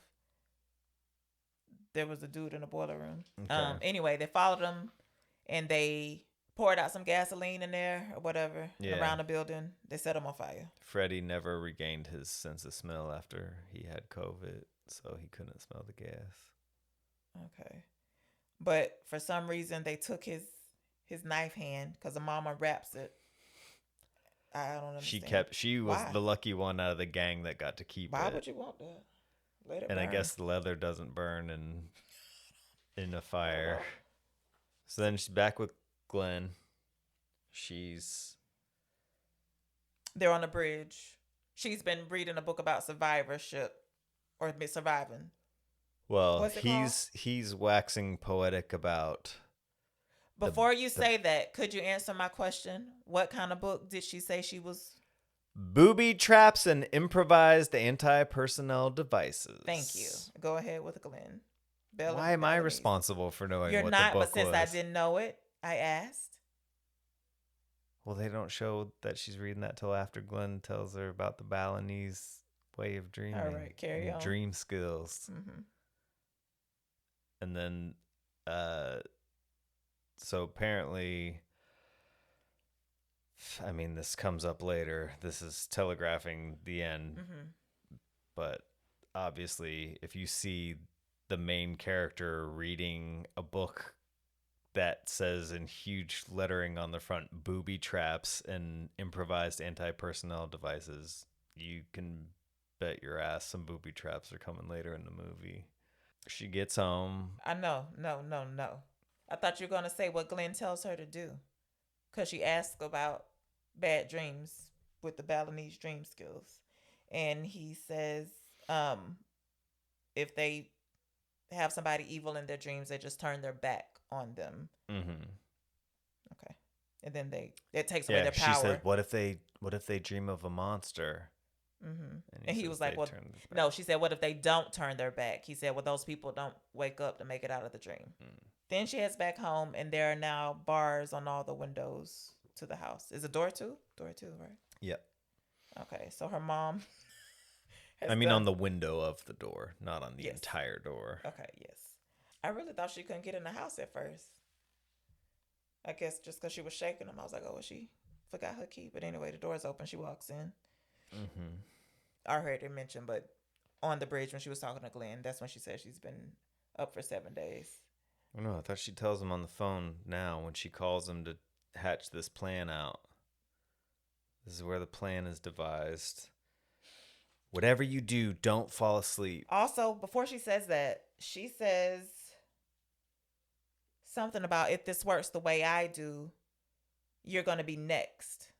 There was a dude in the boiler room. Okay. Anyway, they followed him and they poured out some gasoline in there or whatever around the building. They set him on fire. Freddie never regained his sense of smell after he had COVID, so he couldn't smell the gas. Okay. But for some reason, they took his his knife hand because the mama wraps it. I don't understand. She was Why? the lucky one out of the gang that got to keep Why it. would you want that? Let it And burn. I guess the leather doesn't burn in a fire. So then she's back with Glenn. They're on the bridge. She's been reading a book about survivorship or surviving. Well, What's it called? he's waxing poetic about. Before you say that, could you answer my question? What kind of book did she say she was? Booby traps and improvised anti-personnel devices. Thank you. Go ahead with Glenn. Why am I responsible for knowing You're what not, the book but since was? I didn't know it, I asked. Well, they don't show that she's reading that till after Glenn tells her about the Balinese way of dreaming. All right, carry and on. Dream skills. Mm-hmm. And then, so apparently, I mean, this comes up later. This is telegraphing the end. Mm-hmm. But obviously, if you see the main character reading a book that says in huge lettering on the front, booby traps and improvised anti-personnel devices, you can bet your ass some booby traps are coming later in the movie. She gets home. I know. No. I thought you were going to say what Glenn tells her to do. Because she asked about bad dreams with the Balinese dream skills. And he says if they have somebody evil in their dreams, they just turn their back on them. Mm-hmm. Okay. And then it takes away their She power. said, what if they dream of a monster? Mm-hmm. And he says was like, they well, turn their back. no, she said, what if they don't turn their back? He said, well, those people don't wake up to make it out of the dream. Then she heads back home, and there are now bars on all the windows to the house. Is it door two? Door two, right? Yep. Okay, so her mom. On the window of the door, not on the entire door. Okay, yes. I really thought she couldn't get in the house at first. I guess just because she was shaking them, I was like, oh, well, she forgot her key. But anyway, the door's open. She walks in. Mm-hmm. I heard it mentioned, but on the bridge when she was talking to Glenn, that's when she said she's been up for 7 days. Oh, no, I thought she tells him on the phone now when she calls him to hatch this plan out. This is where the plan is devised. Whatever you do, don't fall asleep. Also, before she says that, she says something about if this works the way I do, you're going to be next.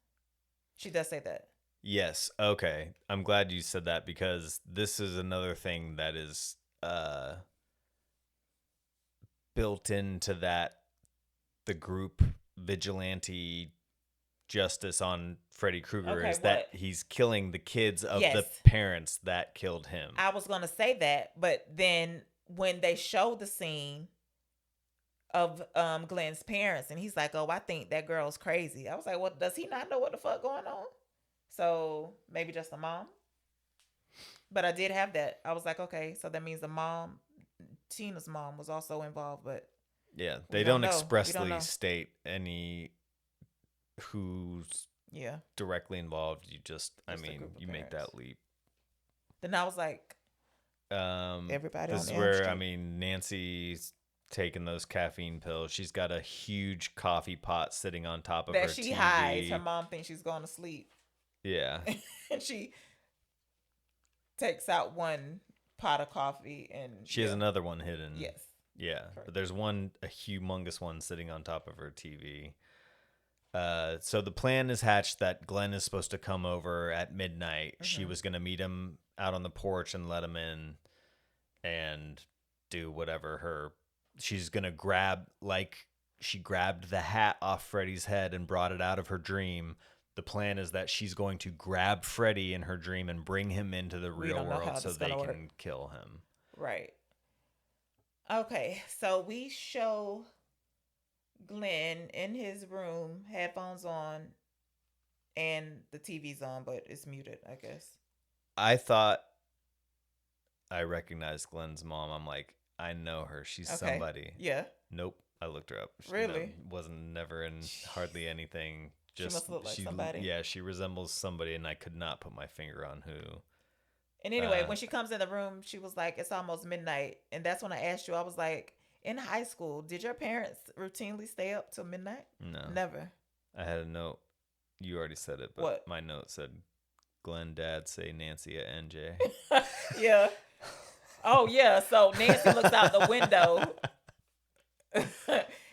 She does say that. Yes. Okay. I'm glad you said that because this is another thing that is built into the group vigilante justice on Freddy Krueger is that he's killing the kids of the parents that killed him. I was going to say that, but then when they show the scene of Glenn's parents and he's like, oh, I think that girl's crazy. I was like, well, does he not know what the fuck going on? So maybe just the mom. But I did have that. I was like, okay, so that means the mom, Tina's mom, was also involved, but yeah, they don't expressly state any who's directly involved. You just, you make that leap. Then I was like, everybody this on is where, Street. Nancy's taking those caffeine pills. She's got a huge coffee pot sitting on top of her that she TV. hides. Her mom thinks she's going to sleep. Yeah. And she takes out one pot of coffee and she has another one hidden. Yes. Yeah. Correct. But there's a humongous one sitting on top of her TV. So the plan is hatched that Glenn is supposed to come over at midnight. Mm-hmm. She was going to meet him out on the porch and let him in and do whatever she's going to grab, like she grabbed the hat off Freddy's head and brought it out of her dream. The plan is that she's going to grab Freddy in her dream and bring him into the real world so they can kill him. Right. Okay, so we show Glenn in his room, headphones on, and the TV's on, but it's muted, I guess. I thought I recognized Glenn's mom. I'm like, I know her. She's somebody. Yeah. Nope. I looked her up. Really? Wasn't never in hardly anything. Just, she must look like somebody. Yeah, she resembles somebody, and I could not put my finger on who. And anyway, when she comes in the room, she was like, it's almost midnight. And that's when I asked you, I was like, In high school, did your parents routinely stay up till midnight? No. Never. I had a note. You already said it, but What? my note said, Glenn, Dad, say Nancy at NJ. Yeah. Oh, yeah. So Nancy looks out the window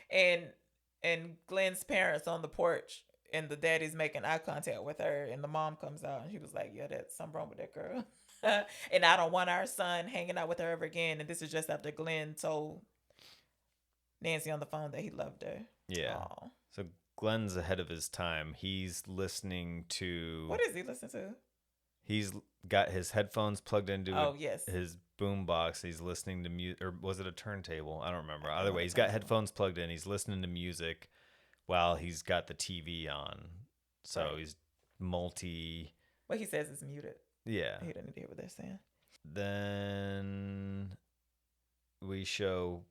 and Glenn's parents on the porch, and the daddy's making eye contact with her, and the mom comes out and she was like, yeah, that's something wrong with that girl. And I don't want our son hanging out with her ever again. And this is just after Glenn told Nancy on the phone that he loved her. Yeah. Aw. So Glenn's ahead of his time. He's listening to... What is he listening to? He's got his headphones plugged into Yes. his boombox. He's listening to music, or was it a turntable? I don't remember. Either way, he's got headphones plugged in. He's listening to music while he's got the TV on. So Right. he's multi... What he says is muted. Yeah. He doesn't hear what they're saying. Then we show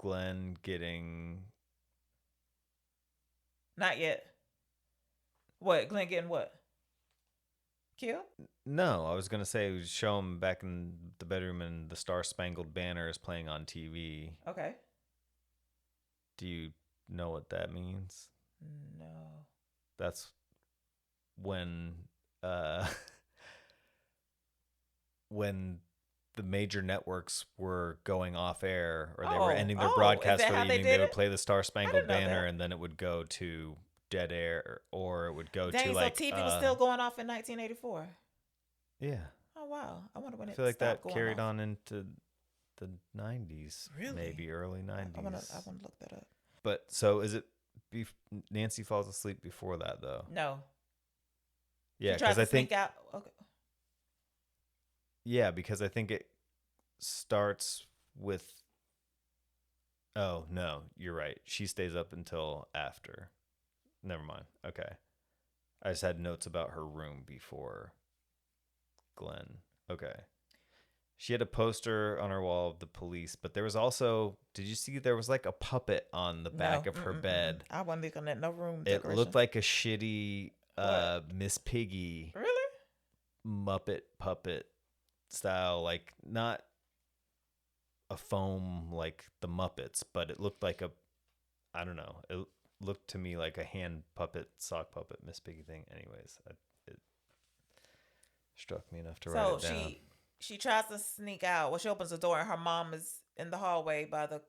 Glenn getting... Not yet. What? Glenn getting what? Killed? No, I was going to say we show him back in the bedroom and the Star Spangled Banner is playing on TV. Okay. Do you know what that means? No. That's when when the major networks were going off air, or they were ending their is broadcast that for the how they evening, did they would it? play the Star Spangled didn't know Banner, that. and then it would go to dead air, or it would go Dang, to like so TV was still going off in 1984. yeah. Oh wow! I wonder when I it feel like stopped that going carried off. on into the 90s, Really? maybe early 90s. I want to look that up. But so is it? Nancy falls asleep before that, though. No. Yeah, She tries because I to sneak think out. Okay. yeah, because I think it starts with. Oh no, you're right. She stays up until after. Never mind. Okay, I just had notes about her room before Glenn. Okay. She had a poster on her wall of the police, but there was also, did you see there was like a puppet on the back No. of her bed? I wasn't looking at no room It decorations. looked like a shitty What? Miss Piggy Really? Muppet puppet style, like not a foam like the Muppets, but it looked like a, I don't know, it looked to me like a hand puppet, sock puppet, Miss Piggy thing. Anyways, it struck me enough to write it down. So she tries to sneak out. Well, she opens the door and her mom is in the hallway by the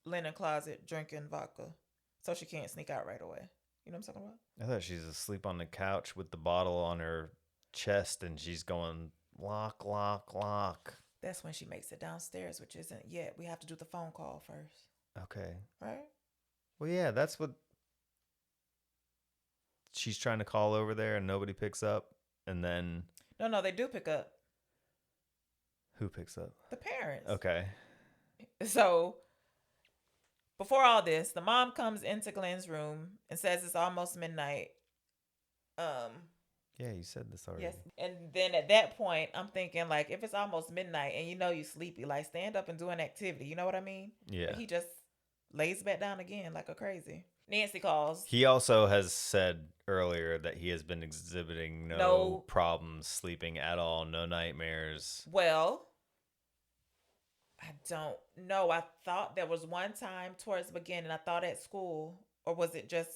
linen closet drinking vodka. So she can't sneak out right away. You know what I'm talking about? I thought she's asleep on the couch with the bottle on her chest and she's going lock, lock, lock. That's when she makes it downstairs, which isn't yet. We have to do the phone call first. Okay. Right? Well, yeah, that's what she's trying to call over there and nobody picks up. And then No, they do pick up. who picks up? The parents. Okay. So before all this, the mom comes into Glenn's room and says it's almost midnight. Yeah, you said this already. Yes. And then at that point, I'm thinking, like, if it's almost midnight and you know you sleepy, like, stand up and do an activity. You know what I mean? Yeah. But he just lays back down again like a crazy. Nancy calls. He also has said earlier that he has been exhibiting no problems sleeping at all, no nightmares. Well, I don't know. I thought there was one time towards the beginning, I thought at school, or was it just...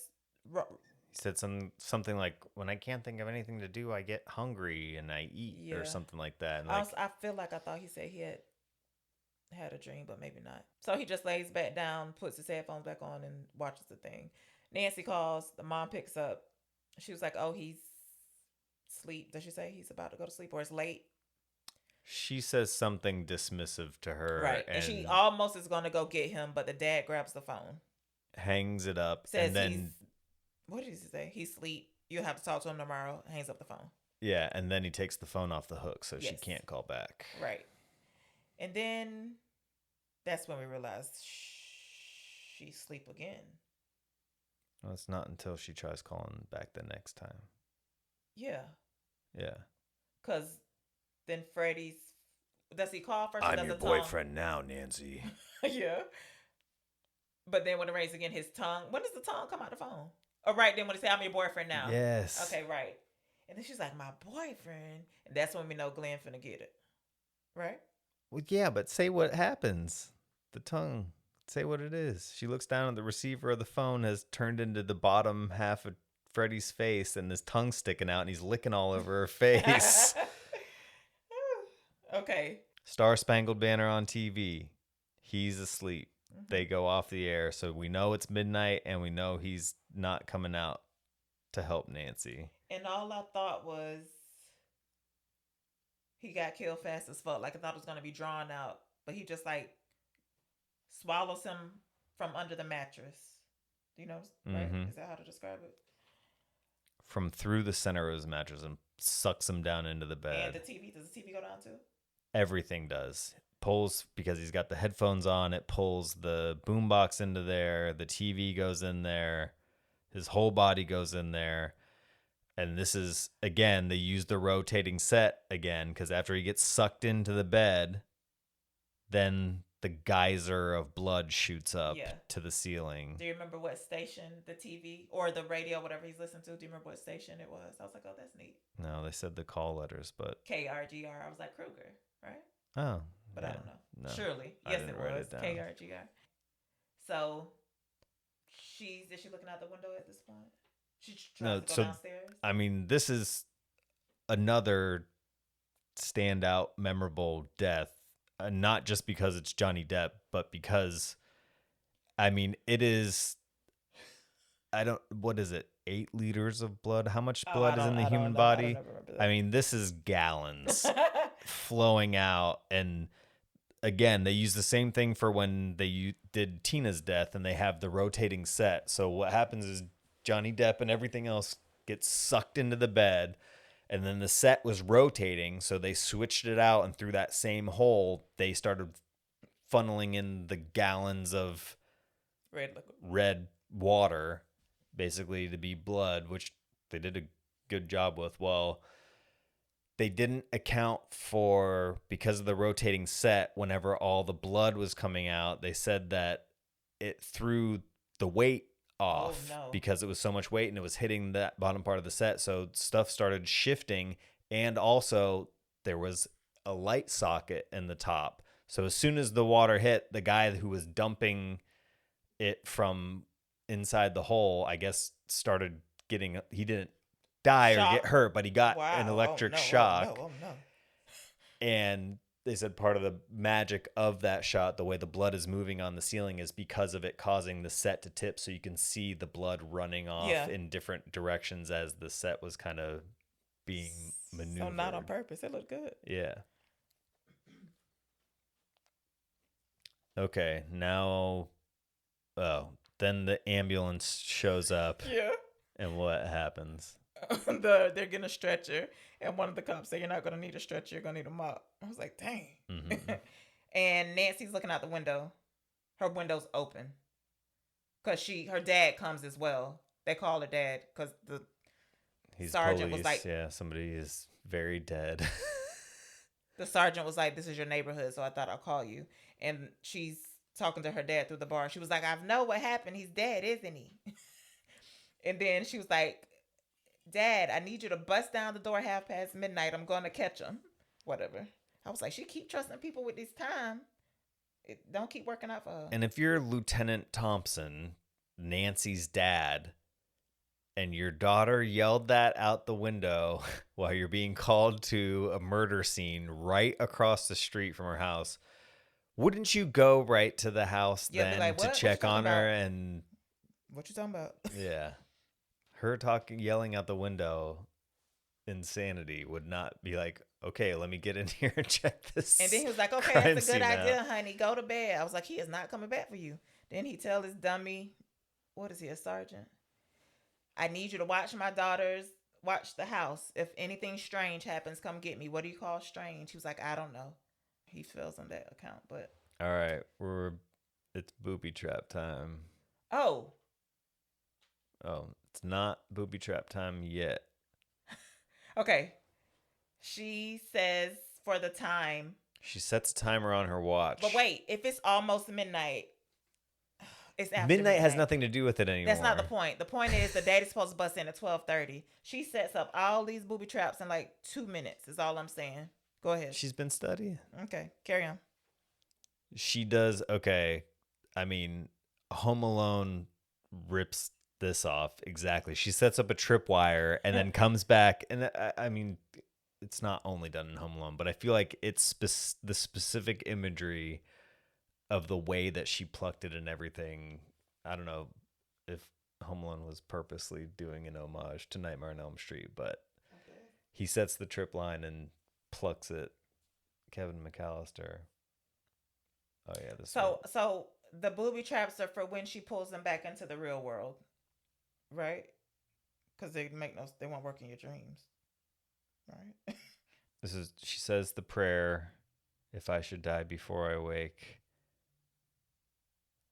He said something like, when I can't think of anything to do, I get hungry and I eat, or something like that. And I feel like I thought he said he had a dream, but maybe not. So he just lays back down, puts his headphones back on, and watches the thing. Nancy calls. The mom picks up. She was like, oh, he's asleep. Does she say he's about to go to sleep, or it's late? She says something dismissive to her. Right. And she almost is going to go get him, but the dad grabs the phone. Hangs it up. Says and then... What did he say? He's asleep. You'll have to talk to him tomorrow. Hangs up the phone. Yeah, and then he takes the phone off the hook so she Yes. can't call back. Right. And then that's when we realized she's asleep again. Well, it's not until she tries calling back the next time. Yeah. Yeah. Because then Freddie's... Does he call first? I'm your boyfriend now, Nancy. Yeah. But then when it rings again, his tongue... When does the tongue come out the phone? Oh, right then when he say, I'm your boyfriend now. Yes. Okay, right. And then she's like, my boyfriend. And that's when we know Glenn finna get it. Right? Well, yeah, but say what happens. The tongue. Say what it is. She looks down at the receiver of the phone has turned into the bottom half of Freddy's face and his tongue's sticking out and he's licking all over her face. Okay. Star Spangled Banner on TV. He's asleep. They go off the air, so we know it's midnight and we know he's not coming out to help Nancy. And all I thought was he got killed fast as fuck. Like I thought it was gonna be drawn out, but he just like swallows him from under the mattress. Do you know? Right? Is that how to describe it? From through the center of his mattress and sucks him down into the bed. And the TV, does the TV go down too? Everything does. Pulls, because he's got the headphones on, it pulls the boombox into there. The TV goes in there. His whole body goes in there. And this is, again, they use the rotating set again, because after he gets sucked into the bed, then the geyser of blood shoots up to the ceiling. Do you remember what station the TV or the radio, whatever he's listening to? Do you remember what station it was? I was like, oh, that's neat. No, they said the call letters, but KRGR. I was like, Kruger, right? Oh. But yeah. I don't know. No, Surely. I Yes, didn't it write was it down. KRGR. So is she looking out the window at this point? She tries to go downstairs? I mean, this is another standout, memorable death. Not just because it's Johnny Depp, but because, I mean, it is, what is it? 8 liters of blood? How much blood is in the human body? I mean, this is gallons flowing out. And again, they use the same thing for when they did Tina's death and they have the rotating set. So what happens is Johnny Depp and everything else gets sucked into the bed. And then the set was rotating, so they switched it out, and through that same hole, they started funneling in the gallons of red water, basically to be blood, which they did a good job with. Well, they didn't account for, because of the rotating set, whenever all the blood was coming out, they said that it threw the weight off because it was so much weight and it was hitting that bottom part of the set, so stuff started shifting, and also there was a light socket in the top, so as soon as the water hit, the guy who was dumping it from inside the hole, I guess, started getting, he didn't die or get hurt, but he got an electric shock. And they said part of the magic of that shot, the way the blood is moving on the ceiling, is because of it causing the set to tip, so you can see the blood running off in different directions as the set was kind of being maneuvered. So not on purpose. It looked good. Yeah. Okay, now, then the ambulance shows up. Yeah. And what happens? They're getting a stretcher, and one of the cops said, "You're not going to need a stretcher. You're going to need a mop." I was like, "Dang." And Nancy's looking out the window. Her window's open because her dad comes as well. They call her dad because the sergeant was like, "Yeah, somebody is very dead." The sergeant was like, "This is your neighborhood, so I thought I'll call you." And she's talking to her dad through the bar. She was like, "I know what happened. He's dead, isn't he?" And then she was like, "Dad, I need you to bust down the door midnight. I'm going to catch him." Whatever. I was like, she keep trusting people with this time. It don't keep working out for her. And if you're Lieutenant Thompson, Nancy's dad, and your daughter yelled that out the window while you're being called to a murder scene right across the street from her house, wouldn't you go right to the house then to check on her? And what you talking about? Yeah. Her yelling out the window, insanity, would not be like, okay, let me get in here and check this. And then he was like, okay, that's a good idea, honey. Go to bed. I was like, he is not coming back for you. Then he tell his dummy, what is he, a sergeant? I need you to watch my daughters, watch the house. If anything strange happens, come get me. What do you call strange? He was like, I don't know. He fails on that account, but. All right, it's booby trap time. Oh, it's not booby trap time yet. Okay. She says for the time. She sets a timer on her watch. But wait, if it's almost midnight, it's after midnight. Has nothing to do with it anymore. That's not the point. The point is the daddy's supposed to bust in at 12:30. She sets up all these booby traps in like 2 minutes is all I'm saying. Go ahead. She's been studying. Okay, carry on. She does okay. I mean, Home Alone rips this off exactly. She sets up a tripwire and then comes back, and I mean, it's not only done in Home Alone, but I feel like it's the specific imagery of the way that she plucked it and everything. I don't know if Home Alone was purposely doing an homage to Nightmare on Elm Street, but he sets the trip line and plucks it. Kevin McAllister. Oh yeah, this. So the booby traps are for when she pulls them back into the real world, right? Because they won't work in your dreams, right? She says the prayer, if I should die before I wake,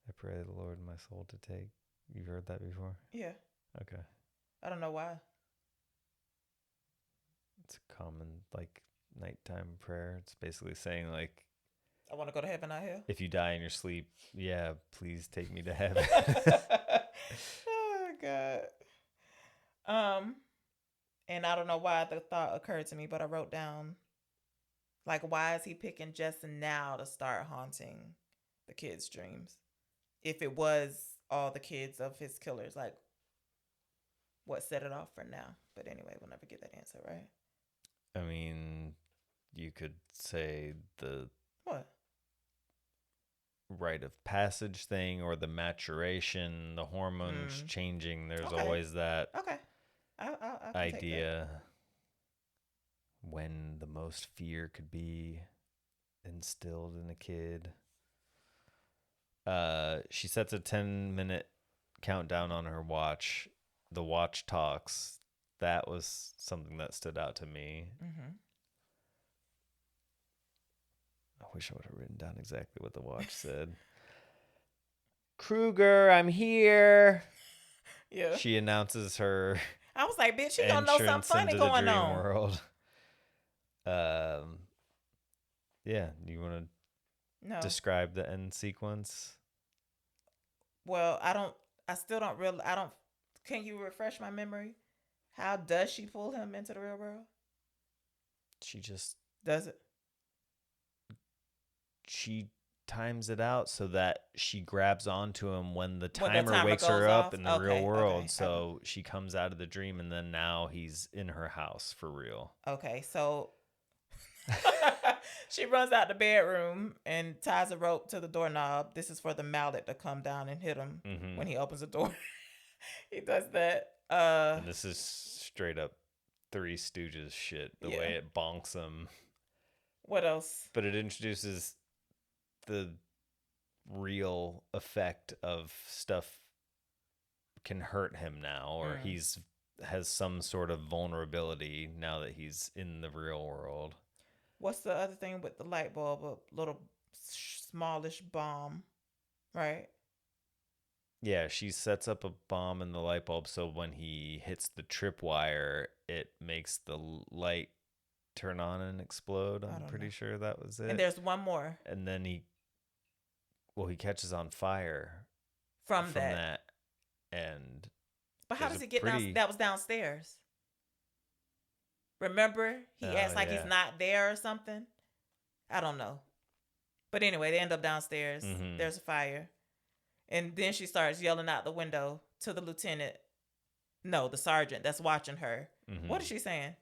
I pray the Lord my soul to take. You've heard that before? Yeah. Okay. I don't know why. It's a common, like, nighttime prayer. It's basically saying, like, I want to go to heaven, not hell. if you die in your sleep, yeah, please take me to heaven. Oh, God. And I don't know why the thought occurred to me, but I wrote down, like, why is he picking just now to start haunting the kids' dreams? If it was all the kids of his killers, like, what set it off for now? But anyway, we'll never get that answer, right? I mean, you could say the What? rite of passage thing or the maturation, the hormones changing. There's Okay. always that Okay. I can take that. idea when the most fear could be instilled in a kid. She sets a 10-minute countdown on her watch. The watch talks. That was something that stood out to me. Mm-hmm. I wish I would have written down exactly what the watch said. Kruger, I'm here. Yeah. She announces her I was like, bitch, she gonna know something entrance funny into the going dream on. world. Yeah, you want No. to describe the end sequence? Well, I still don't really, can you refresh my memory? How does she pull him into the real world? She just Does it? she times it out so that she grabs onto him when the When the timer timer wakes her goes up off? in the Okay, real world. okay. So she comes out of the dream, and then now he's in her house for real. Okay, so she runs out the bedroom and ties a rope to the doorknob. This is for the mallet to come down and hit him when he opens the door. He does that. And this is straight up Three Stooges shit, the way it bonks him. What else? But it introduces the real effect of stuff can hurt him now, or has some sort of vulnerability now that he's in the real world. What's the other thing with the light bulb? A little smallish bomb, right? Yeah, she sets up a bomb in the light bulb, so when he hits the tripwire, it makes the light turn on and explode. I'm pretty sure that was it. And there's one more. And then he catches on fire from that. And but how does he get down? That was downstairs. Remember, he acts like he's not there or something. I don't know. But anyway, they end up downstairs. There's a fire. And then she starts yelling out the window to the lieutenant. No, the sergeant that's watching her. What is she saying?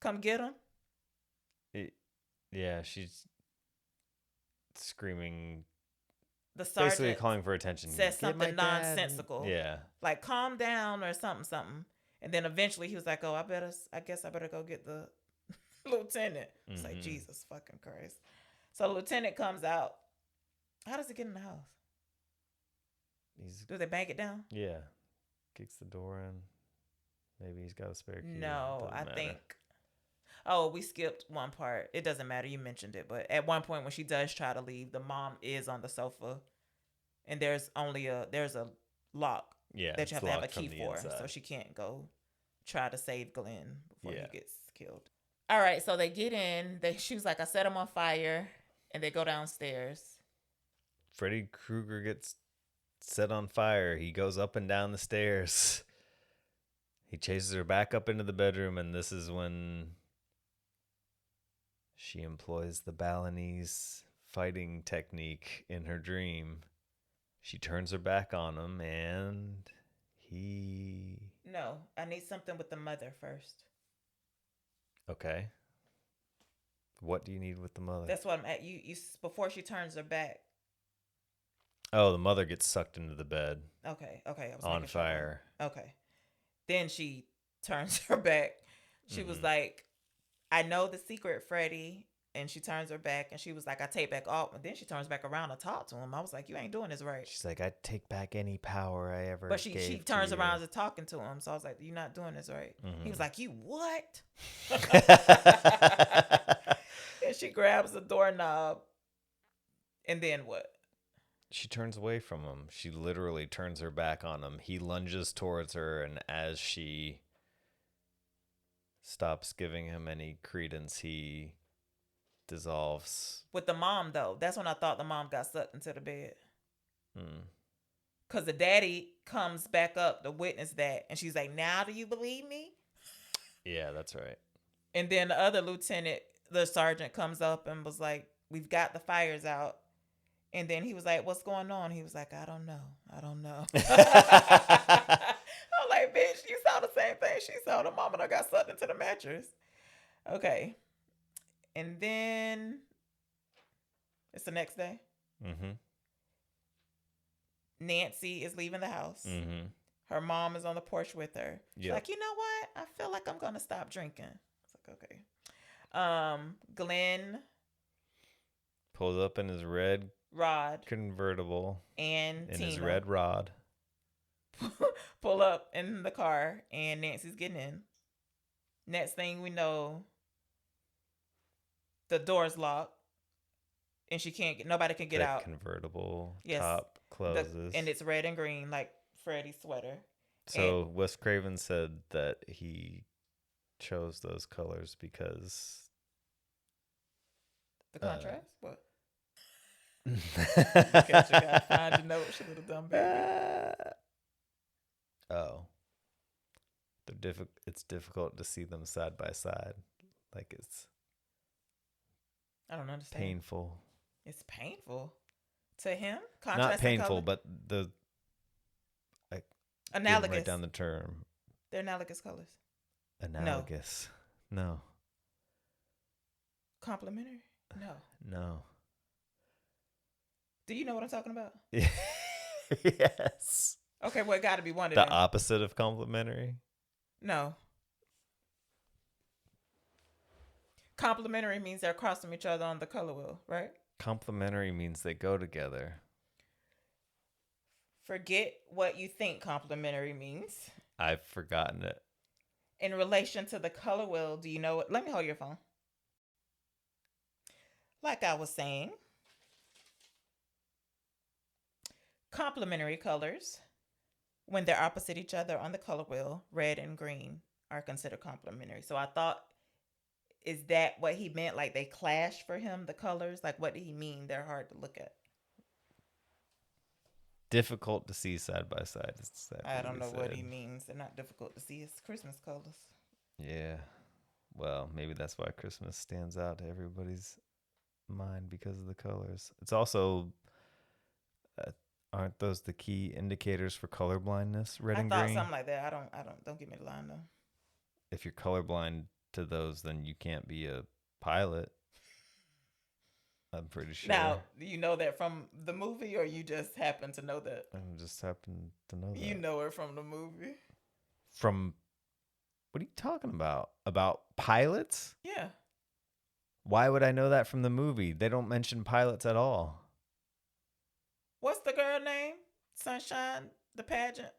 Come get him? Yeah, she's screaming. The sergeant basically calling for attention. Says something nonsensical. Yeah. Like, calm down or something. And then eventually he was like, oh, I guess I better go get the lieutenant. It's like, Jesus fucking Christ. So the lieutenant comes out. How does he get in the house? Do they bang it down? Yeah. Kicks the door in. Maybe he's got a spare key. No, I think. Oh, we skipped one part. It doesn't matter. You mentioned it. But at one point when she does try to leave, the mom is on the sofa. And there's a lock that you have to have a key for. So she can't go try to save Glenn before he gets killed. All right. So they get in. She was like, I set him on fire. And they go downstairs. Freddy Krueger gets set on fire. He goes up and down the stairs. He chases her back up into the bedroom, and this is when She employs the Balinese fighting technique in her dream. She turns her back on him, and he... No, I need something with the mother first. Okay. What do you need with the mother? That's what I'm at. You before she turns her back. Oh, the mother gets sucked into the bed. Okay. I was on making sure. fire. Okay. Then she turns her back. She was like, I know the secret, Freddie. And she turns her back, and she was like, I take back all. And then she turns back around to talk to him. I was like, you ain't doing this right. She's like, I take back any power I ever But she gave turns to around you. to talking to him. So I was like, you're not doing this right. He was like, you what? And she grabs the doorknob. And then what? She turns away from him. She literally turns her back on him. He lunges towards her, and as she stops giving him any credence, he dissolves. With the mom, though. That's when I thought the mom got sucked into the bed. Hmm. Because the daddy comes back up to witness that. And she's like, now do you believe me? Yeah, that's right. And then the other lieutenant, the sergeant, comes up and was like, we've got the fires out. And then he was like, what's going on? He was like, I don't know. I'm like, bitch, you saw the same thing she saw. The mama that got sucked into the mattress. Okay. And then it's the next day. Mm-hmm. Nancy is leaving the house. Mm-hmm. Her mom is on the porch with her. She's Yep. like, you know what? I feel like I'm going to stop drinking. It's like, okay. Glenn, Pulls up in his red Rod, convertible. and In Tina his red rod. pull up in the car, and Nancy's getting in. Next thing we know, the door's locked, and nobody can get That out. convertible Yes. top closes. And it's red and green, like Freddy's sweater. So Wes Craven said that he chose those colors because The contrast? What? okay, Catch a guy, find your notes, you little dumb baby. Oh. It's difficult to see them side by side. Like it's I don't understand. painful. It's painful to him. Not Contrast in painful, color? but the Analogous. Write down the term. They're analogous colors. Analogous. No. Complementary? No. No. Do you know what I'm talking about? Yes. Okay, well, it got to be one of The them. opposite of complimentary. No. Complementary means they're across from each other on the color wheel, right? Complementary means they go together. Forget what you think complementary means. I've forgotten it. In relation to the color wheel, do you know what? Let me hold your phone. Like I was saying, complementary colors, when they're opposite each other on the color wheel, red and green, are considered complementary. So I thought, is that what he meant? Like they clash for him, the colors? Like what did he mean? They're hard to look at. Difficult to see side by side. Is exactly I don't know what said. he means. They're not difficult to see. It's Christmas colors. Yeah. Well, maybe that's why Christmas stands out to everybody's mind because of the colors. It's also, aren't those the key indicators for color blindness? Red and I thought green. something like that. Don't get me the line though. If you're colorblind to those, then you can't be a pilot. I'm pretty sure. Now, do you know that from the movie, or you just happen to know that? I just happen to know that. You know it from the movie. From, what are you talking about? About pilots? Yeah. Why would I know that from the movie? They don't mention pilots at all. What's the girl name? Sunshine, the pageant.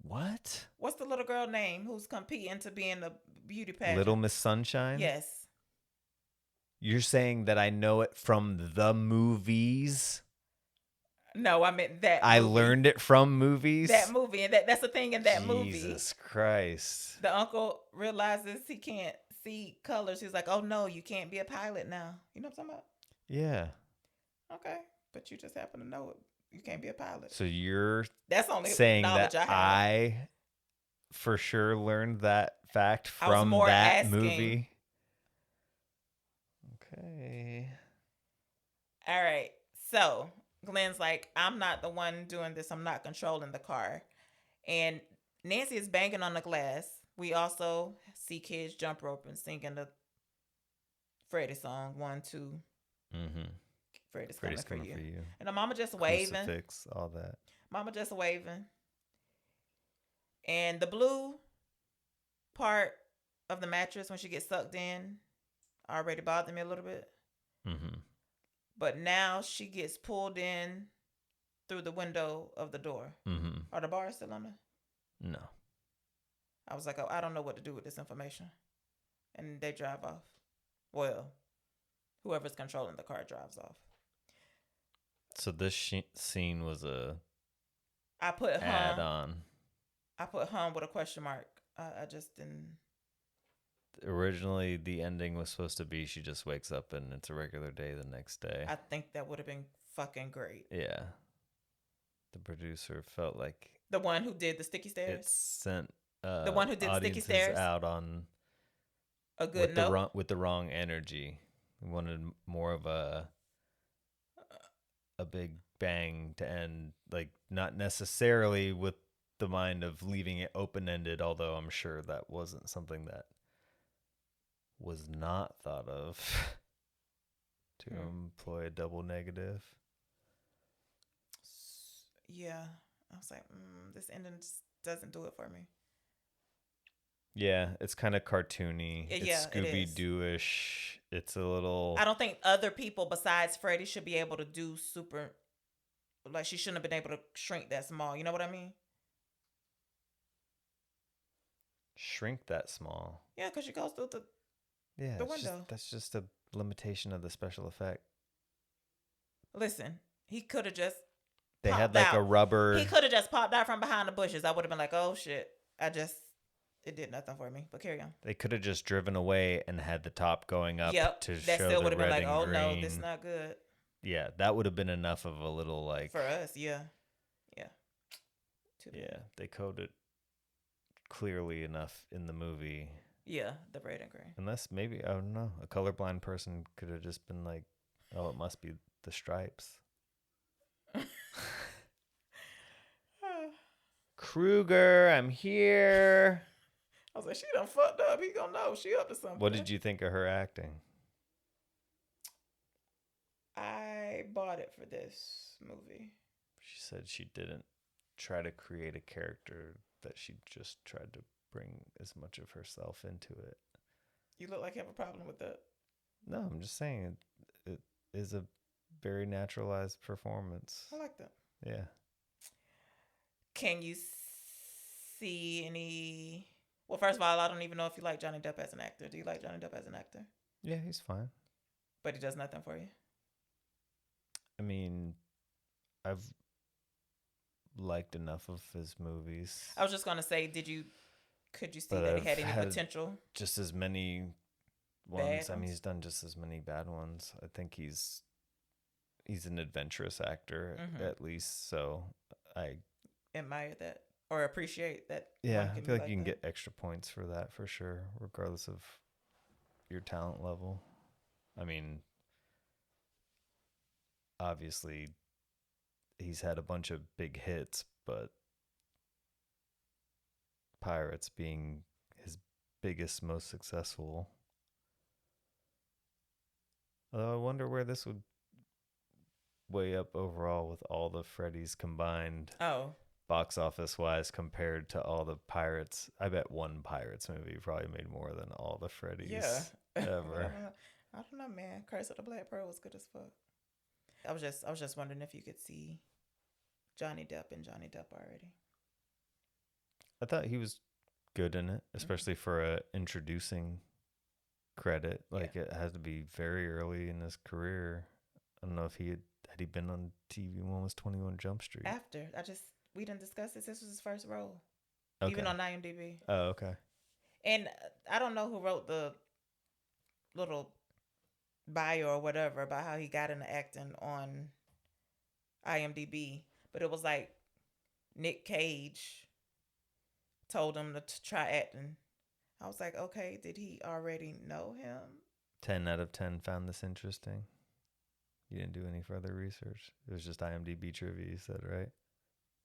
What? What's the little girl name who's competing to be in the beauty pageant? Little Miss Sunshine? Yes. You're saying that I know it from the movies? No, I meant that I movie. learned it from movies? That movie, and that's the thing in that movie. Jesus Christ. The uncle realizes he can't see colors. He's like, "Oh no, you can't be a pilot now." You know what I'm talking about? Yeah. Okay, but you just happen to know it. You can't be a pilot. So you're That's only saying knowledge that I have. I for sure learned that fact I was from more that asking. movie? All right. So Glenn's like, I'm not the one doing this. I'm not controlling the car. And Nancy is banging on the glass. We also see kids jump rope and singing the Freddie song, 1, 2. Mm-hmm. Freddie's Freddy's coming coming for for you. you. And the mama just waving. Crucifix, all that. Mama just waving. And the blue part of the mattress when she gets sucked in already bothered me a little bit. Mm-hmm. But now she gets pulled in through the window of the door. Mm-hmm. Are the bars still on there? No. I was like, oh, I don't know what to do with this information. And they drive off. Well, whoever's controlling the car drives off. So this scene was a I put add on. I put hum with a question mark. I just didn't. Originally, the ending was supposed to be she just wakes up and it's a regular day the next day. I think that would have been fucking great. Yeah. The producer felt like The one who did the sticky it stairs? sent The one who did the sticky audiences stairs? out on A good note? with the wrong energy. We wanted more of a big bang to end, like not necessarily with the mind of leaving it open-ended, although I'm sure that wasn't something that was not thought of to employ a double negative. Yeah. I was like, this ending just doesn't do it for me. Yeah, it's kind of cartoony. It's Yeah, it is. Scooby-Doo-ish. It's a little... I don't think other people besides Freddie should be able to do super... Like, she shouldn't have been able to shrink that small. You know what I mean? Shrink that small. Yeah, because she goes through the Yeah, window. That's just a limitation of the special effect. Listen, he could have just They popped had like out. a rubber... He could have just popped out from behind the bushes. I would have been like, oh, shit. It did nothing for me. But carry on. They could have just driven away and had the top going up to that show still the would have been red like, and oh, green. no, this is not good. Yeah, that would have been enough of a little like... For us, yeah. Yeah, they coded clearly enough in the movie. Yeah, the red and green. Unless maybe, I don't know, a colorblind person could have just been like, oh, it must be the stripes. Kruger, I'm here. I was like, she done fucked up. He gonna know she up to something. What did you think of her acting? I bought it for this movie. She said she didn't try to create a character, that she just tried to bring as much of herself into it. You look like you have a problem with that. No, I'm just saying it is a very naturalized performance. I like that. Yeah. Can you see any... Well, first of all, I don't even know if you like Johnny Depp as an actor. Do you like Johnny Depp as an actor? Yeah, he's fine. But he does nothing for you? I mean, I've liked enough of his movies. I was just going to say, could you see But that he had I've any had potential? Just as many Bad ones. I mean, ones? he's done just as many bad ones. I think he's an adventurous actor, at least. So I admire that or appreciate that. Yeah, I feel like you can get extra points for that for sure, regardless of your talent level. I mean, obviously, he's had a bunch of big hits, but Pirates being his biggest, most successful. Although I wonder where this would weigh up overall with all the Freddy's combined. Oh. Box office wise compared to all the Pirates. I bet one Pirates movie probably made more than all the Freddy's ever. I don't know, man. Curse of the Black Pearl was good as fuck. I was just wondering if you could see Johnny Depp already. I thought he was good in it, especially for a introducing credit. Like it had to be very early in his career. I don't know if he had been on TV when it was 21 Jump Street. After we didn't discuss this. This was his first role, okay. Even on IMDb. Oh, okay. And I don't know who wrote the little bio or whatever about how he got into acting on IMDb, but it was like Nick Cage told him to try acting. I was like, okay, did he already know him? 10 out of 10 found this interesting. You didn't do any further research. It was just IMDb trivia. You said, right?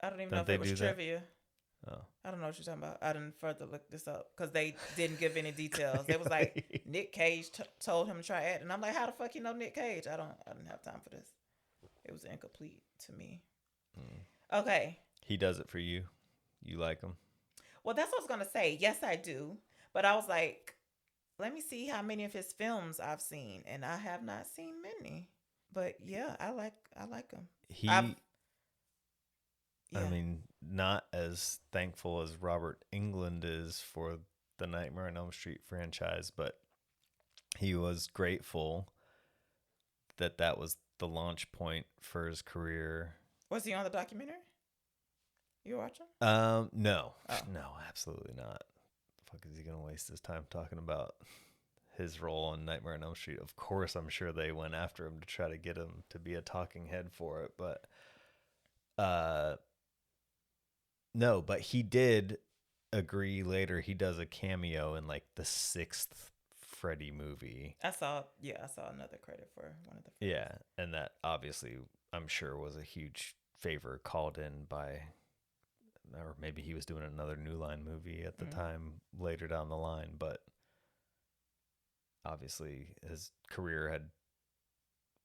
I don't even Don't know if they it was do that? trivia. Oh. I don't know what you're talking about. I didn't further look this up because they didn't give any details. They was like Nick Cage told him to try it, and I'm like, how the fuck you know Nick Cage? I didn't have time for this. It was incomplete to me. Okay. He does it for you. You like him? Well, that's what I was gonna say. Yes, I do. But I was like, let me see how many of his films I've seen, and I have not seen many. But yeah, I like him. I Yeah. mean, not as thankful as Robert Englund is for the Nightmare on Elm Street franchise, but he was grateful that was the launch point for his career. Was he on the documentary? You watching? No. Oh. No, absolutely not. The fuck is he gonna waste his time talking about his role on Nightmare on Elm Street? Of course, I'm sure they went after him to try to get him to be a talking head for it, but no, but he did agree later. He does a cameo in like the 6th Freddy movie. I saw another credit for one of the films. Yeah, and that obviously I'm sure was a huge favor called in by, or maybe he was doing another New Line movie at the time later down the line, but obviously his career had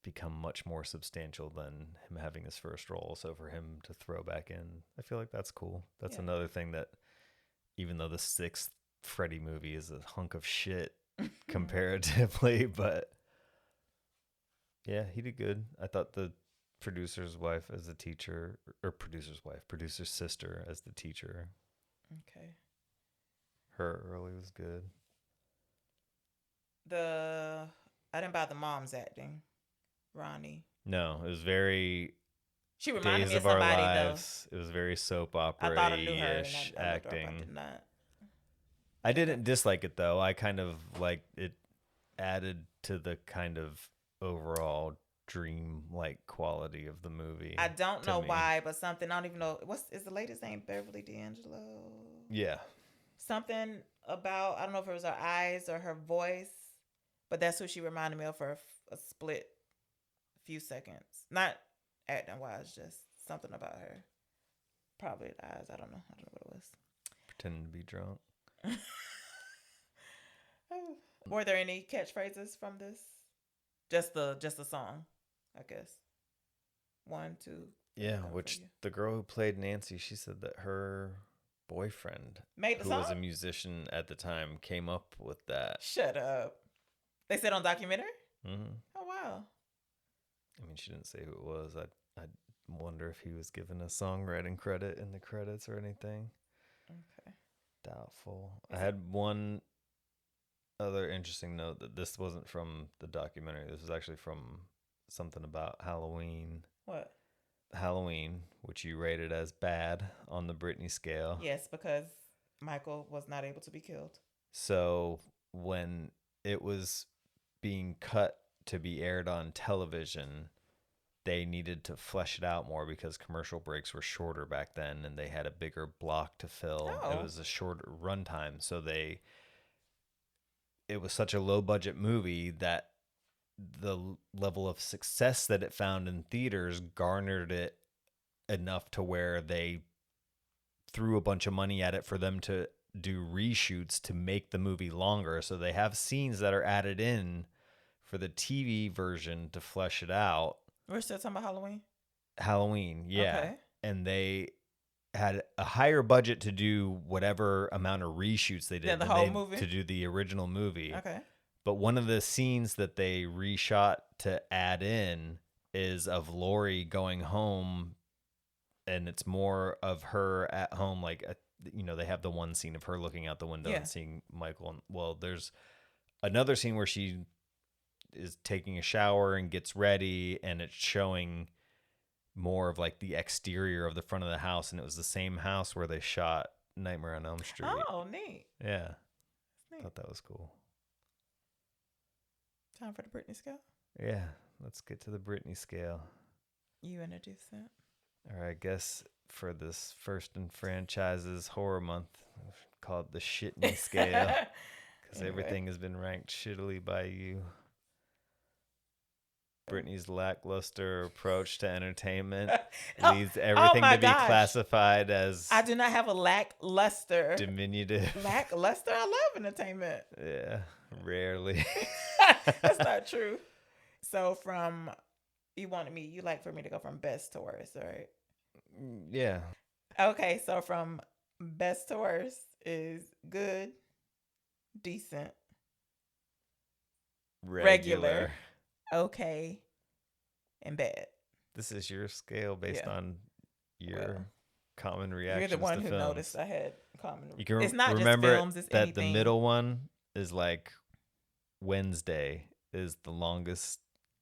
become much more substantial than him having his first role. So for him to throw back in, I feel like that's cool. That's another thing that, even though the 6th Freddy movie is a hunk of shit comparatively, but yeah, he did good. I thought the producer's wife as the teacher, or producer's sister as the teacher. Okay. Her early was good. I didn't buy the mom's acting. Ronnie. No, it was very She reminded Days me of of Our somebody Lives. It was very soap though. I thought I knew her. opera-ish And I looked her up. I acting. did not. I didn't dislike it though. I kind of like it added to the kind of overall dream-like quality of the movie. I don't to know me. why, but something, I don't even know. Is the lady's name Beverly D'Angelo? Yeah. Something about, I don't know if it was her eyes or her voice, but that's who she reminded me of for a split few seconds. Not acting wise, just something about her. Probably the eyes. I don't know what it was. Pretending to be drunk. Were there any catchphrases from this? Just the song, I guess. 1, 2. Yeah, which the girl who played Nancy, she said that her boyfriend, made the who song? was a musician at the time, came up with that. Shut up. They said on documentary? Mm-hmm. Oh, wow. I mean, she didn't say who it was. I wonder if he was given a songwriting credit in the credits or anything. Okay. Doubtful. I had one other interesting note that this wasn't from the documentary. This was actually from something about Halloween. What? Halloween, which you rated as bad on the Britney scale. Yes, because Michael was not able to be killed. So when it was being cut to be aired on television, they needed to flesh it out more because commercial breaks were shorter back then and they had a bigger block to fill. Oh. It was a shorter runtime. So it was such a low budget movie that the level of success that it found in theaters garnered it enough to where they threw a bunch of money at it for them to do reshoots to make the movie longer. So they have scenes that are added in for the TV version to flesh it out. We're still talking about Halloween, yeah. Okay. And they had a higher budget to do whatever amount of reshoots they did Than the than whole they- movie? to do the original movie. Okay. But one of the scenes that they reshot to add in is of Lori going home, and it's more of her at home. Like, they have the one scene of her looking out the window Yeah. and seeing Michael. And, well, there's another scene where she is taking a shower and gets ready, and it's showing more of like the exterior of the front of the house. And it was the same house where they shot Nightmare on Elm Street. Oh, neat. Yeah. Neat. Thought that was cool. Time for the Britney scale. Yeah, let's get to the Britney scale. You introduce that. Or I guess for this first in franchises horror month, we should call it the shitney scale because Anyway. everything has been ranked shittily by you. Britney's lackluster approach to entertainment Oh, leads everything my to be gosh. classified as I do not have a lackluster. diminutive. Lackluster? I love entertainment. Yeah, rarely. That's not true. So from you like for me to go from best to worst, right? Yeah. Okay, so from best to worst is good, decent, regular, okay, and bad. This is your scale based Yeah. on your Well, common You're reactions the one to who films. noticed I had common. You can It's not remember just films, it's that anything. the middle one is like Wednesday is the longest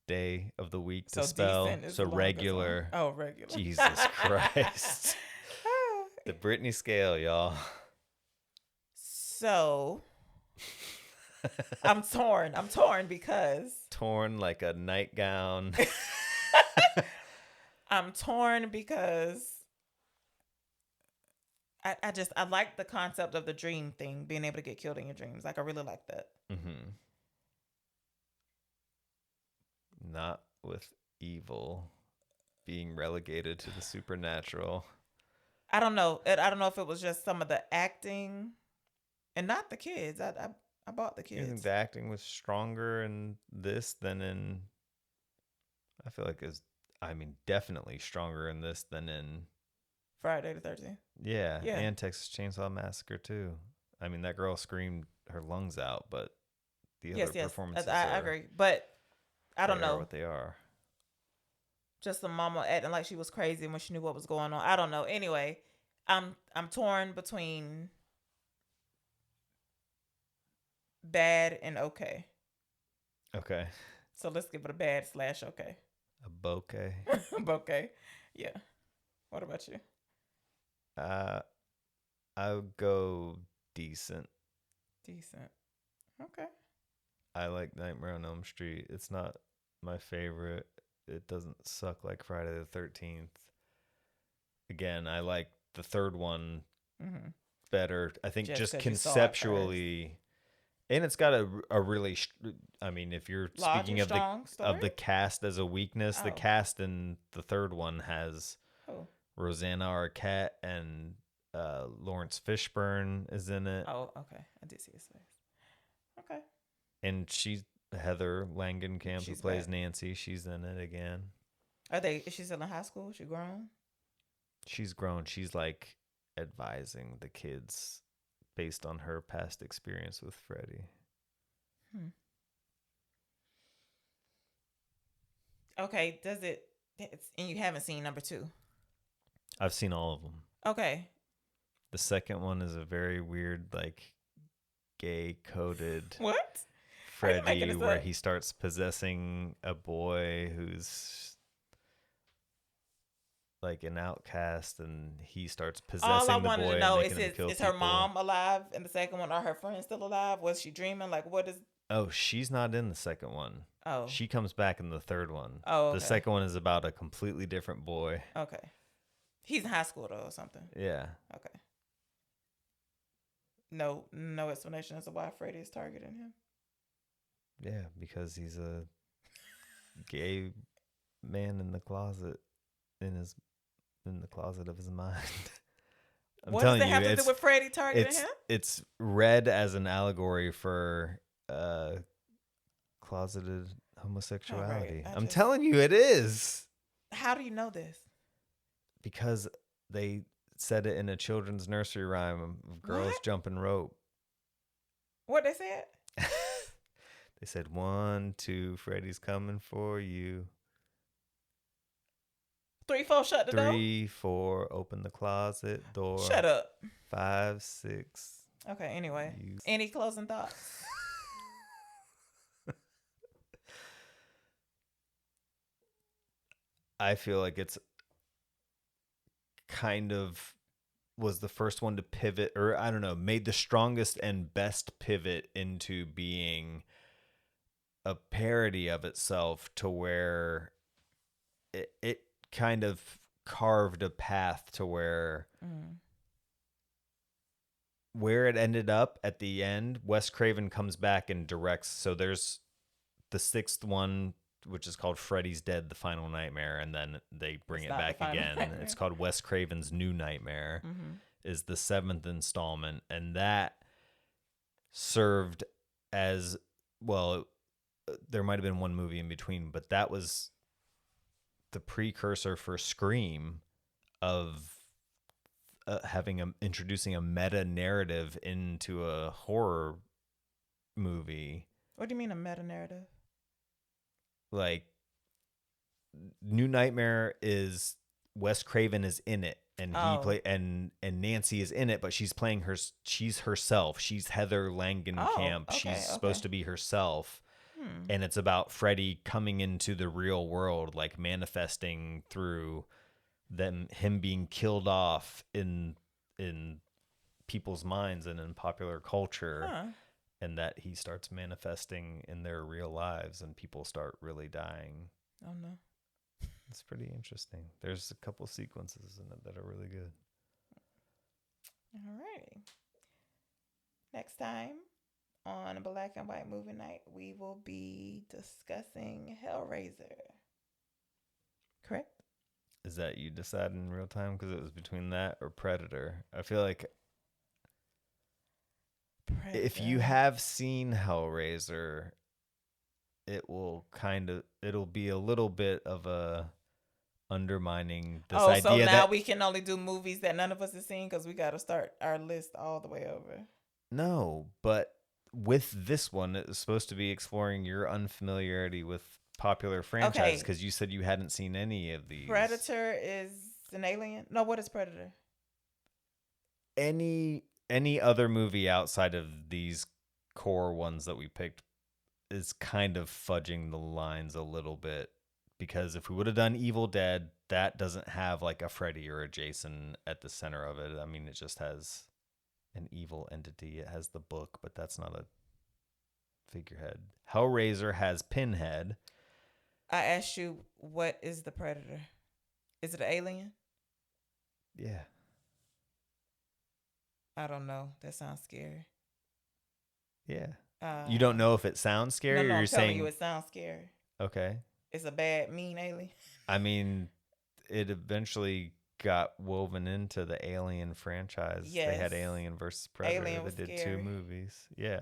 day of the week to So spell. decent is So the longest regular. one. Oh, regular. Jesus Christ. The Britney scale, y'all. So I'm torn. I'm torn because Torn like a nightgown. I'm torn because I like the concept of the dream thing, being able to get killed in your dreams. Like I really like that. Mm-hmm. Not with evil being relegated to the supernatural. I don't know. I don't know if it was just some of the acting, and not the kids. I bought the You think kids. the acting was stronger in this than in? I feel like definitely stronger in this than in Friday the 13th. Yeah, Yeah. and Texas Chainsaw Massacre too. I mean, that girl screamed her lungs out, but the other Yes. performances I are, agree, but I don't they are know. what they are. Just the mama acting like she was crazy when she knew what was going on. I don't know. Anyway, I'm torn between bad and okay. Okay. So let's give it a bad / okay. A bouquet. Okay. Yeah. What about you? I would go decent. Decent. Okay. I like Nightmare on Elm Street. It's not my favorite. It doesn't suck like Friday the 13th. Again, I like the third one better. I think just 'cause you saw it conceptually, and it's got a really. I mean, if you're Large speaking and of strong the story? cast as a weakness, the Oh. cast in the third one has Oh. Rosanna Arquette and Lawrence Fishburne is in it, Oh, okay. I did see his face. Okay. and Heather Langenkamp, who She's plays back. Nancy. She's in it again. Is she still in high school? She grown? She's grown. She's like advising the kids based on her past experience with Freddie. Okay. And you haven't seen number 2? I've seen all of them. Okay. The second one is a very weird, like, gay coded What? Are you making Freddy this where up? he starts possessing a boy who's like an outcast, and he starts All I possessing the wanted boy to know and is making him kill is her people. mom alive in the second one? Are her friends still alive? Was she dreaming? Like, what is? Oh, she's not in the second one. Oh. She comes back in the third one. Oh, The okay. second one is about a completely different boy. Okay. He's in high school though, or something. Yeah. Okay. No explanation as to why Freddy is targeting him. Yeah, because he's a gay man in the closet, in the closet of his mind. What does it have to do with Freddy targeting him? It's read as an allegory for closeted homosexuality. I'm telling you, it is. How do you know this? Because they said it in a children's nursery rhyme of girls What? jumping rope. What they said? They said 1, 2, Freddy's coming for you. 3, 4, shut the door. 3, 4, open the closet door. Shut up. 5, 6. Okay. Anyway, any closing thoughts? I feel like it's kind of was the first one to pivot, or I don't know, made the strongest and best pivot into being a parody of itself, to where it kind of carved a path to where it ended up at the end. Wes Craven comes back and directs. So there's the sixth one, which is called Freddy's Dead: The Final Nightmare, and then they bring It's it not The back Final again. Nightmare. It's called Wes Craven's New Nightmare. Is the 7th installment, and that served as well. There might have been one movie in between, but that was the precursor for Scream of introducing a meta narrative into a horror movie. What do you mean a meta narrative? Like, New Nightmare is Wes Craven is in it, and and Nancy is in it, but she's playing she's herself. She's Heather Langenkamp. She's supposed to be herself. And it's about Freddy coming into the real world, like manifesting through him being killed off in people's minds and in popular culture, and that he starts manifesting in their real lives, and people start really dying. Oh no. It's pretty interesting. There's a couple sequences in it that are really good. Alrighty. Next time on a Black and White Movie Night, we will be discussing Hellraiser. Correct? Is that you decided in real time? Because it was between that or Predator. I feel like if you have seen Hellraiser, it'll be a little bit of a undermining this idea. So now we can only do movies that none of us have seen because we got to start our list all the way over. No, but with this one, it was supposed to be exploring your unfamiliarity with popular franchises because you said you hadn't seen any of these. Predator is an alien? No, what is Predator? Any other movie outside of these core ones that we picked is kind of fudging the lines a little bit, because if we would have done Evil Dead, that doesn't have like a Freddy or a Jason at the center of it. I mean, it just has an evil entity. It has the book, but that's not a figurehead. Hellraiser has Pinhead. I asked you, what is the Predator? Is it an alien? Yeah. I don't know. That sounds scary. Yeah. You don't know if it sounds scary, no, or you're I'm saying telling you it sounds scary. Okay. It's a bad, mean alien. I mean, it eventually got woven into the Alien franchise. Yes. They had Alien versus Predator. Alien was They did scary. 2 movies. Yeah.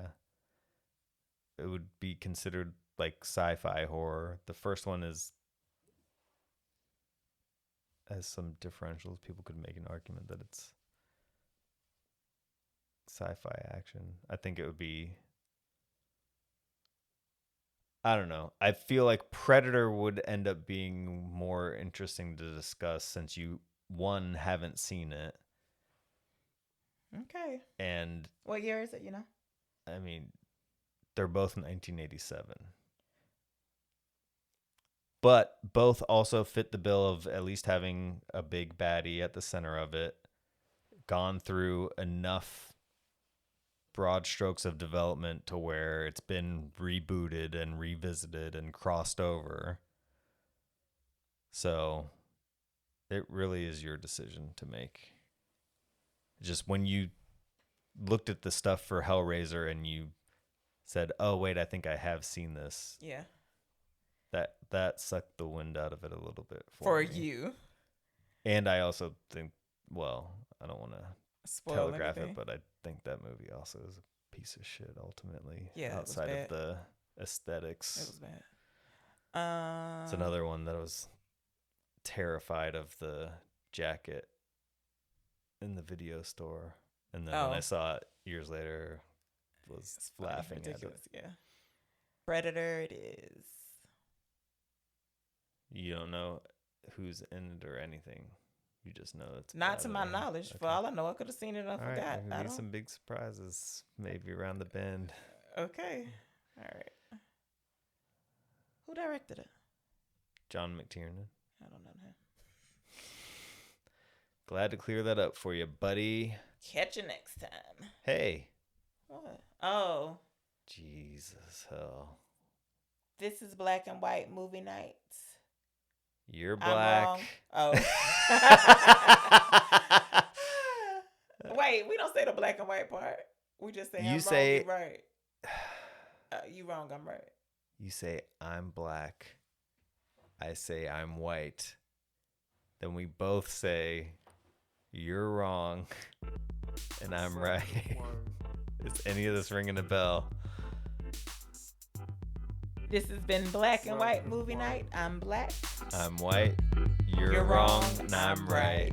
It would be considered like sci-fi horror. The first one has some differentials. People could make an argument that it's sci-fi action. I think it would be, I don't know. I feel like Predator would end up being more interesting to discuss since you, one, haven't seen it. Okay. And what year is it, you know? I mean, they're both 1987. But both also fit the bill of at least having a big baddie at the center of it, gone through enough broad strokes of development to where it's been rebooted and revisited and crossed over. So it really is your decision to make. Just when you looked at the stuff for Hellraiser and you said, oh, wait, I think I have seen this. Yeah. That sucked the wind out of it a little bit for me. you. And I also think, well, I don't want to spoil telegraph anything. it, but I think that movie also is a piece of shit ultimately. Yeah, outside of the aesthetics. It was bad. It's another one that I was terrified of the jacket in the video store. And then when I saw it years later, was laughing at it. Yeah. Predator it is. You don't know who's in it or anything. You just know it's not to my knowledge. Okay. For all I know, I could have seen it and I forgot. Right, there could be some big surprises maybe around the bend. Okay. All right. Who directed it? John McTiernan. I don't know him. Glad to clear that up for you, buddy. Catch you next time. Hey. What? Oh. Jesus hell. This is Black and White Movie Night. You're black. Oh. Wait, we don't say the black and white part. We just say I'm wrong, you right. You wrong, I'm right. You say I'm black. I say I'm white. Then we both say you're wrong and I'm right. Is any of this ringing a bell? This has been Black and White Movie Night. I'm Black. I'm white. You're wrong and I'm right.